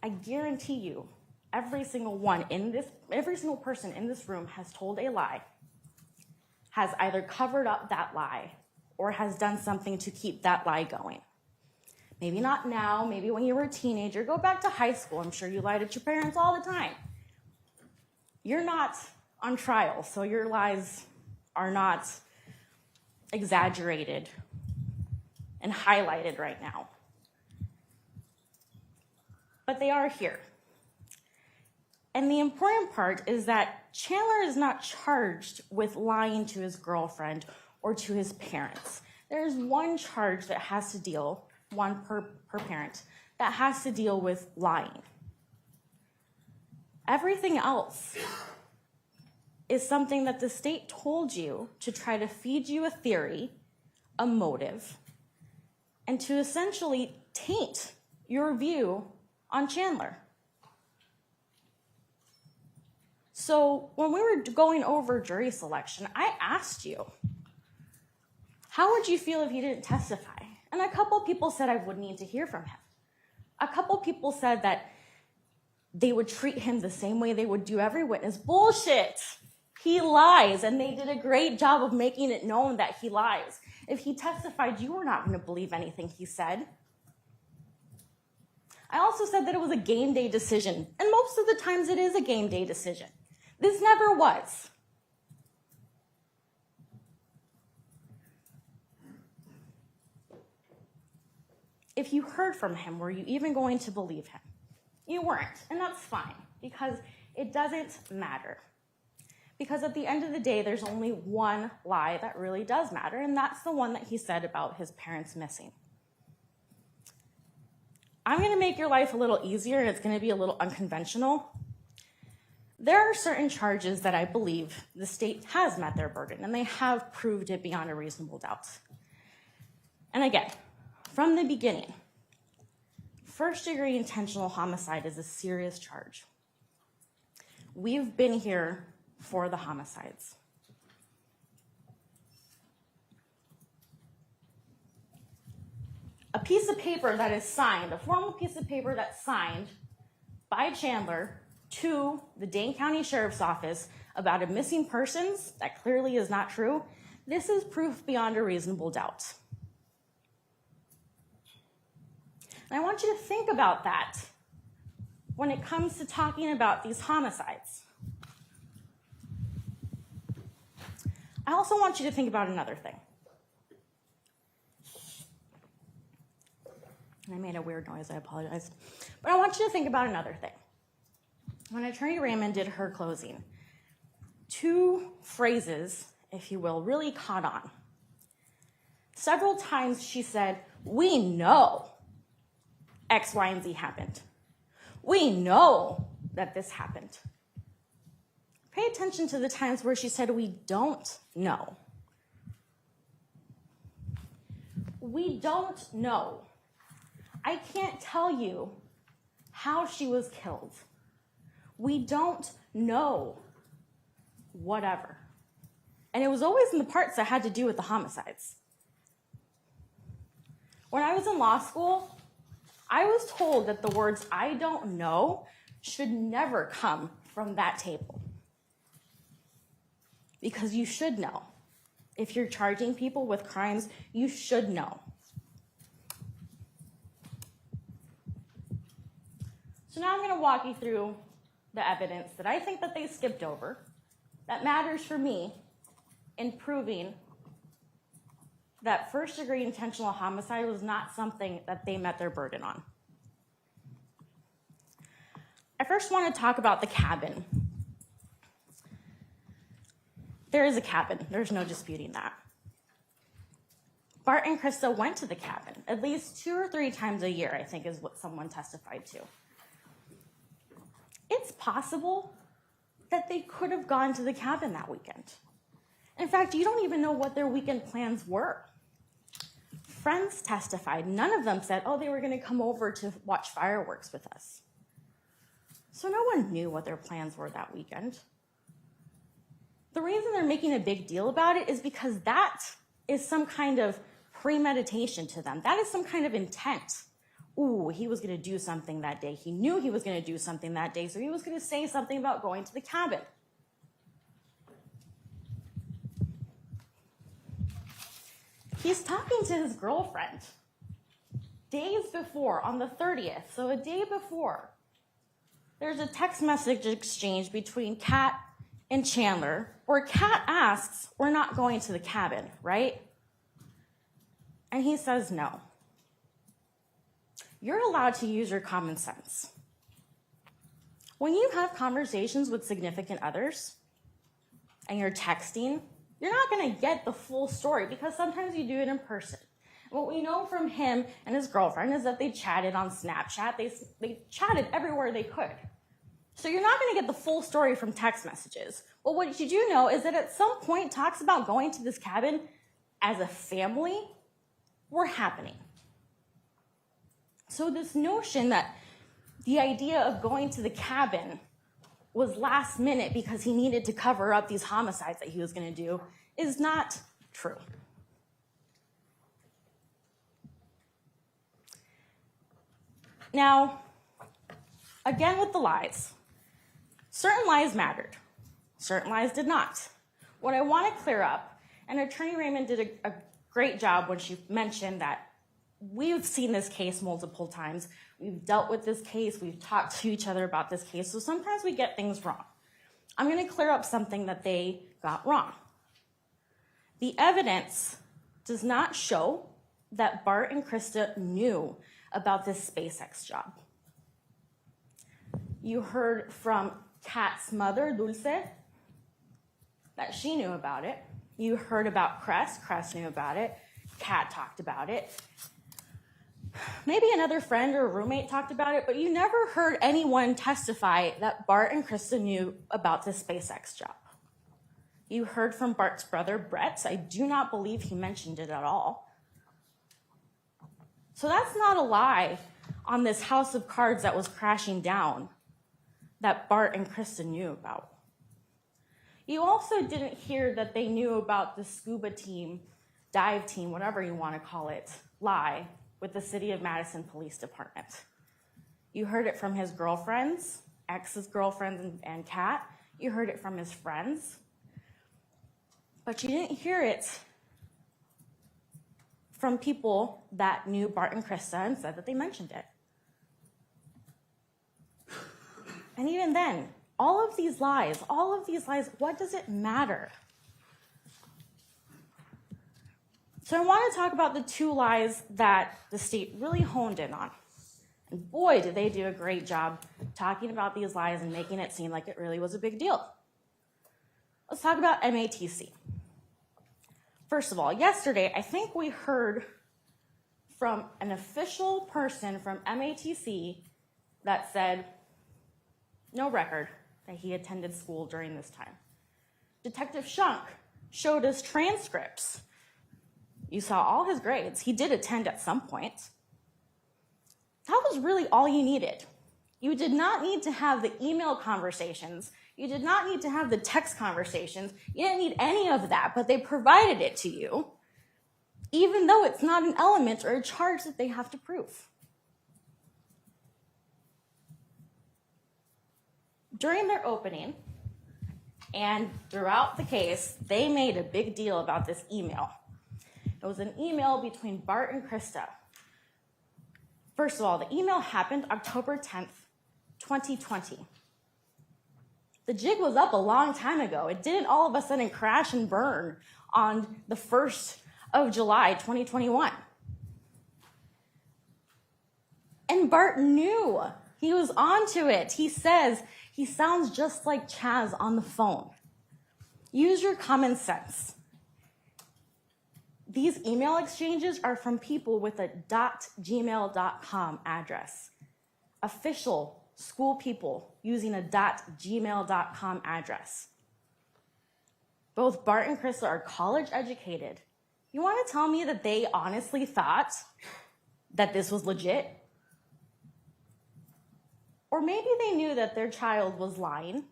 I guarantee you, every single person in this room has told a lie, has either covered up that lie, or has done something to keep that lie going. Maybe not now, maybe when you were a teenager. Go back to high school. I'm sure you lied at your parents all the time. You're not on trial, so your lies are not exaggerated and highlighted right now. But they are here. And the important part is that Chandler is not charged with lying to his girlfriend or to his parents. There's one charge that has to deal, one per parent, that has to deal with lying. Everything else is something that the state told you to try to feed you a theory, a motive, and to essentially taint your view on Chandler. So when we were going over jury selection, I asked you, how would you feel if he didn't testify? And a couple people said I would need to hear from him. A couple people said that they would treat him the same way they would do every witness. Bullshit. He lies, and they did a great job of making it known that he lies. If he testified, you were not going to believe anything he said. I also said that it was a game day decision, and most of the times it is a game day decision. This never was. If you heard from him, were you even going to believe him? You weren't, and that's fine, because it doesn't matter. Because at the end of the day, there's only one lie that really does matter, and that's the one that he said about his parents missing. I'm going to make your life a little easier, and it's going to be a little unconventional. There are certain charges that I believe the state has met their burden, and they have proved it beyond a reasonable doubt. And again, from the beginning, first-degree intentional homicide is a serious charge. We've been here for the homicides. A piece of paper that is signed, a formal piece of paper that's signed by Chandler to the Dane County Sheriff's Office about a missing persons that clearly is not true, this is proof beyond a reasonable doubt. And I want you to think about that when it comes to talking about these homicides. I also want you to think about another thing. And I made a weird noise, I apologize. But I want you to think about another thing. When Attorney Raymond did her closing, two phrases, if you will, really caught on. Several times she said, "We know X, Y, and Z happened. We know that this happened." Pay attention to the times where she said, "We don't know." We don't know. I can't tell you how she was killed. We don't know. Whatever. And it was always in the parts that had to do with the homicides. When I was in law school, I was told that the words "I don't know" should never come from that table. Because you should know. If you're charging people with crimes, you should know. So now I'm going to walk you through the evidence that I think that they skipped over that matters for me in proving that first-degree intentional homicide was not something that they met their burden on. I first want to talk about the cabin. There is a cabin. There's no disputing that. Bart and Krista went to the cabin at least 2 or 3 times a year, I think is what someone testified to. It's possible that they could have gone to the cabin that weekend. In fact, you don't even know what their weekend plans were. Friends testified. None of them said, "Oh, they were going to come over to watch fireworks with us." So no one knew what their plans were that weekend. The reason they're making a big deal about it is because that is some kind of premeditation to them. That is some kind of intent. Ooh, he was going to do something that day. He knew he was going to do something that day, so he was going to say something about going to the cabin. He's talking to his girlfriend days before, on the 30th, so a day before. There's a text message exchange between Kat and Chandler where Kat asks, "We're not going to the cabin, right?" And he says no. You're allowed to use your common sense. When you have conversations with significant others and you're texting, you're not going to get the full story because sometimes you do it in person. What we know from him and his girlfriend is that they chatted on Snapchat. They chatted everywhere they could. So you're not going to get the full story from text messages. But what you do know is that at some point talks about going to this cabin as a family were happening. So this notion that the idea of going to the cabin was last minute because he needed to cover up these homicides that he was going to do is not true. Now, again with the lies. Certain lies mattered. Certain lies did not. What I want to clear up, and Attorney Raymond did a great job when she mentioned that we've seen this case multiple times. We've dealt with this case. We've talked to each other about this case. So sometimes we get things wrong. I'm going to clear up something that they got wrong. The evidence does not show that Bart and Krista knew about this SpaceX job. You heard from Kat's mother, Dulce, that she knew about it. You heard about Cress knew about it. Kat talked about it. Maybe another friend or roommate talked about it, but you never heard anyone testify that Bart and Krista knew about this SpaceX job. You heard from Bart's brother, Brett. I do not believe he mentioned it at all. So that's not a lie on this house of cards that was crashing down that Bart and Krista knew about. You also didn't hear that they knew about the scuba team, dive team, whatever you want to call it, lie with the City of Madison Police Department. You heard it from his girlfriends, ex's girlfriends and Kat. You heard it from his friends. But you didn't hear it from people that knew Bart and Krista and said that they mentioned it. And even then, all of these lies, what does it matter? So I want to talk about the two lies that the state really honed in on. And boy, did they do a great job talking about these lies and making it seem like it really was a big deal. Let's talk about MATC. First of all, yesterday, I think we heard from an official person from MATC that said, no record that he attended school during this time. Detective Shunk showed us transcripts. You saw all his grades. He did attend at some point. That was really all you needed. You did not need to have the email conversations. You did not need to have the text conversations. You didn't need any of that, but they provided it to you, even though it's not an element or a charge that they have to prove. During their opening and throughout the case, they made a big deal about this email. It was an email between Bart and Krista. First of all, the email happened October 10th, 2020. The jig was up a long time ago. It didn't all of a sudden crash and burn on the 1st of July, 2021. And Bart knew. He was onto it. He says he sounds just like Chaz on the phone. Use your common sense. These email exchanges are from people with a .gmail.com address. Official school people using a .gmail.com address. Both Bart and Krista are college educated. You want to tell me that they honestly thought that this was legit? Or maybe they knew that their child was lying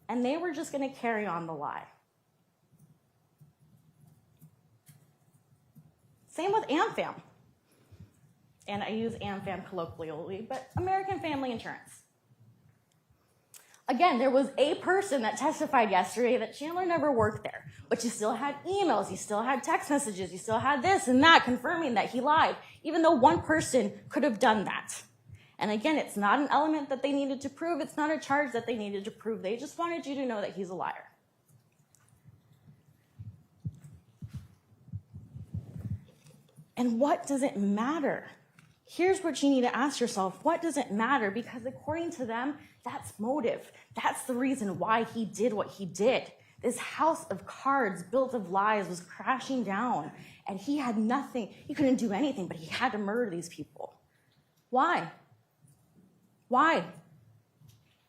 and they were just going to carry on the lie. Same with AmFam. And I use AmFam colloquially, but American Family Insurance. Again, there was a person that testified yesterday that Chandler never worked there, but you still had emails, you still had text messages, you still had this and that confirming that he lied, even though one person could have done that. And again, it's not an element that they needed to prove. It's not a charge that they needed to prove. They just wanted you to know that he's a liar. And what does it matter? Here's what you need to ask yourself. What does it matter? Because according to them, that's motive. That's the reason why he did what he did. This house of cards built of lies was crashing down, and he had nothing. He couldn't do anything, but he had to murder these people. Why? Why?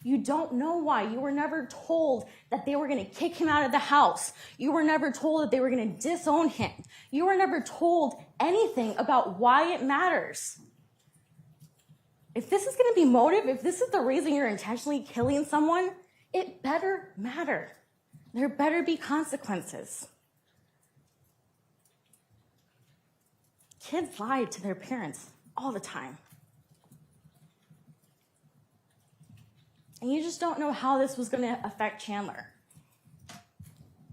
You don't know why. You were never told that they were going to kick him out of the house. You were never told that they were going to disown him. You were never told anything about why it matters. If this is going to be motive, if this is the reason you're intentionally killing someone, it better matter. There better be consequences. Kids lie to their parents all the time. And you just don't know how this was going to affect Chandler.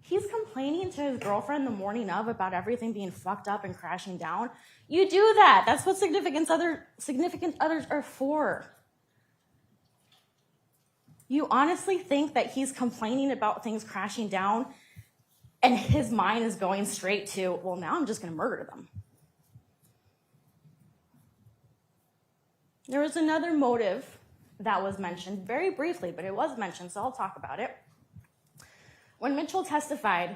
He's complaining to his girlfriend the morning of about everything being fucked up and crashing down. You do that. That's what significant others are for. You honestly think that he's complaining about things crashing down and his mind is going straight to, well, now I'm just going to murder them. There was another motive that was mentioned very briefly, but it was mentioned, so I'll talk about it. When Mitchell testified,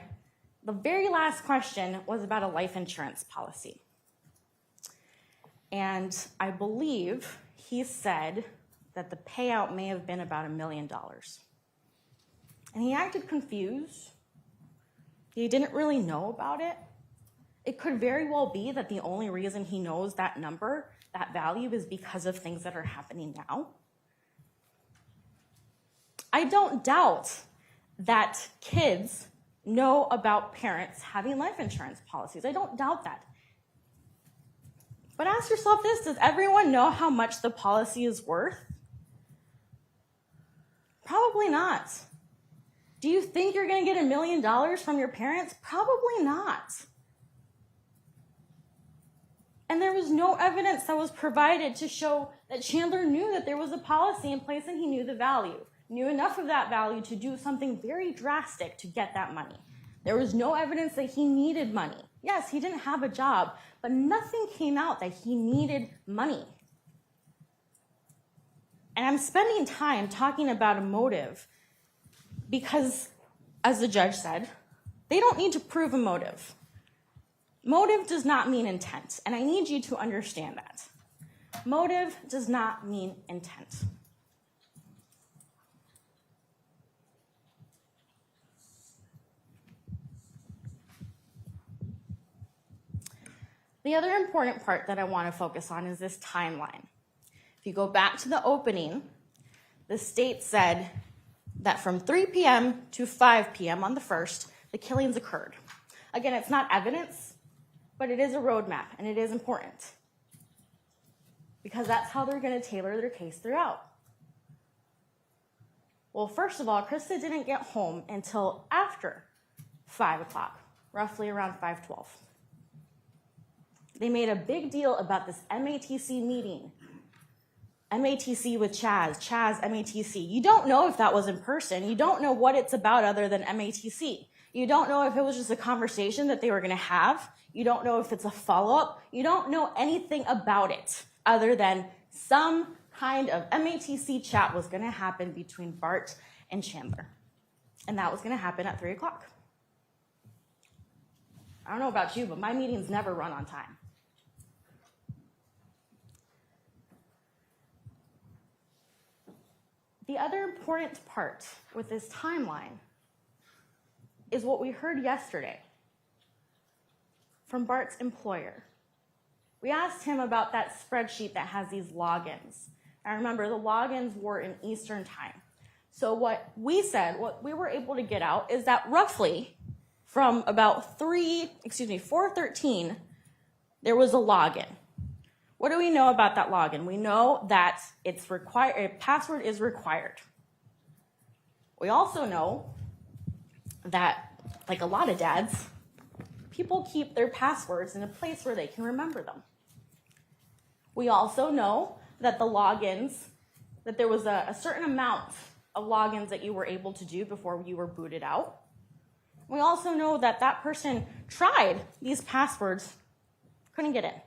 the very last question was about a life insurance policy. And I believe he said that the payout may have been about $1 million. And he acted confused. He didn't really know about it. It could very well be that the only reason he knows that number, that value, is because of things that are happening now. I don't doubt that kids know about parents having life insurance policies. I don't doubt that. But ask yourself this, does everyone know how much the policy is worth? Probably not. Do you think you're going to get $1 million from your parents? Probably not. And there was no evidence that was provided to show that Chandler knew that there was a policy in place and he knew the value, knew enough of that value to do something very drastic to get that money. There was no evidence that he needed money. Yes, he didn't have a job, but nothing came out that he needed money. And I'm spending time talking about a motive because, as the judge said, they don't need to prove a motive. Motive does not mean intent, and I need you to understand that. Motive does not mean intent. The other important part that I want to focus on is this timeline. If you go back to the opening, the state said that from 3 p.m. to 5 p.m. on the 1st, the killings occurred. Again, it's not evidence, but it is a roadmap, and it is important because that's how they're going to tailor their case throughout. Well, first of all, Krista didn't get home until after 5 o'clock, roughly around 5:12. They made a big deal about this MATC meeting. MATC with Chaz, MATC. You don't know if that was in person. You don't know what it's about other than MATC. You don't know if it was just a conversation that they were going to have. You don't know if it's a follow-up. You don't know anything about it other than some kind of MATC chat was going to happen between Bart and Chandler. And that was going to happen at 3 o'clock. I don't know about you, but my meetings never run on time. The other important part with this timeline is what we heard yesterday from Bart's employer. We asked him about that spreadsheet that has these logins. And remember, the logins were in Eastern time. So what we were able to get out is that roughly from about 4:13, there was a login. What do we know about that login? We know that it's required, a password is required. We also know that, like a lot of dads, people keep their passwords in a place where they can remember them. We also know that the logins, that there was a certain amount of logins that you were able to do before you were booted out. We also know that that person tried these passwords, couldn't get in.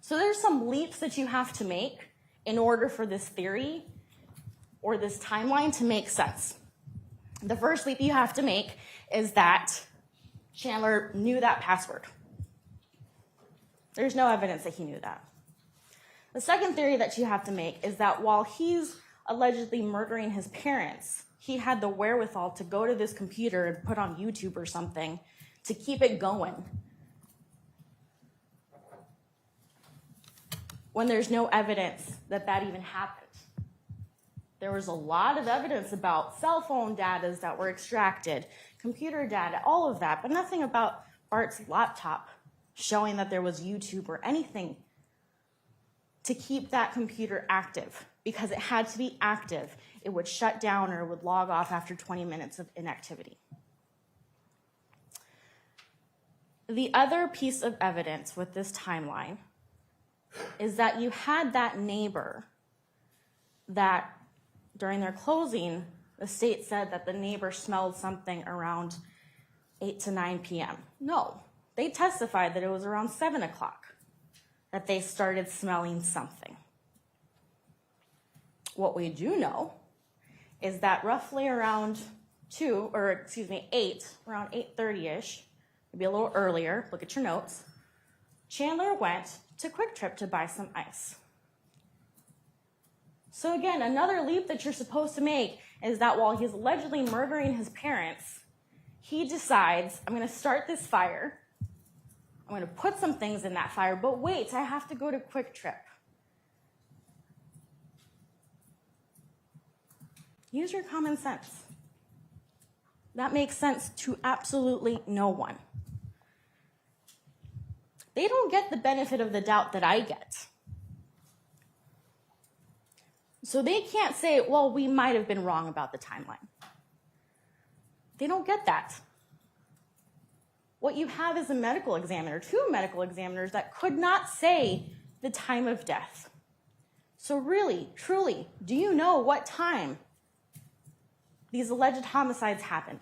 So there's some leaps that you have to make in order for this theory or this timeline to make sense. The first leap you have to make is that Chandler knew that password. There's no evidence that he knew that. The second theory that you have to make is that while he's allegedly murdering his parents, he had the wherewithal to go to this computer and put on YouTube or something to keep it going, when there's no evidence that that even happened. There was a lot of evidence about cell phone data that were extracted, computer data, all of that, but nothing about Bart's laptop showing that there was YouTube or anything to keep that computer active because it had to be active. It would shut down or it would log off after 20 minutes of inactivity. The other piece of evidence with this timeline is that you had that neighbor that during their closing, the state said that the neighbor smelled something around 8 to 9 p.m. No, they testified that it was around 7 o'clock that they started smelling something. What we do know is that roughly around 8, around 8:30-ish, maybe a little earlier, look at your notes, Chandler went to Quick Trip to buy some ice. So again, another leap that you're supposed to make is that while he's allegedly murdering his parents, he decides, I'm going to start this fire, I'm going to put some things in that fire, but wait, I have to go to Quick Trip. Use your common sense. That makes sense to absolutely no one. They don't get the benefit of the doubt that I get. So they can't say, well, we might have been wrong about the timeline. They don't get that. What you have is a medical examiner, 2 medical examiners that could not say the time of death. So really, truly, do you know what time these alleged homicides happened?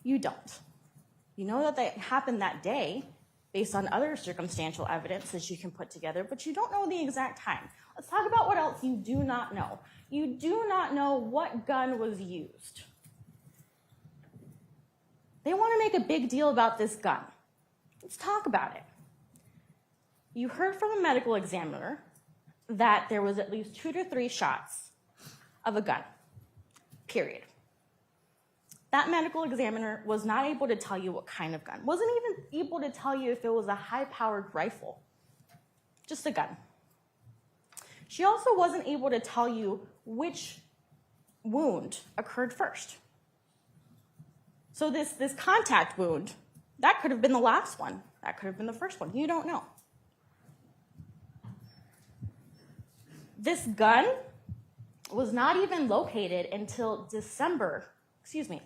You don't. You know that they happened that day based on other circumstantial evidence that you can put together, but you don't know the exact time. Let's talk about what else you do not know. You do not know what gun was used. They want to make a big deal about this gun. Let's talk about it. You heard from a medical examiner that there was at least 2 to 3 shots of a gun, period. That medical examiner was not able to tell you what kind of gun, wasn't even able to tell you if it was a high-powered rifle, just a gun. She also wasn't able to tell you which wound occurred first. So this contact wound, that could have been the last one. That could have been the first one. You don't know. This gun was not even located until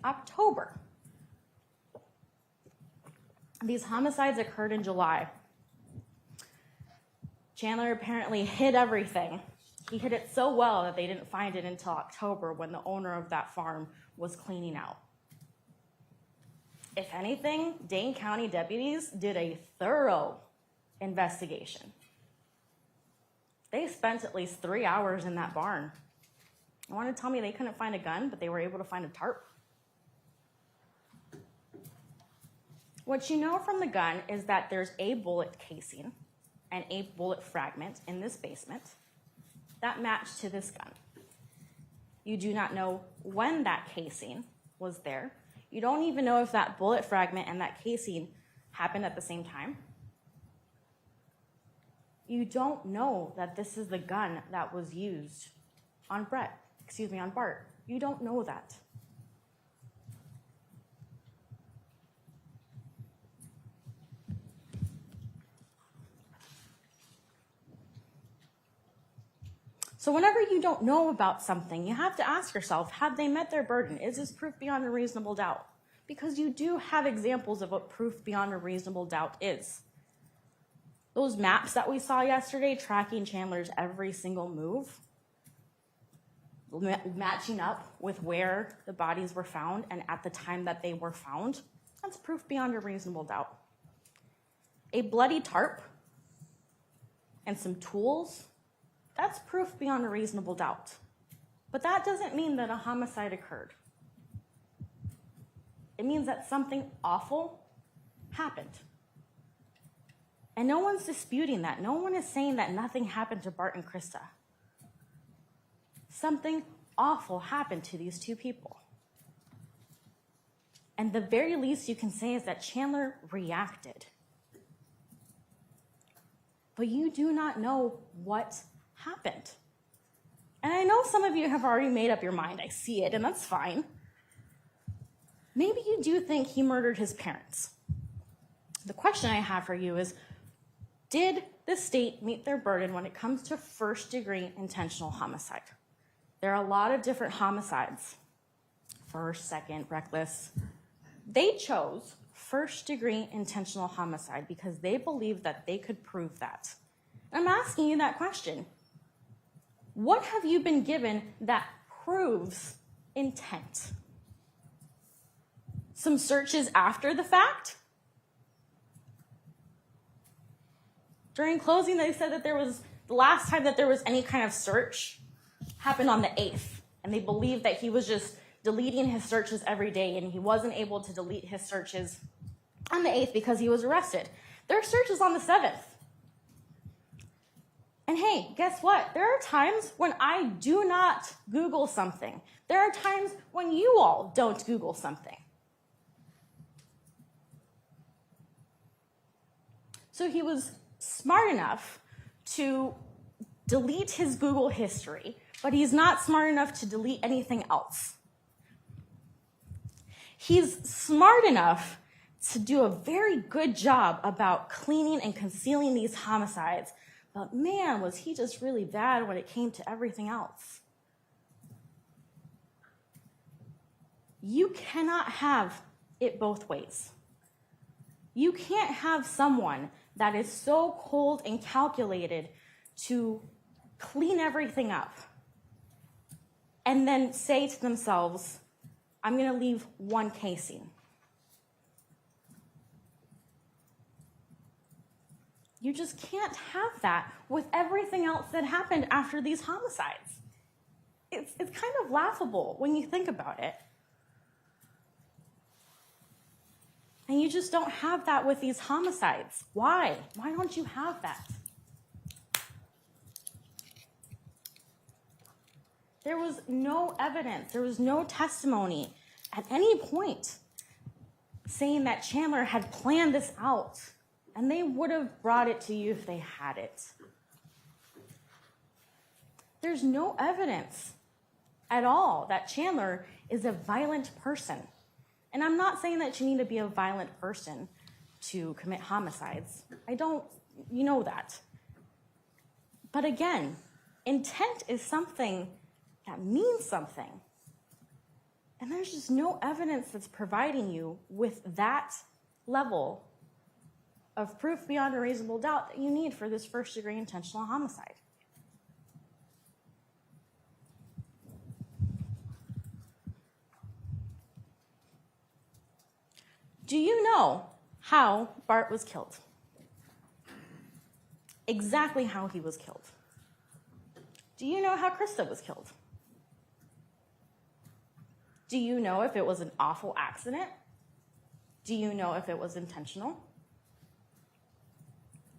October. These homicides occurred in July. Chandler apparently hid everything. He hid it so well that they didn't find it until October when the owner of that farm was cleaning out. If anything, Dane County deputies did a thorough investigation. They spent at least 3 hours in that barn. You want to tell me they couldn't find a gun, but they were able to find a tarp? What you know from the gun is that there's a bullet casing and a bullet fragment in this basement that matched to this gun. You do not know when that casing was there. You don't even know if that bullet fragment and that casing happened at the same time. You don't know that this is the gun that was used on Bart. You don't know that. So whenever you don't know about something, you have to ask yourself, have they met their burden? Is this proof beyond a reasonable doubt? Because you do have examples of what proof beyond a reasonable doubt is. Those maps that we saw yesterday, tracking Chandler's every single move, matching up with where the bodies were found and at the time that they were found, that's proof beyond a reasonable doubt. A bloody tarp and some tools, that's proof beyond a reasonable doubt. But that doesn't mean that a homicide occurred. It means that something awful happened. And no one's disputing that. No one is saying that nothing happened to Bart and Krista. Something awful happened to these 2 people. And the very least you can say is that Chandler reacted. But you do not know what happened. And I know some of you have already made up your mind. I see it, and that's fine. Maybe you do think he murdered his parents. The question I have for you is, did the state meet their burden when it comes to first-degree intentional homicide. There are a lot of different homicides. First, second, reckless. They chose first-degree intentional homicide because they believed that they could prove that. I'm asking you that question. What have you been given that proves intent? Some searches after the fact? During closing, they said that the last time that there was any kind of search happened on the 8th, and they believed that he was just deleting his searches every day, and he wasn't able to delete his searches on the 8th because he was arrested. There are searches on the 7th. And hey, guess what? There are times when I do not Google something. There are times when you all don't Google something. So he was smart enough to delete his Google history, but he's not smart enough to delete anything else. He's smart enough to do a very good job about cleaning and concealing these homicides, but man, was he just really bad when it came to everything else. You cannot have it both ways. You can't have someone that is so cold and calculated to clean everything up and then say to themselves, I'm going to leave one casing. You just can't have that with everything else that happened after these homicides. It's kind of laughable when you think about it. And you just don't have that with these homicides. Why? Why don't you have that? There was no evidence, there was no testimony at any point saying that Chandler had planned this out, and they would have brought it to you if they had it. There's no evidence at all that Chandler is a violent person. And I'm not saying that you need to be a violent person to commit homicides. You know that. But again, intent is something that means something. And there's just no evidence that's providing you with that level of proof beyond a reasonable doubt that you need for this first-degree intentional homicide. Do you know how Bart was killed? Exactly how he was killed. Do you know how Krista was killed? Do you know if it was an awful accident? Do you know if it was intentional?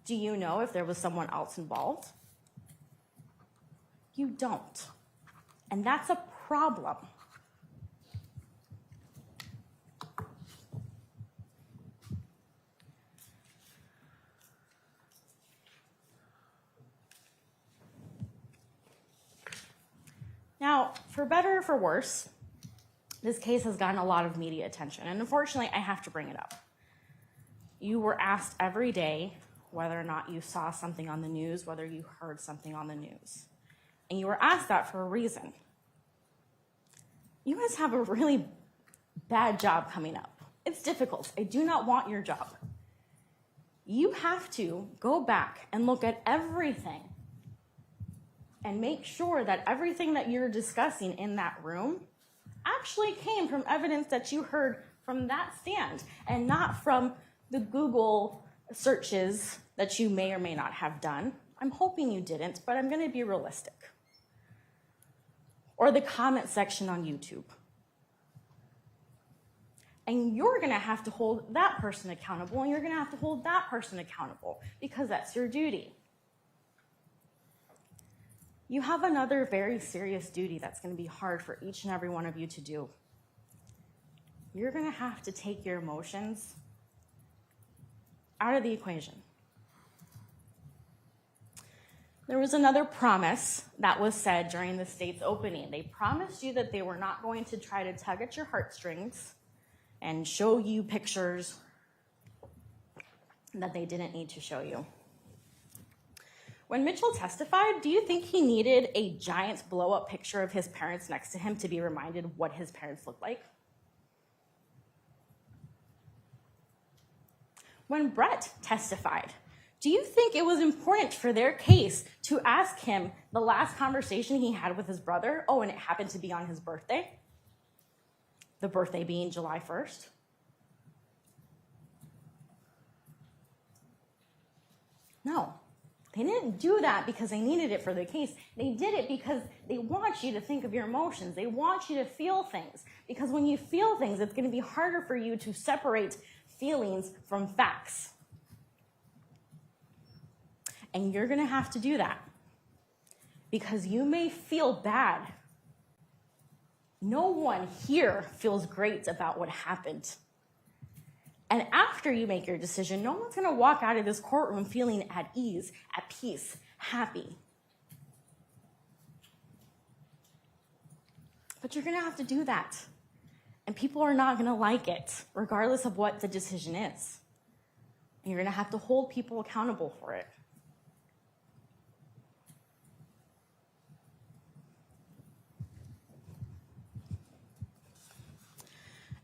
Do you know if there was someone else involved? You don't. And that's a problem. Now, for better or for worse, this case has gotten a lot of media attention, and unfortunately, I have to bring it up. You were asked every day whether or not you saw something on the news, whether you heard something on the news. And you were asked that for a reason. You guys have a really bad job coming up. It's difficult. I do not want your job. You have to go back and look at everything and make sure that everything that you're discussing in that room actually came from evidence that you heard from that stand and not from the Google searches that you may or may not have done. I'm hoping you didn't, but I'm going to be realistic. Or the comment section on YouTube. And you're going to have to hold that person accountable, and you're going to have to hold that person accountable because that's your duty. You have another very serious duty that's going to be hard for each and every one of you to do. You're going to have to take your emotions out of the equation. There was another promise that was said during the state's opening. They promised you that they were not going to try to tug at your heartstrings and show you pictures that they didn't need to show you. When Mitchell testified, do you think he needed a giant blow-up picture of his parents next to him to be reminded of what his parents looked like? When Brett testified, do you think it was important for their case to ask him the last conversation he had with his brother? Oh, and it happened to be on his birthday? The birthday being July 1st? No. They didn't do that because they needed it for the case. They did it because they want you to think of your emotions. They want you to feel things. Because when you feel things, it's going to be harder for you to separate feelings from facts. And you're going to have to do that. Because you may feel bad. No one here feels great about what happened. And after you make your decision, no one's going to walk out of this courtroom feeling at ease, at peace, happy. But you're going to have to do that. And people are not going to like it, regardless of what the decision is. And you're going to have to hold people accountable for it.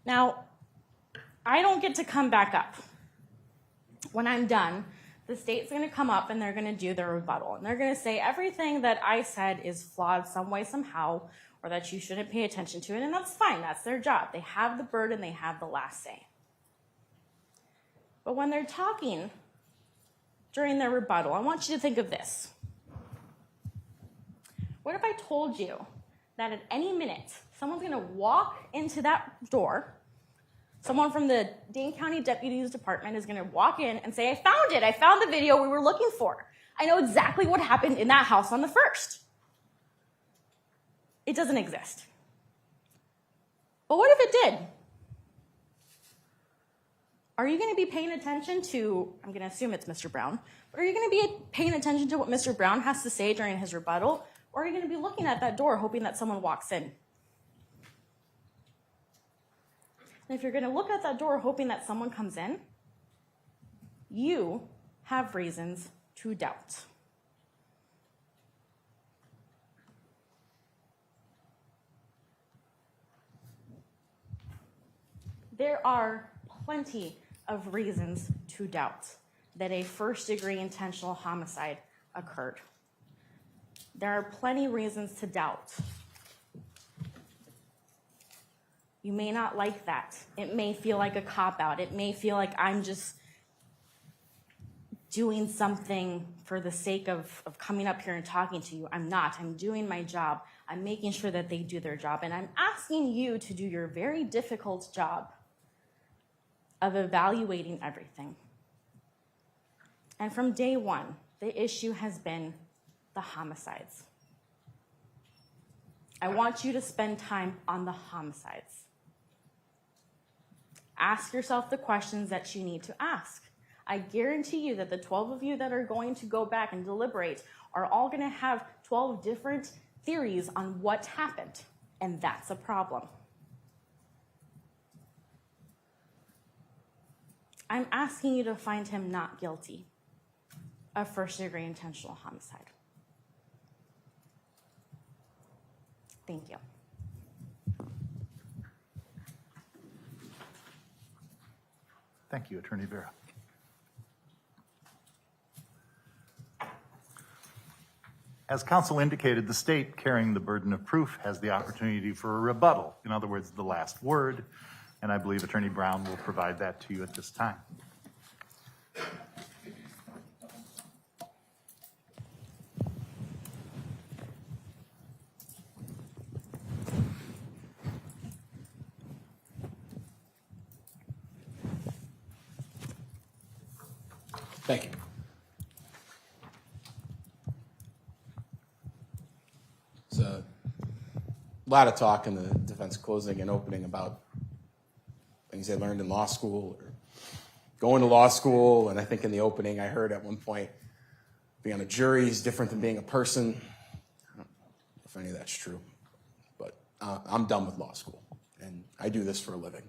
Now, I don't get to come back up. When I'm done, the state's going to come up and they're going to do their rebuttal. And they're going to say everything that I said is flawed some way, somehow, or that you shouldn't pay attention to it. And that's fine. That's their job. They have the burden. They have the last say. But when they're talking during their rebuttal, I want you to think of this. What if I told you that at any minute, someone's going to walk into that door. Someone from the Dane County Deputy's Department is going to walk in and say, I found it. I found the video we were looking for. I know exactly what happened in that house on the 1st. It doesn't exist. But what if it did? Are you going to be paying attention to, I'm going to assume it's Mr. Brown, but are you going to be paying attention to what Mr. Brown has to say during his rebuttal? Or are you going to be looking at that door hoping that someone walks in? And if you're going to look at that door hoping that someone comes in, you have reasons to doubt. There are plenty of reasons to doubt that a first-degree intentional homicide occurred. There are plenty of reasons to doubt. You may not like that. It may feel like a cop-out. It may feel like I'm just doing something for the sake of coming up here and talking to you. I'm not. I'm doing my job. I'm making sure that they do their job. And I'm asking you to do your very difficult job of evaluating everything. And from day one, the issue has been the homicides. I want you to spend time on the homicides. Ask yourself the questions that you need to ask. I guarantee you that the 12 of you that are going to go back and deliberate are all going to have 12 different theories on what happened, and that's a problem. I'm asking you to find him not guilty of first-degree intentional homicide. Thank you. Thank you, Attorney Vera. As counsel indicated, the state carrying the burden of proof has the opportunity for a rebuttal. In other words, the last word, and I believe Attorney Brown will provide that to you at this time. Thank you. There's a lot of talk in the defense closing and opening about things they learned in law school or going to law school. And I think in the opening I heard at one point, being on a jury is different than being a person. I don't know if any of that's true, but I'm done with law school and I do this for a living.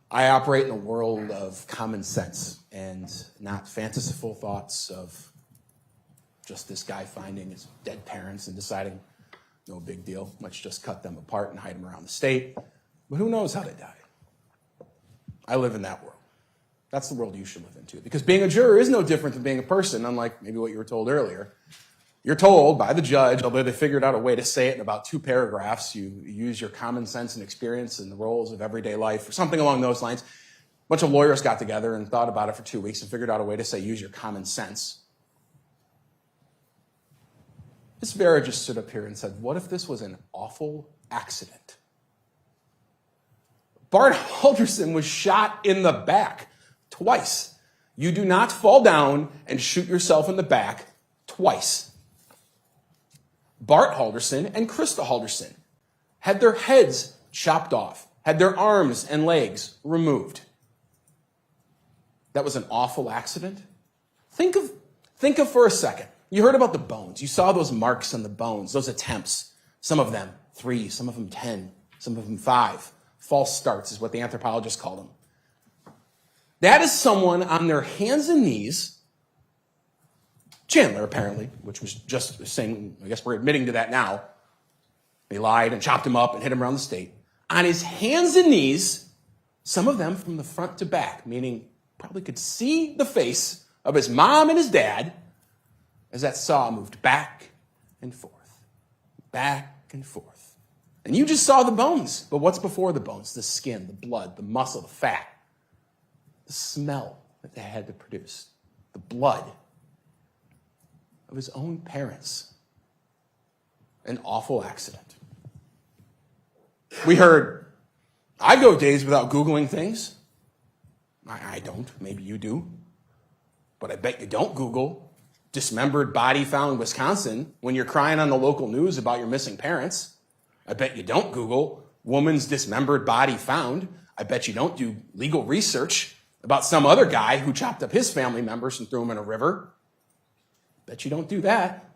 I operate in a world of common sense and not fanciful thoughts of Just this guy finding his dead parents and deciding, no big deal, let's just cut them apart and hide them around the state. But who knows how they died? I live in that world. That's the world you should live into. Because being a juror is no different than being a person, unlike maybe what you were told earlier. You're told by the judge, although they figured out a way to say it in about 2 paragraphs, you use your common sense and experience in the roles of everyday life, or something along those lines. A bunch of lawyers got together and thought about it for 2 weeks and figured out a way to say, use your common sense. Ms. Vera just stood up here and said, what if this was an awful accident? Bart Halderson was shot in the back twice. You do not fall down and shoot yourself in the back twice. Bart Halderson and Krista Halderson had their heads chopped off, had their arms and legs removed. That was an awful accident. Think of for a second. You heard about the bones. You saw those marks on the bones, those attempts. Some of them 3, some of them 10, some of them 5. False starts is what the anthropologists call them. That is someone on their hands and knees, Chandler apparently, which was just saying, I guess we're admitting to that now. They lied and chopped him up and hit him around the state. On his hands and knees, some of them from the front to back, meaning probably could see the face of his mom and his dad as that saw moved back and forth, back and forth. And you just saw the bones, but what's before the bones? The skin, the blood, the muscle, the fat, the smell that they had to produce, the blood of his own parents. An awful accident. We heard, I go days without Googling things. I don't, maybe you do. But I bet you don't Google dismembered body found in Wisconsin when you're crying on the local news about your missing parents. I bet you don't Google woman's dismembered body found. I bet you don't do legal research about some other guy who chopped up his family members and threw them in a river. I bet you don't do that.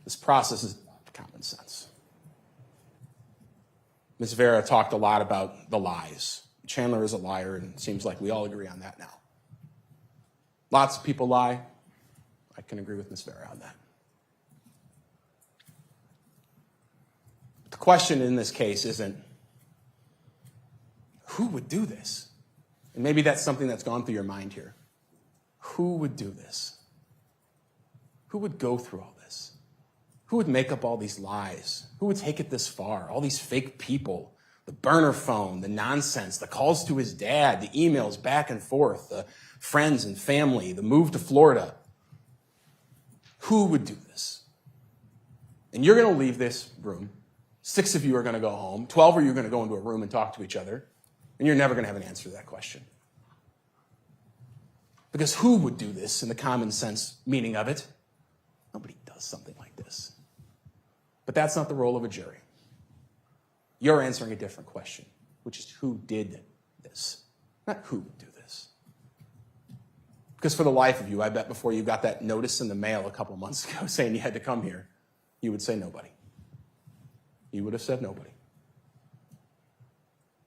This process is common sense. Ms. Vera talked a lot about the lies. Chandler is a liar, and it seems like we all agree on that now. Lots of people lie. I can agree with Ms. Vera on that. The question in this case isn't, who would do this? And maybe that's something that's gone through your mind here. Who would do this? Who would go through all this? Who would make up all these lies? Who would take it this far? All these fake people, the burner phone, the nonsense, the calls to his dad, the emails back and forth, the friends and family, the move to Florida. Who would do this? And you're going to leave this room. 6 of you are going to go home. 12 of you are going to go into a room and talk to each other. And you're never going to have an answer to that question. Because who would do this in the common sense meaning of it? Nobody does something like this. But that's not the role of a jury. You're answering a different question, which is who did this, not who would do this. Because for the life of you, I bet before you got that notice in the mail a couple months ago saying you had to come here, you would say nobody. You would have said nobody.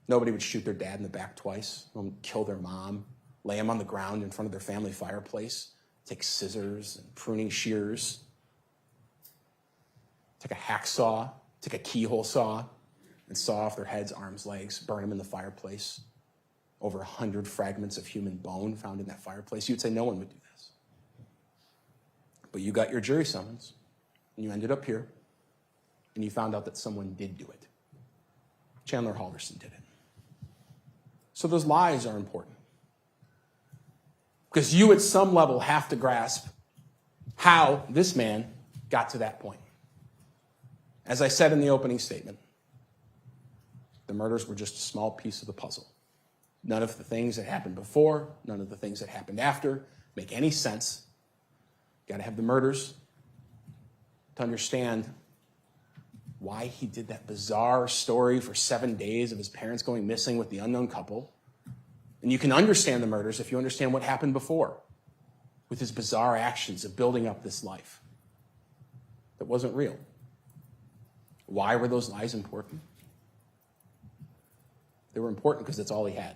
Nobody would shoot their dad in the back twice, kill their mom, lay him on the ground in front of their family fireplace, take scissors and pruning shears, take a hacksaw, take a keyhole saw, and saw off their heads, arms, legs, burn them in the fireplace. Over 100 fragments of human bone found in that fireplace. You'd say no one would do this. But you got your jury summons, and you ended up here, and you found out that someone did do it. Chandler Halderson did it. So those lies are important. Because you at some level have to grasp how this man got to that point. As I said in the opening statement, the murders were just a small piece of the puzzle. None of the things that happened before, none of the things that happened after make any sense. You got to have the murders to understand why he did that bizarre story for 7 days of his parents going missing with the unknown couple. And you can understand the murders if you understand what happened before with his bizarre actions of building up this life that wasn't real. Why were those lies important? They were important because that's all he had.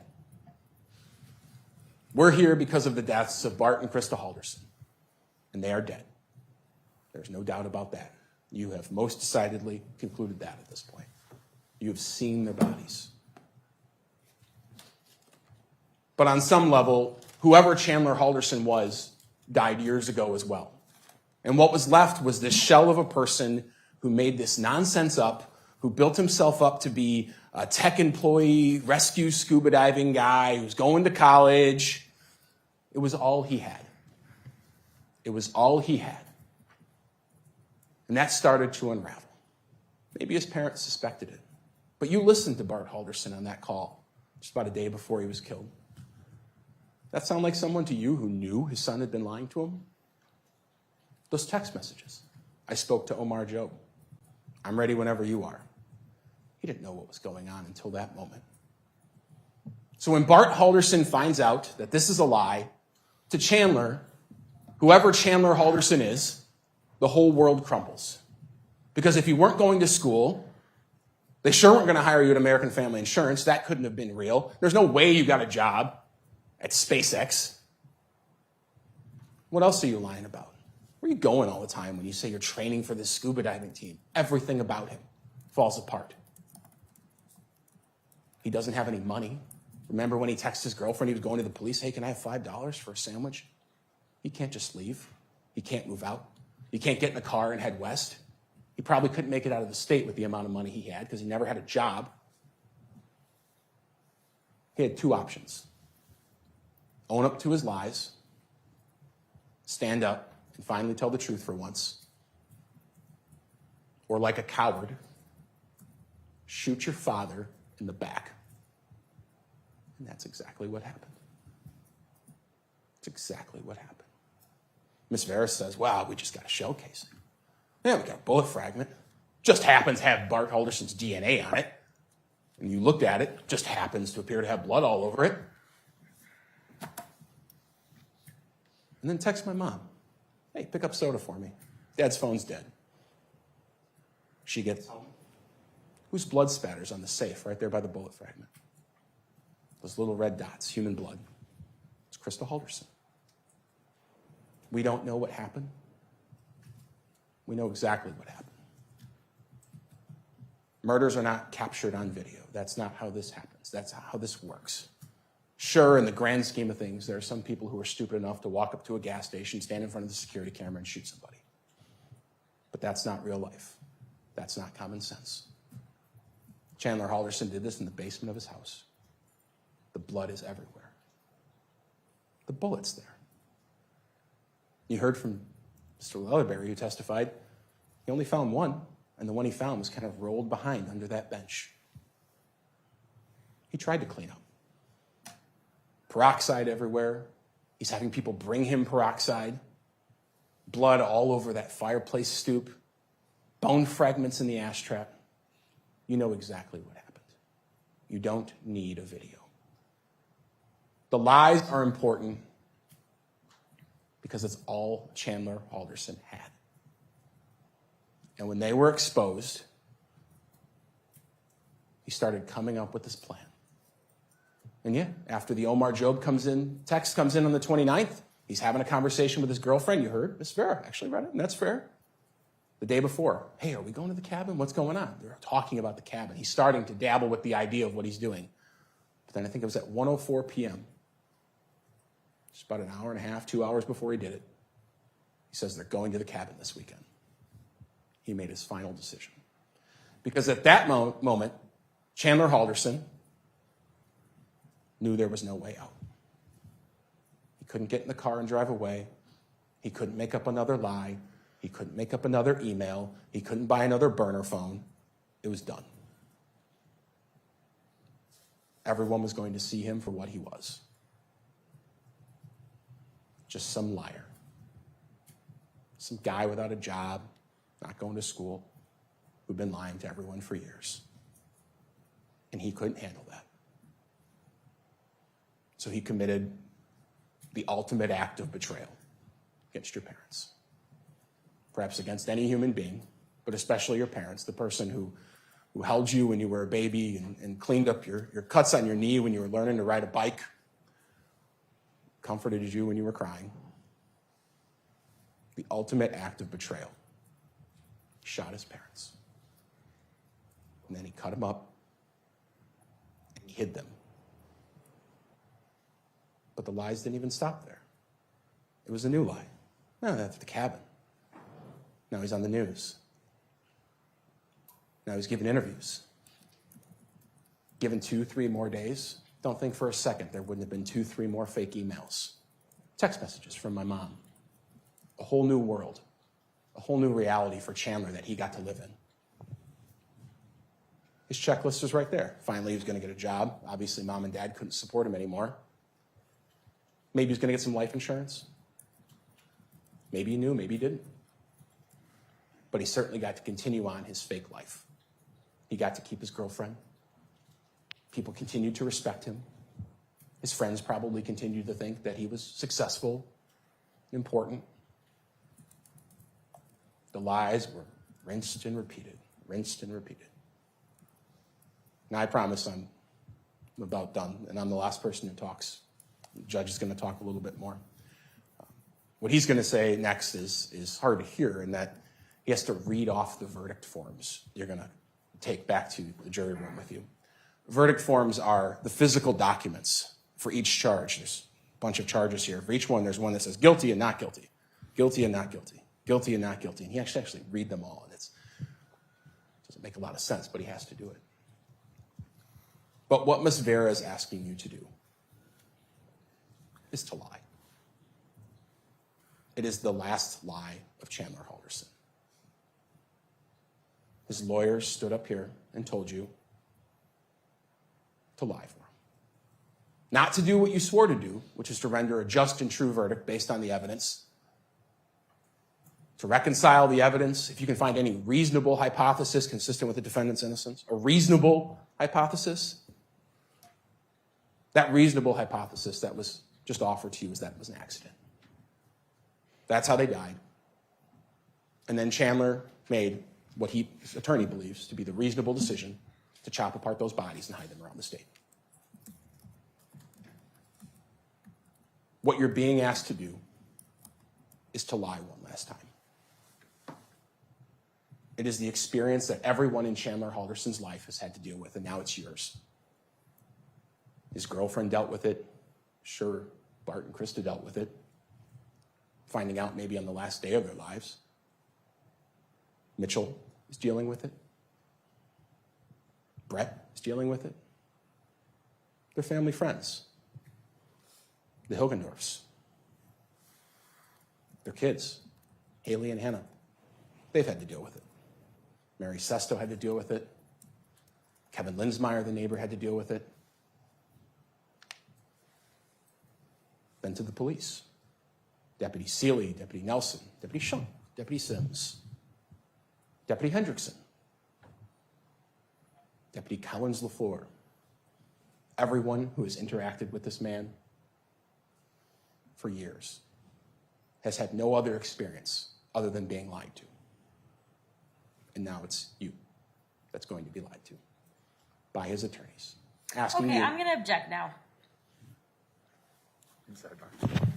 We're here because of the deaths of Bart and Krista Halderson. and they are dead. There's no doubt about that. You have most decidedly concluded that at this point. You have seen their bodies. But on some level, whoever Chandler Halderson was died years ago as well. And what was left was this shell of a person who made this nonsense up, who built himself up to be a tech employee, rescue scuba diving guy, who's going to college. It was all he had. It was all he had. And that started to unravel. Maybe his parents suspected it. But you listened to Bart Halderson on that call just about a day before he was killed. That sound like someone to you who knew his son had been lying to him? Those text messages. I spoke to Omar Job. I'm ready whenever you are. He didn't know what was going on until that moment. So when Bart Halderson finds out that this is a lie, to Chandler, whoever Chandler Halderson is, the whole world crumbles. Because if you weren't going to school, they sure weren't going to hire you at American Family Insurance. That couldn't have been real. There's no way you got a job at SpaceX. What else are you lying about? Where are you going all the time when you say you're training for this scuba diving team? Everything about him falls apart. He doesn't have any money. Remember when he texted his girlfriend he was going to the police? Hey, can I have $5 for a sandwich? He can't just leave. He can't move out. He can't get in the car and head west. He probably couldn't make it out of the state with the amount of money he had because he never had a job. He had two options. Own up to his lies, stand up, and finally tell the truth for once. Or like a coward, shoot your father in the back. And that's exactly what happened. It's exactly what happened. Miss Vera says, wow, we just got a shell casing. Yeah, we got a bullet fragment. Just happens to have Bart Halderson's DNA on it. And you looked at it, just happens to appear to have blood all over it. And then text my mom. Hey, pick up soda for me. Dad's phone's dead. She gets home. Whose blood spatters on the safe right there by the bullet fragment? Those little red dots, human blood. It's Crystal Halderson. We don't know what happened. We know exactly what happened. Murders are not captured on video. That's not how this happens. That's how this works. Sure, in the grand scheme of things, there are some people who are stupid enough to walk up to a gas station, stand in front of the security camera, and shoot somebody. But that's not real life. That's not common sense. Chandler Halderson did this in the basement of his house. The blood is everywhere. The bullet's there. You heard from Mr. Leatherberry, who testified. He only found one, and the one he found was kind of rolled behind under that bench. He tried to clean up. Peroxide everywhere. He's having people bring him peroxide. Blood all over that fireplace stoop. Bone fragments in the ash trap. You know exactly what happened. You don't need a video. The lies are important because it's all Chandler Halderson had. And when they were exposed, he started coming up with this plan. And yeah, after the Omar Job text comes in on the 29th, he's having a conversation with his girlfriend. You heard Miss Vera actually read it, and that's fair. The day before, hey, are we going to the cabin? What's going on? They're talking about the cabin. He's starting to dabble with the idea of what he's doing. But then I think it was at 1:04 p.m., just about an hour and a half, 2 hours before he did it, he says they're going to the cabin this weekend. He made his final decision. Because at that moment, Chandler Halderson knew there was no way out. He couldn't get in the car and drive away. He couldn't make up another lie. He couldn't make up another email. He couldn't buy another burner phone. It was done. Everyone was going to see him for what he was. Just some liar. Some guy without a job, not going to school, who'd been lying to everyone for years. And he couldn't handle that. So he committed the ultimate act of betrayal against your parents. Perhaps against any human being, but especially your parents, the person who held you when you were a baby and cleaned up your cuts on your knee when you were learning to ride a bike, comforted you when you were crying. the ultimate act of betrayal. He shot his parents. And then he cut them up and he hid them. But the lies didn't even stop there. It was a new lie. No, that's the cabin. Now he's on the news. Now he's giving interviews. Given 2-3 more days, don't think for a second there wouldn't have been 2-3 more fake emails. Text messages from my mom. A whole new world. A whole new reality for Chandler that he got to live in. His checklist was right there. Finally, he was going to get a job. Obviously, mom and dad couldn't support him anymore. Maybe he was going to get some life insurance. Maybe he knew, maybe he didn't. But he certainly got to continue on his fake life. He got to keep his girlfriend. People continued to respect him. His friends probably continued to think that he was successful, important. The lies were rinsed and repeated, rinsed and repeated. Now I promise I'm about done, and I'm the last person who talks. The judge is going to talk a little bit more. What he's going to say next is hard to hear, in that he has to read off the verdict forms you're going to take back to the jury room with you. Verdict forms are the physical documents for each charge. There's a bunch of charges here. For each one, there's one that says guilty and not guilty, guilty and not guilty, guilty and not guilty. And he actually read them all, and it doesn't make a lot of sense, but he has to do it. But what Ms. Vera is asking you to do is to lie. It is the last lie of Chandler Halderson. His lawyers stood up here and told you to lie for him. Not to do what you swore to do, which is to render a just and true verdict based on the evidence. To reconcile the evidence, if you can find any reasonable hypothesis consistent with the defendant's innocence, a reasonable hypothesis. That reasonable hypothesis that was just offered to you is that it was an accident. That's how they died. And then Chandler made what his attorney believes to be the reasonable decision to chop apart those bodies and hide them around the state. What you're being asked to do is to lie one last time. It is the experience that everyone in Chandler Halderson's life has had to deal with, and now it's yours. His girlfriend dealt with it. Sure, Bart and Krista dealt with it, finding out maybe on the last day of their lives. Mitchell is dealing with it. Brett is dealing with it. They're family friends. The Hilgendorfs. Their kids, Haley and Hannah, they've had to deal with it. Mary Sesto had to deal with it. Kevin Linsmeyer, the neighbor, had to deal with it. Then to the police. Deputy Seeley, Deputy Nelson, Deputy Shunk, Deputy Sims, Deputy Hendrickson, Deputy Collins-LaFleur. Everyone who has interacted with this man for years has had no other experience other than being lied to. And now it's you that's going to be lied to by his attorneys. Asking Okay, you. I'm going to object now. Sidebar.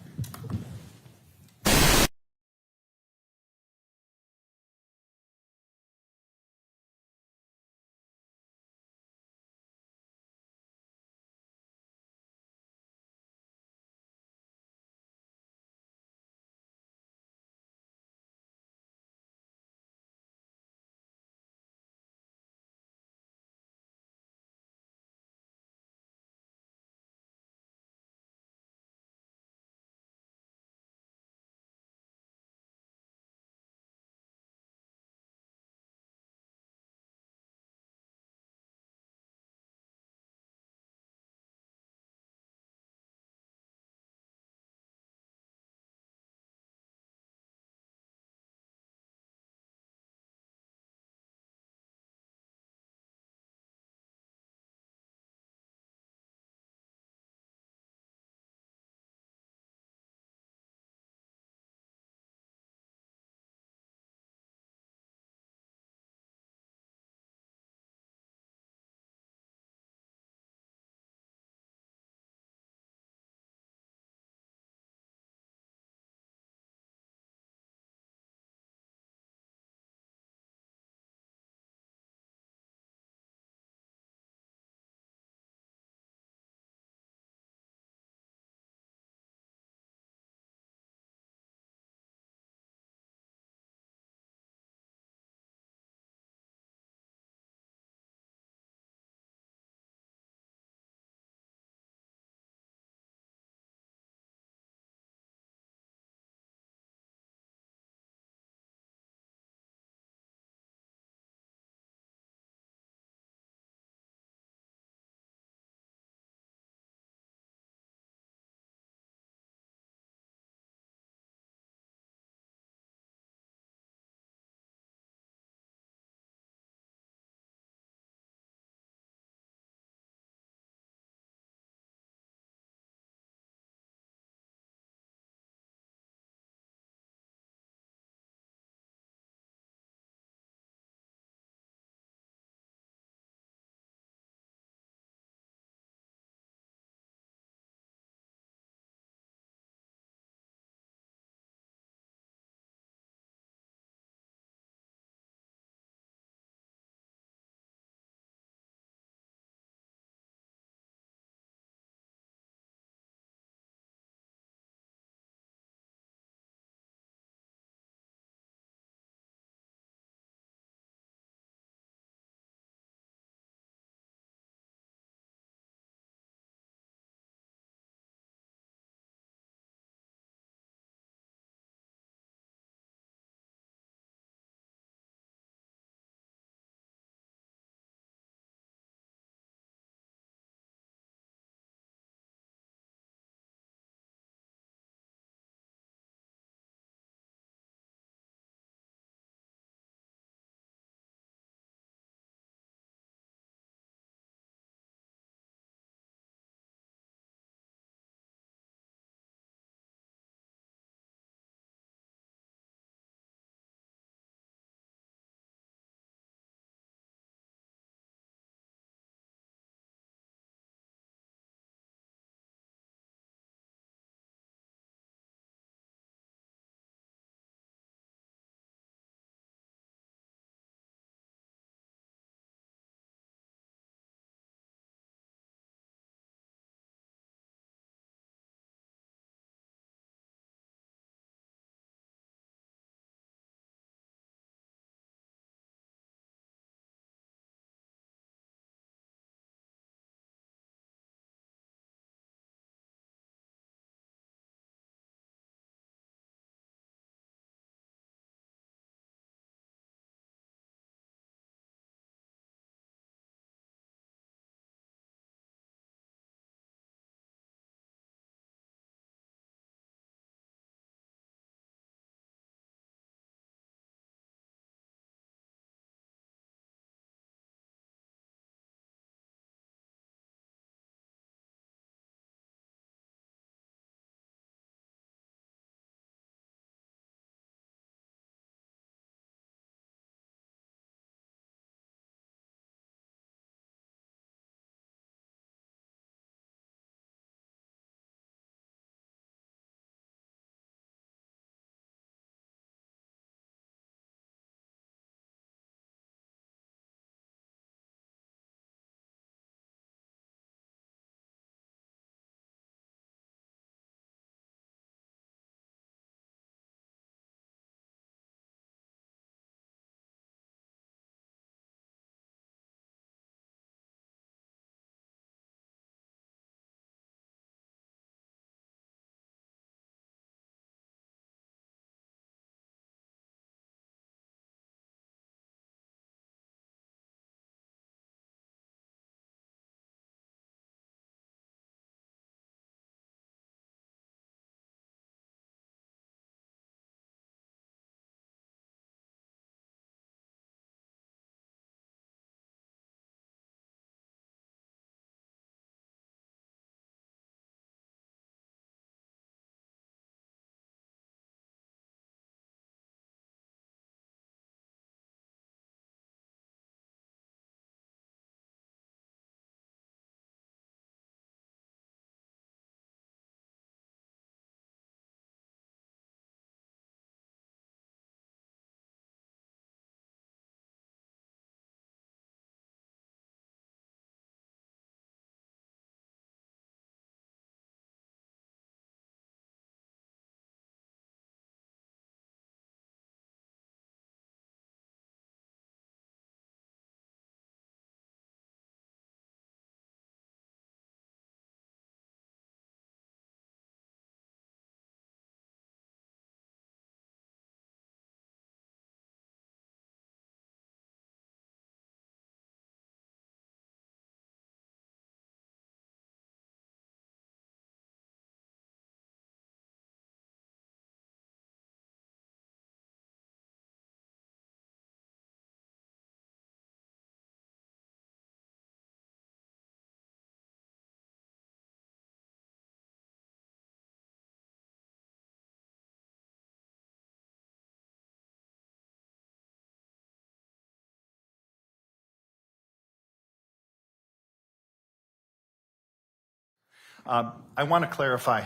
I want to clarify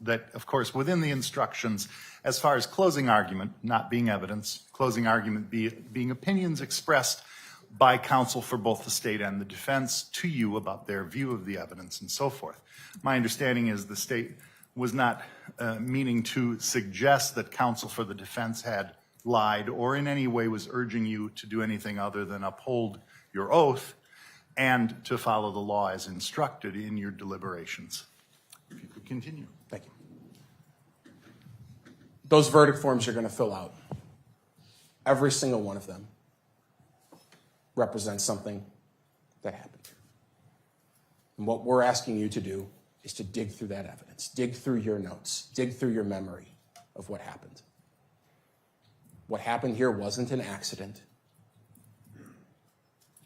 that, of course, within the instructions, as far as closing argument not being evidence, closing argument being opinions expressed by counsel for both the state and the defense to you about their view of the evidence and so forth. My understanding is the state was not meaning to suggest that counsel for the defense had lied or in any way was urging you to do anything other than uphold your oath and to follow the law as instructed in your deliberations. If you could continue. Thank you. Those verdict forms you're going to fill out, every single one of them represents something that happened. And what we're asking you to do is to dig through that evidence, dig through your notes, dig through your memory of what happened. What happened here wasn't an accident.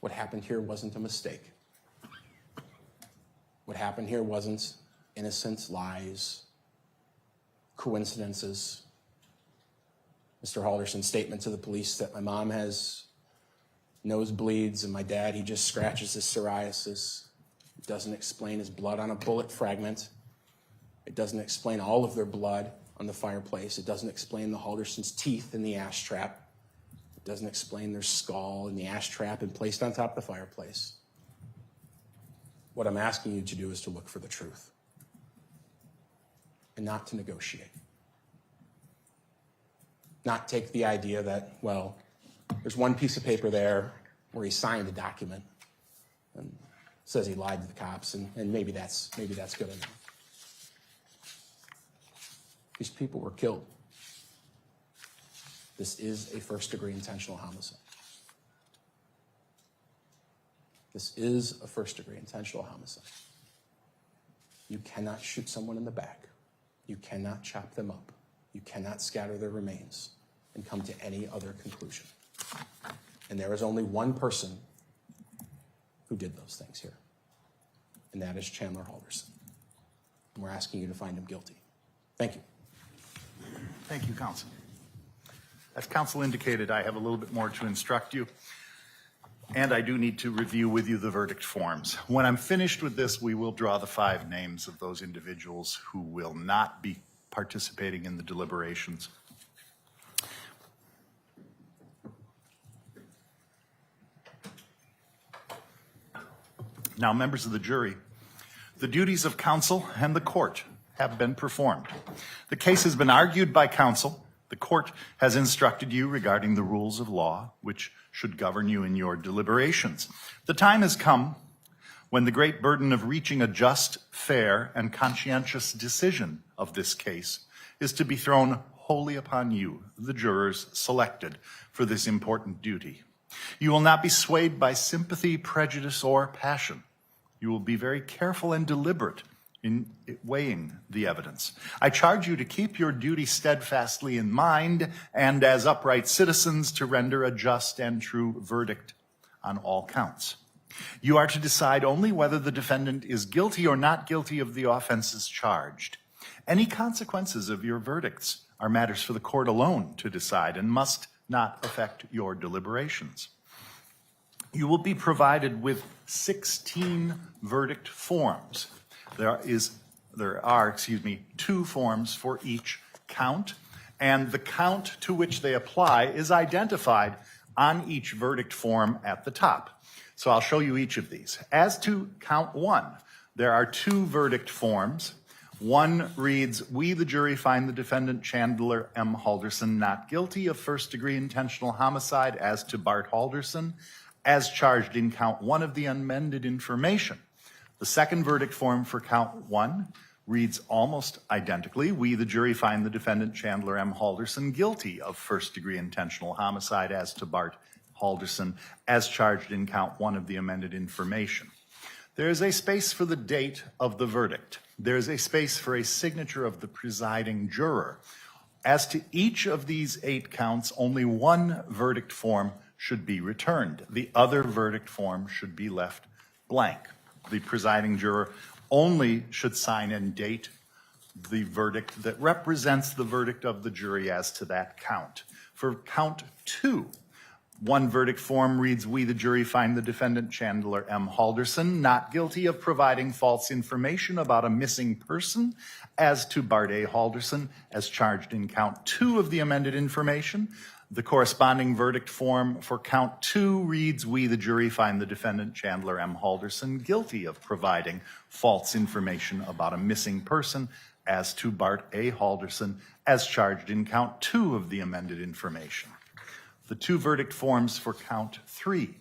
What happened here wasn't a mistake. What happened here wasn't innocent lies, coincidences. Mr. Halderson's statement to the police that my mom has nosebleeds and my dad, he just scratches his psoriasis. It doesn't explain his blood on a bullet fragment. It doesn't explain all of their blood on the fireplace. It doesn't explain the Halderson's teeth in the ash trap. It doesn't explain their skull in the ash trap and placed on top of the fireplace. What I'm asking you to do is to look for the truth and not to negotiate. Not take the idea that, well, there's one piece of paper there where he signed a document and says he lied to the cops, and maybe that's good enough. These people were killed. This is a first-degree intentional homicide. This is a first-degree intentional homicide. You cannot shoot someone in the back. You cannot chop them up. You cannot scatter their remains and come to any other conclusion. And there is only one person who did those things here, and that is Chandler Halderson. And we're asking you to find him guilty. Thank you. Thank you, counsel. As counsel indicated, I have a little bit more to instruct you, and I do need to review with you the verdict forms. When I'm finished with this, we will draw the 5 names of those individuals who will not be participating in the deliberations. Now, members of the jury, the duties of counsel and the court have been performed. The case has been argued by counsel. The court has instructed you regarding the rules of law, which should govern you in your deliberations. The time has come when the great burden of reaching a just, fair, and conscientious decision of this case is to be thrown wholly upon you, the jurors selected for this important duty. You will not be swayed by sympathy, prejudice, or passion. You will be very careful and deliberate in weighing the evidence. I charge you to keep your duty steadfastly in mind and as upright citizens to render a just and true verdict on all counts. You are to decide only whether the defendant is guilty or not guilty of the offenses charged. Any consequences of your verdicts are matters for the court alone to decide and must not affect your deliberations. You will be provided with 16 verdict forms. There are 2 forms for each count, and the count to which they apply is identified on each verdict form at the top. So I'll show you each of these. As to count 1, there are 2 verdict forms. One reads, "We, the jury, find the defendant Chandler M. Halderson not guilty of first-degree intentional homicide as to Bart Halderson, as charged in count 1 of the amended information." The second verdict form for count 1 reads almost identically, "We, the jury, find the defendant Chandler M. Halderson guilty of first-degree intentional homicide as to Bart Halderson, as charged in count 1 of the amended information." There is a space for the date of the verdict. There is a space for a signature of the presiding juror. As to each of these 8 counts, only one verdict form should be returned. The other verdict form should be left blank. The presiding juror only should sign and date the verdict that represents the verdict of the jury as to that count. For count 2, One verdict form reads, "We, the jury, find the defendant Chandler M. Halderson not guilty of providing false information about a missing person as to Bart A. Halderson as charged in count 2 of the amended information." The corresponding verdict form for count 2 reads, "We, the jury, find the defendant Chandler M. Halderson guilty of providing false information about a missing person as to Bart A. Halderson as charged in count 2 of the amended information." The 2 verdict forms for count 3.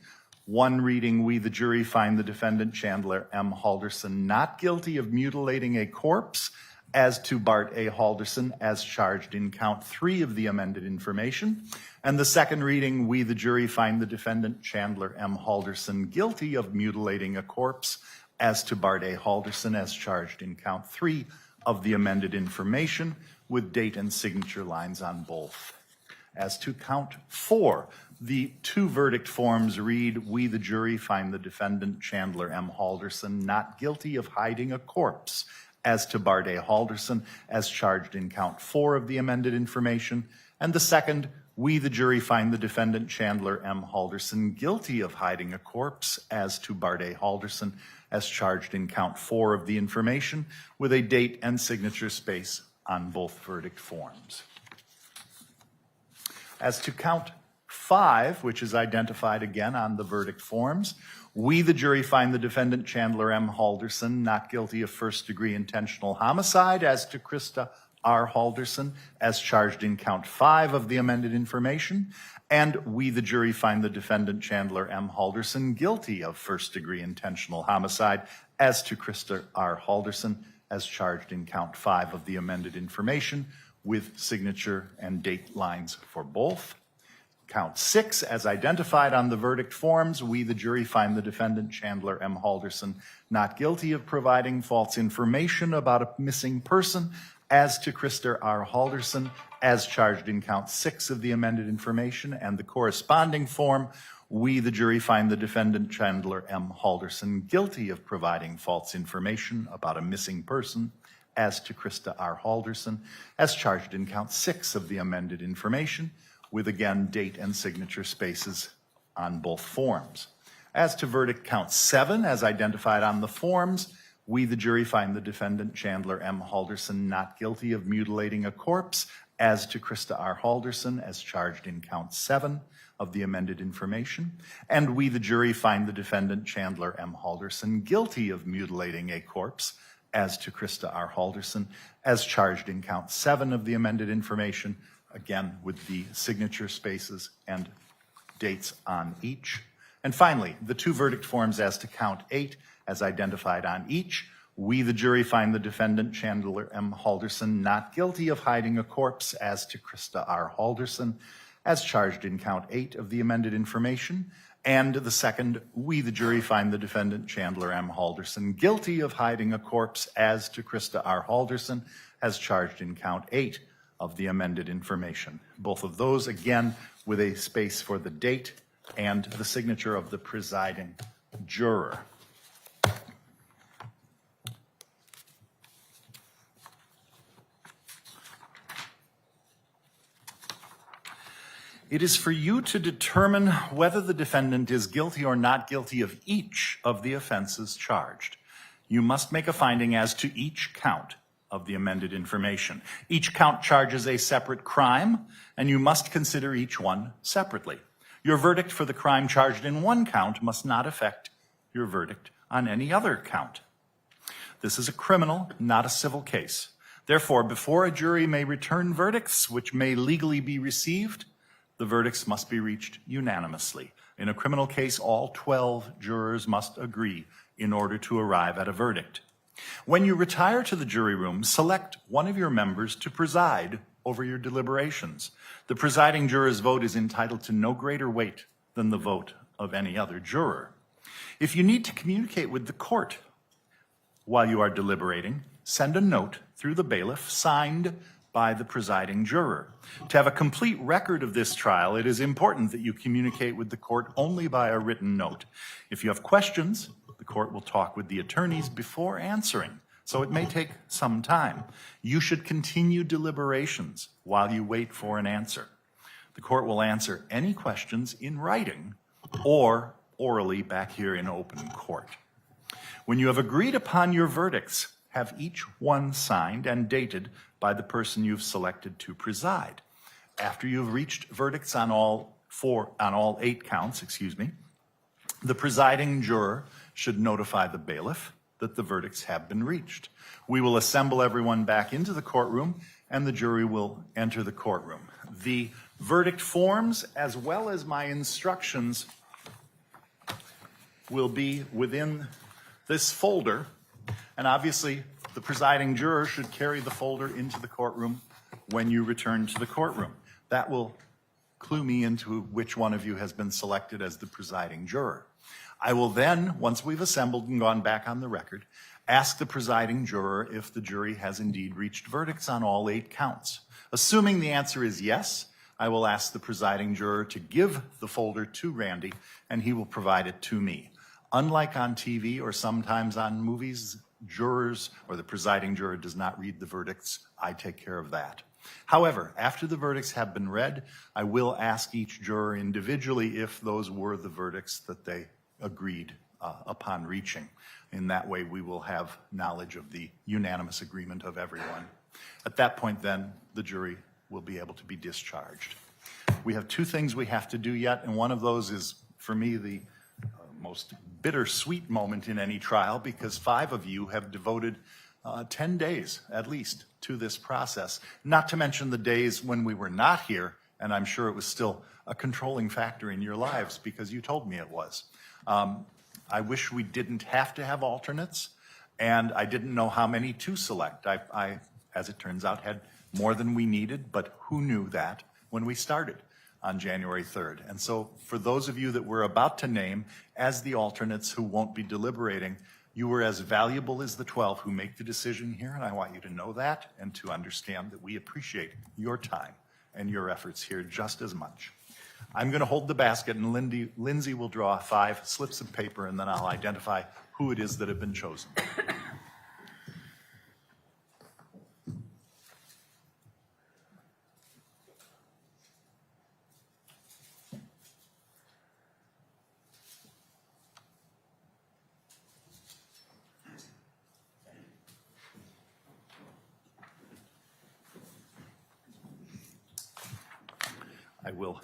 One reading, "We, the jury, find the defendant Chandler M. Halderson not guilty of mutilating a corpse as to Bart A. Halderson as charged in count 3 of the amended information." And the second reading, "We, the jury, find the defendant Chandler M. Halderson guilty of mutilating a corpse as to Bart A. Halderson as charged in count 3 of the amended information," with date and signature lines on both. As to count 4, the 2 verdict forms read, "We, the jury, find the defendant Chandler M. Halderson not guilty of hiding a corpse as to Bart A. Halderson as charged in count 4 of the amended information." And the second, "We, the jury, find the defendant Chandler M. Halderson guilty of hiding a corpse as to Bart A. Halderson as charged in count 4 of the information," with a date and signature space on both verdict forms. As to count 5, which is identified again on the verdict forms, "We, the jury, find the defendant Chandler M. Halderson not guilty of first-degree intentional homicide as to Krista R. Halderson as charged in count 5 of the amended information." And "We, the jury, find the defendant Chandler M. Halderson guilty of first-degree intentional homicide as to Krista R. Halderson as charged in count 5 of the amended information," with signature and date lines for both. Count 6, as identified on the verdict forms, "We, the jury, find the defendant Chandler M. Halderson not guilty of providing false information about a missing person as to Krista R. Halderson as charged in count 6 of the amended information," and the corresponding form, "We, the jury, find the defendant Chandler M. Halderson guilty of providing false information about a missing person as to Krista R. Halderson as charged in count 6 of the amended information," with again date and signature spaces on both forms. As to verdict count 7, as identified on the forms, "We, the jury, find the defendant Chandler M. Halderson not guilty of mutilating a corpse as to Krista R. Halderson as charged in count 7 of the amended information," and "We, the jury, find the defendant Chandler M. Halderson guilty of mutilating a corpse as to Krista R. Halderson as charged in count 7 of the amended information," again with the signature spaces and dates on each. And finally, the 2 verdict forms as to count 8, as identified on each. "We, the jury, find the defendant Chandler M. Halderson not guilty of hiding a corpse as to Krista R. Halderson as charged in count 8 of the amended information," and the second, "We, the jury, find the defendant Chandler M. Halderson guilty of hiding a corpse as to Krista R. Halderson as charged in count 8 of the amended information." Both of those, again, with a space for the date and the signature of the presiding juror. It is for you to determine whether the defendant is guilty or not guilty of each of the offenses charged. You must make a finding as to each count of the amended information. Each count charges a separate crime, and you must consider each one separately. Your verdict for the crime charged in one count must not affect your verdict on any other count. This is a criminal, not a civil case. Therefore, before a jury may return verdicts which may legally be received, the verdicts must be reached unanimously. In a criminal case, all 12 jurors must agree in order to arrive at a verdict. When you retire to the jury room, select one of your members to preside over your deliberations. The presiding juror's vote is entitled to no greater weight than the vote of any other juror. If you need to communicate with the court while you are deliberating, send a note through the bailiff signed by the presiding juror. To have a complete record of this trial, it is important that you communicate with the court only by a written note. If you have questions, the court will talk with the attorneys before answering, so it may take some time. You should continue deliberations while you wait for an answer. The court will answer any questions in writing or orally back here in open court. When you have agreed upon your verdicts, have each one signed and dated by the person you've selected to preside. After you've reached verdicts on all 8 counts, the presiding juror should notify the bailiff that the verdicts have been reached. We will assemble everyone back into the courtroom and the jury will enter the courtroom. The verdict forms, as well as my instructions, will be within this folder, and obviously the presiding juror should carry the folder into the courtroom when you return to the courtroom. That will clue me into which one of you has been selected as the presiding juror. I will then, once we've assembled and gone back on the record, ask the presiding juror if the jury has indeed reached verdicts on all 8 counts. Assuming the answer is yes, I will ask the presiding juror to give the folder to Randy, and he will provide it to me. Unlike on TV or sometimes on movies, jurors or the presiding juror does not read the verdicts. I take care of that. However, after the verdicts have been read, I will ask each juror individually if those were the verdicts that they agreed upon reaching. In that way, we will have knowledge of the unanimous agreement of everyone. At that point, then, the jury will be able to be discharged. We have 2 things we have to do yet, and one of those is, for me, the most bittersweet moment in any trial, because 5 of you have devoted 10 days, at least, to this process, not to mention the days when we were not here, and I'm sure it was still a controlling factor in your lives because you told me it was. I wish we didn't have to have alternates, and I didn't know how many to select. I, as it turns out, had more than we needed, but who knew that when we started on January 3rd? And so for those of you that we're about to name as the alternates who won't be deliberating, you were as valuable as the 12 who make the decision here, and I want you to know that and to understand that we appreciate your time and your efforts here just as much. I'm going to hold the basket, and Lindsay will draw 5 slips of paper, and then I'll identify who it is that have been chosen. I will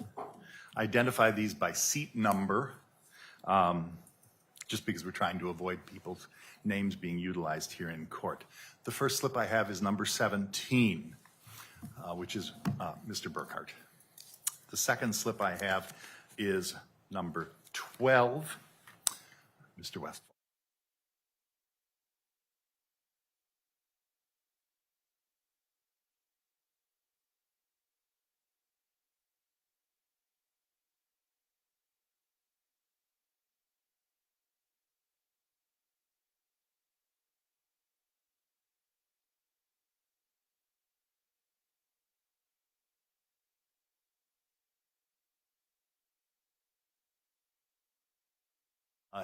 identify these by seat number, just because we're trying to avoid people's names being utilized here in court. The first slip I have is number 17, which is Mr. Burkhart. The second slip I have is number 12, Mr. Westphal.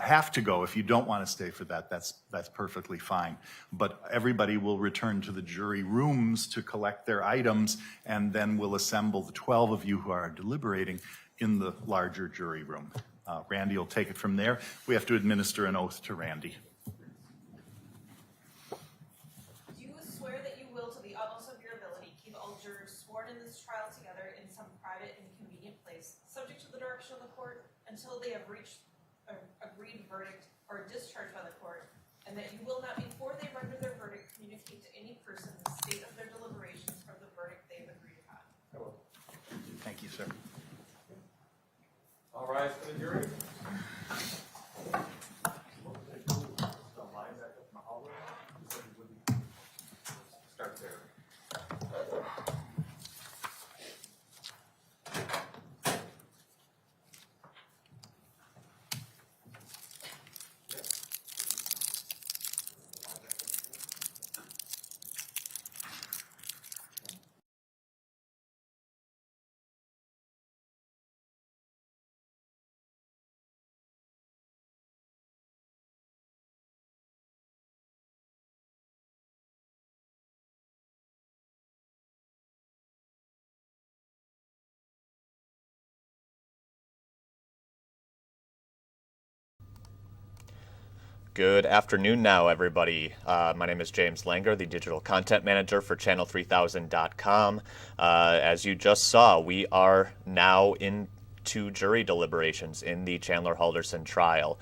Have to go. If you don't want to stay for that, that's perfectly fine. But everybody will return to the jury rooms to collect their items, and then we'll assemble the 12 of you who are deliberating in the larger jury room. Randy will take it from there. We have to administer an oath to Randy. Do you swear that you will, to the utmost of your ability, keep all jurors sworn in this trial together in some private and convenient place, subject to the direction of the court, until they have reached an agreed verdict or discharged by the court, and that you will not, before they render their verdict, communicate to any person the state of their deliberations or the verdict they have agreed upon? I will. Thank you, sir. All rise for the jury. Start there. Good afternoon now, everybody. My name is James Langer, the digital content manager for channel3000.com. As you just saw, we are now into jury deliberations in the Chandler Halderson trial.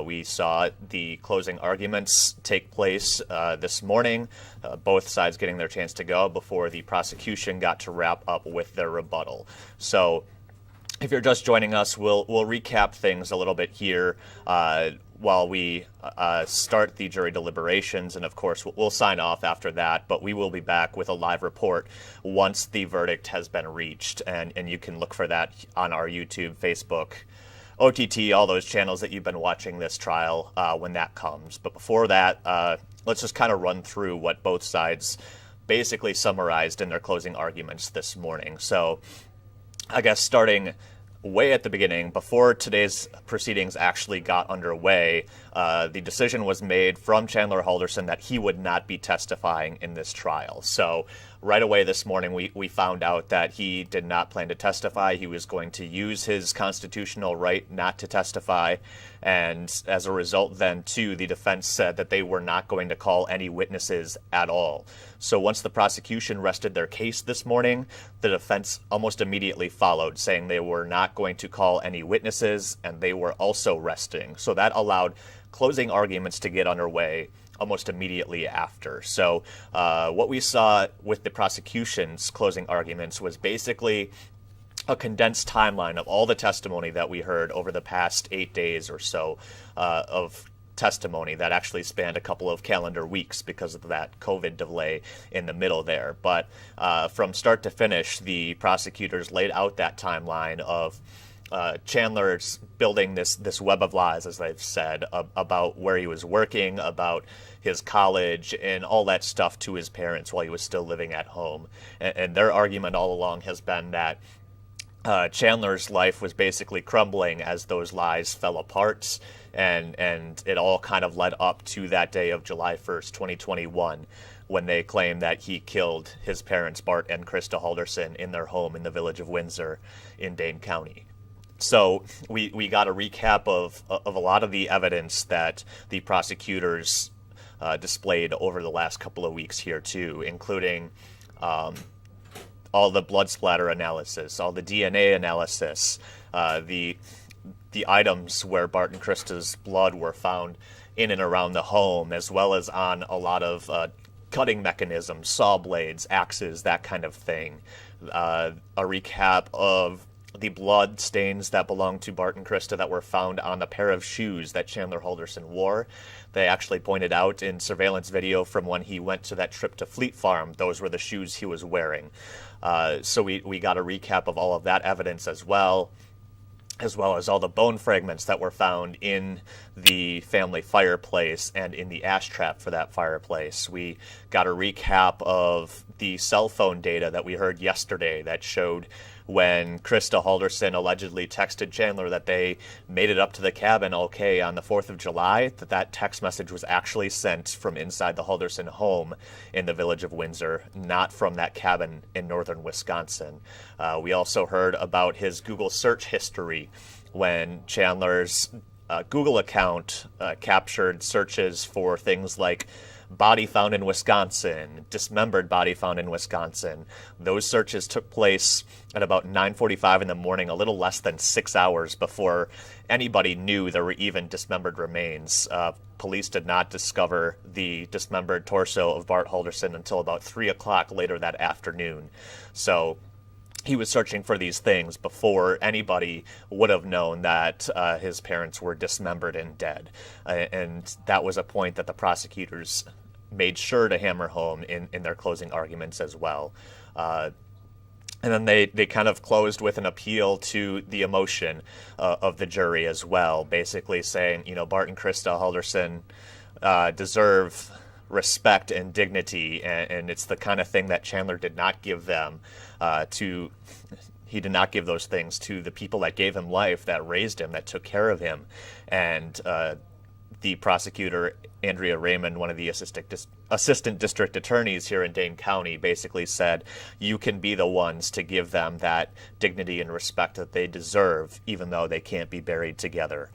We saw the closing arguments take place this morning, both sides getting their chance to go before the prosecution got to wrap up with their rebuttal. So if you're just joining us, we'll recap things a little bit here while we start the jury deliberations, and of course we'll sign off after that, but we will be back with a live report once the verdict has been reached, and you can look for that on our YouTube, Facebook, OTT, all those channels that you've been watching this trial when that comes. But before that, let's just kind of run through what both sides basically summarized in their closing arguments this morning. So I guess starting way at the beginning, before today's proceedings actually got underway, the decision was made from Chandler Halderson that he would not be testifying in this trial. So right away this morning, we found out that he did not plan to testify. He was going to use his constitutional right not to testify. And as a result, then, too, the defense said that they were not going to call any witnesses at all. So once the prosecution rested their case this morning, the defense almost immediately followed, saying they were not going to call any witnesses, and they were also resting. So that allowed closing arguments to get underway almost immediately after. So what we saw with the prosecution's closing arguments was basically a condensed timeline of all the testimony that we heard over the past 8 days or so of testimony that actually spanned a couple of calendar weeks because of that COVID delay in the middle there. But from start to finish, the prosecutors laid out that timeline of Chandler's building this web of lies, as they've said, about where he was working, about his college, and all that stuff to his parents while he was still living at home. And their argument all along has been that Chandler's life was basically crumbling as those lies fell apart, and it all kind of led up to that day of July 1st, 2021, when they claimed that he killed his parents, Bart and Krista Halderson, in their home in the village of Windsor in Dane County. So we got a recap of a lot of the evidence that the prosecutors displayed over the last couple of weeks here too, including all the blood splatter analysis, all the DNA analysis, the items where Bart and Krista's blood were found in and around the home, as well as on a lot of cutting mechanisms, saw blades, axes, that kind of thing. A recap of the blood stains that belonged to Bart and Krista that were found on the pair of shoes that Chandler Halderson wore. They actually pointed out in surveillance video from when he went to that trip to Fleet Farm, those were the shoes he was wearing. So we got a recap of all of that evidence as well as all the bone fragments that were found in the family fireplace and in the ash trap for that fireplace. We got a recap of the cell phone data that we heard yesterday that showed when Krista Halderson allegedly texted Chandler that they made it up to the cabin okay on the 4th of July, that text message was actually sent from inside the Halderson home in the village of Windsor, not from that cabin in northern Wisconsin. We also heard about his Google search history when Chandler's Google account captured searches for things like body found in Wisconsin, dismembered body found in Wisconsin. Those searches took place at about 9:45 in the morning, a little less than 6 hours before anybody knew there were even dismembered remains. Police did not discover the dismembered torso of Bart Halderson until about 3 o'clock later that afternoon. So he was searching for these things before anybody would have known that his parents were dismembered and dead. And that was a point that the prosecutors made sure to hammer home in their closing arguments as well. And then they kind of closed with an appeal to the emotion of the jury as well, basically saying, Bart and Krista Halderson deserve respect and dignity, and it's the kind of thing that Chandler did not give them he did not give those things to the people that gave him life, that raised him, that took care of him. And the prosecutor, Andrea Raymond, one of the assistant district attorneys here in Dane County, basically said, you can be the ones to give them that dignity and respect that they deserve, even though they can't be buried together.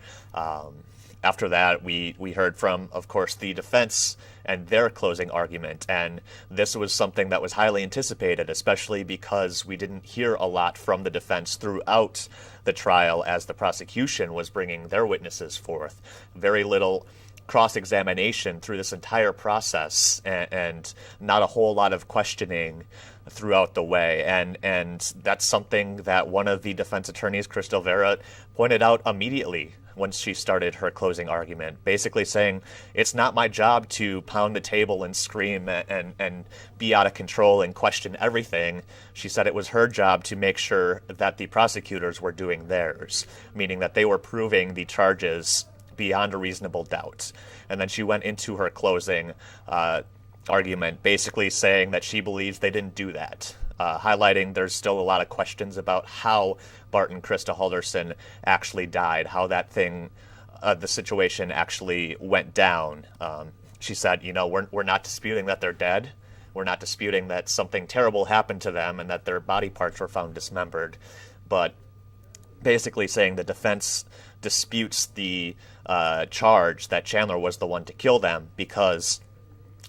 after that, we heard from, of course, the defense and their closing argument. And this was something that was highly anticipated, especially because we didn't hear a lot from the defense throughout the trial as the prosecution was bringing their witnesses forth. Very little cross-examination through this entire process, and not a whole lot of questioning throughout the way. And that's something that one of the defense attorneys, Crystal Vera, pointed out immediately once she started her closing argument, basically saying, it's not my job to pound the table and scream and be out of control and question everything. She said it was her job to make sure that the prosecutors were doing theirs, meaning that they were proving the charges beyond a reasonable doubt. And then she went into her closing argument, basically saying that she believes they didn't do that, highlighting there's still a lot of questions about how Barton Krista Halderson actually died, how that thing, the situation actually went down. She said, we're not disputing that they're dead. We're not disputing that something terrible happened to them and that their body parts were found dismembered. But basically saying the defense disputes the charge that Chandler was the one to kill them because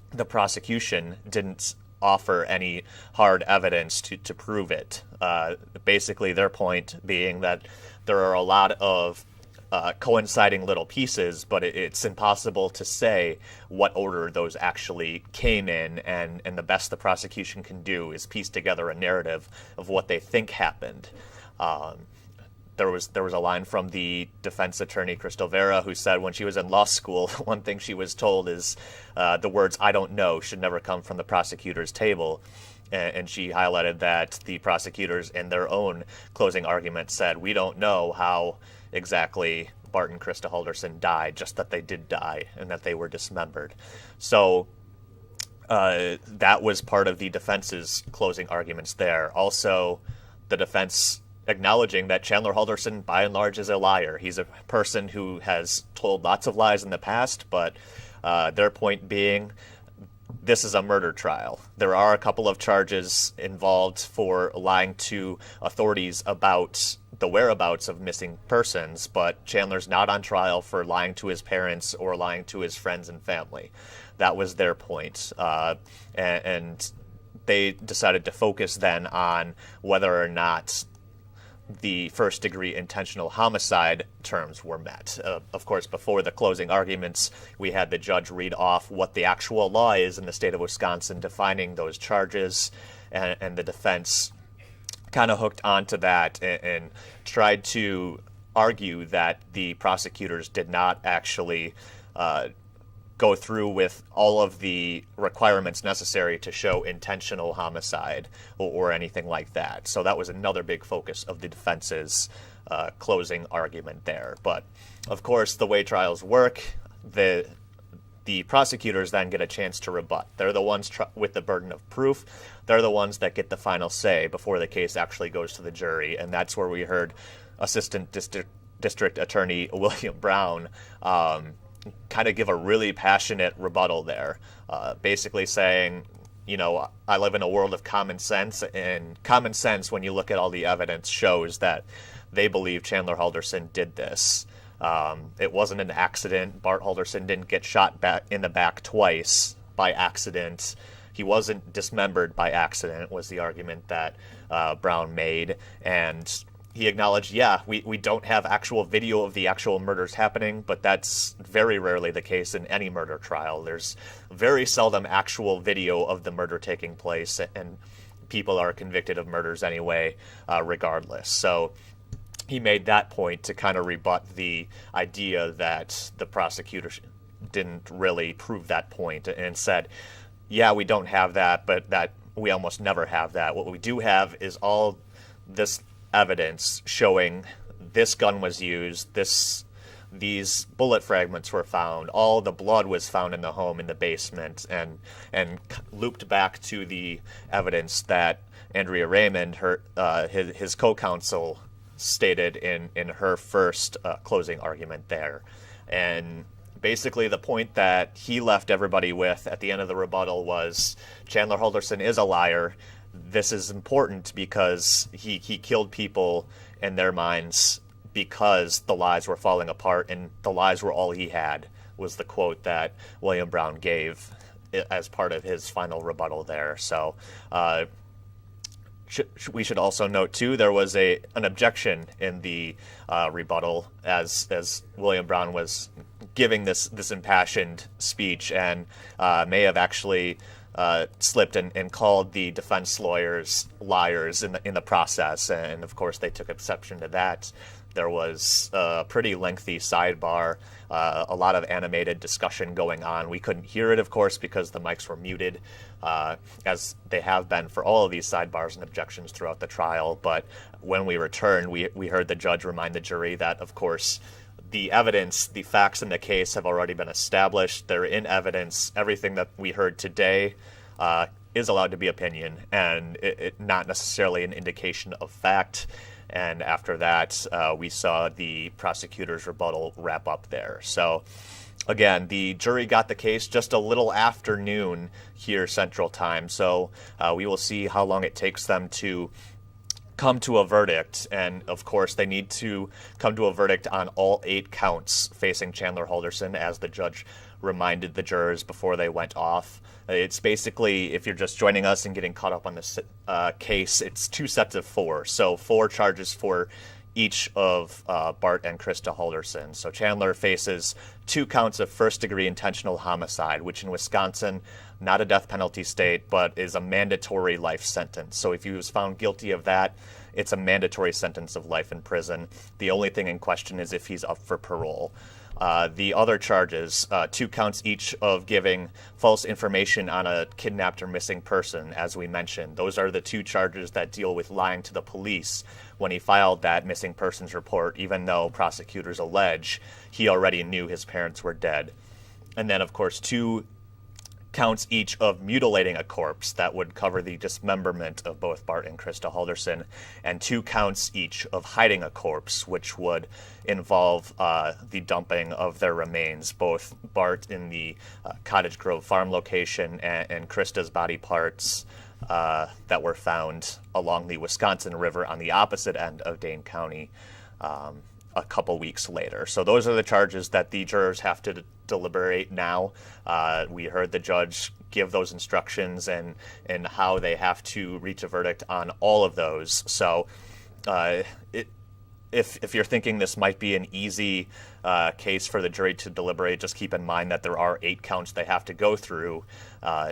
the prosecution didn't offer any hard evidence to prove it. Basically, their point being that there are a lot of coinciding little pieces, but it's impossible to say what order those actually came in, and the best the prosecution can do is piece together a narrative of what they think happened. There was a line from the defense attorney, Crystal Vera, who said when she was in law school, one thing she was told is the words, "I don't know," should never come from the prosecutor's table. And she highlighted that the prosecutors in their own closing argument said, we don't know how exactly Barton Krista Halderson died, just that they did die and that they were dismembered. So that was part of the defense's closing arguments there. Also, the defense acknowledging that Chandler Halderson, by and large, is a liar. He's a person who has told lots of lies in the past, but their point being, this is a murder trial. There are a couple of charges involved for lying to authorities about the whereabouts of missing persons, but Chandler's not on trial for lying to his parents or lying to his friends and family. That was their point. And they decided to focus then on whether or not the first-degree intentional homicide terms were met. Of course, before the closing arguments, we had the judge read off what the actual law is in the state of Wisconsin defining those charges, and the defense kind of hooked onto that and tried to argue that the prosecutors did not actually go through with all of the requirements necessary to show intentional homicide or anything like that. So that was another big focus of the defense's closing argument there. But of course, the way trials work, the prosecutors then get a chance to rebut. They're the ones with the burden of proof. They're the ones that get the final say before the case actually goes to the jury. And that's where we heard Assistant District Attorney William Brown kind of give a really passionate rebuttal there, basically saying, I live in a world of common sense, and common sense, when you look at all the evidence, shows that they believe Chandler Halderson did this. It wasn't an accident. Bart Halderson didn't get shot in the back twice by accident. He wasn't dismembered by accident, was the argument that Brown made. And he acknowledged, we don't have actual video of the actual murders happening, but that's very rarely the case in any murder trial. There's very seldom actual video of the murder taking place, and people are convicted of murders anyway, regardless. So he made that point to kind of rebut the idea that the prosecutor didn't really prove that point, and said, we don't have that, but that we almost never have that. What we do have is all this evidence showing this gun was used, these bullet fragments were found, all the blood was found in the home in the basement, and looped back to the evidence that Andrea Raymond, his co-counsel, stated in her first closing argument there. And basically the point that he left everybody with at the end of the rebuttal was Chandler Halderson is a liar. This is important because he killed people in their minds because the lies were falling apart and the lies were all he had, was the quote that William Brown gave as part of his final rebuttal there. So we should also note, too, there was an objection in the rebuttal as William Brown was giving this impassioned speech and may have actually slipped and called the defense lawyers liars in the process. And, of course, they took exception to that. There was a pretty lengthy sidebar, a lot of animated discussion going on. We couldn't hear it, of course, because the mics were muted, as they have been for all of these sidebars and objections throughout the trial. But when we returned, we heard the judge remind the jury that, of course, the evidence, the facts in the case have already been established. They're in evidence. Everything that we heard today is allowed to be opinion and it not necessarily an indication of fact. And after that, we saw the prosecutor's rebuttal wrap up there. So, again, the jury got the case just a little after noon here Central Time. So we will see how long it takes them to come to a verdict. And, of course, they need to come to a verdict on all 8 counts facing Chandler Halderson, as the judge reminded the jurors before they went off. It's basically, if you're just joining us and getting caught up on this case, it's 2 sets of 4. So 4 charges for each of Bart and Krista Halderson. So Chandler faces 2 counts of first-degree intentional homicide, which in Wisconsin, not a death penalty state, but is a mandatory life sentence. So if he was found guilty of that, it's a mandatory sentence of life in prison. The only thing in question is if he's up for parole. The other charges, 2 counts each of giving false information on a kidnapped or missing person, as we mentioned. Those are the 2 charges that deal with lying to the police when he filed that missing persons report, even though prosecutors allege he already knew his parents were dead. And then, of course, 2 counts each of mutilating a corpse that would cover the dismemberment of both Bart and Krista Halderson, and 2 counts each of hiding a corpse, which would involve the dumping of their remains, both Bart in the Cottage Grove farm location and Krista's body parts that were found along the Wisconsin River on the opposite end of Dane County a couple weeks later. So those are the charges that the jurors have to deliberate now. We heard the judge give those instructions and how they have to reach a verdict on all of those. So if you're thinking this might be an easy case for the jury to deliberate, just keep in mind that there are 8 counts they have to go through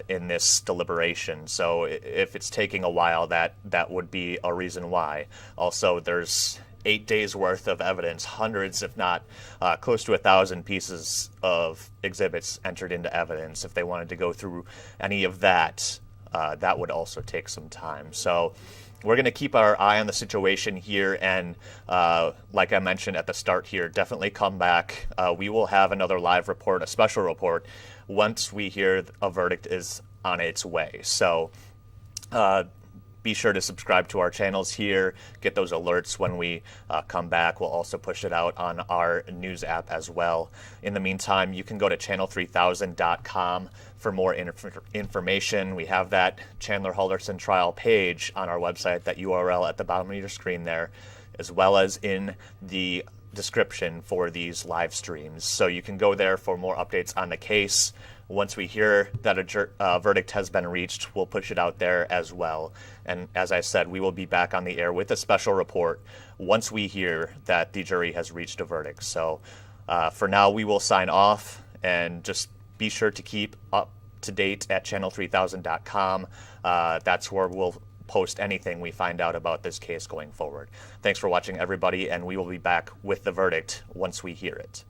in this deliberation. So if it's taking a while, that would be a reason why. Also, there's 8 days worth of evidence, hundreds, if not close to 1,000 pieces of exhibits entered into evidence. If they wanted to go through any of that, that would also take some time. So we're going to keep our eye on the situation here, and like I mentioned at the start here, definitely come back. We will have another live report, a special report, once we hear a verdict is on its way. So be sure to subscribe to our channels here, get those alerts when we come back. We'll also push it out on our news app as well. In the meantime, you can go to channel3000.com for more information. We have that Chandler Halderson trial page on our website, that URL at the bottom of your screen there, as well as in the description for these live streams. So you can go there for more updates on the case. Once we hear that a verdict has been reached, we'll push it out there as well. And as I said, we will be back on the air with a special report once we hear that the jury has reached a verdict. So for now, we will sign off, and just be sure to keep up to date at channel3000.com. That's where we'll post anything we find out about this case going forward. Thanks for watching, everybody, and we will be back with the verdict once we hear it.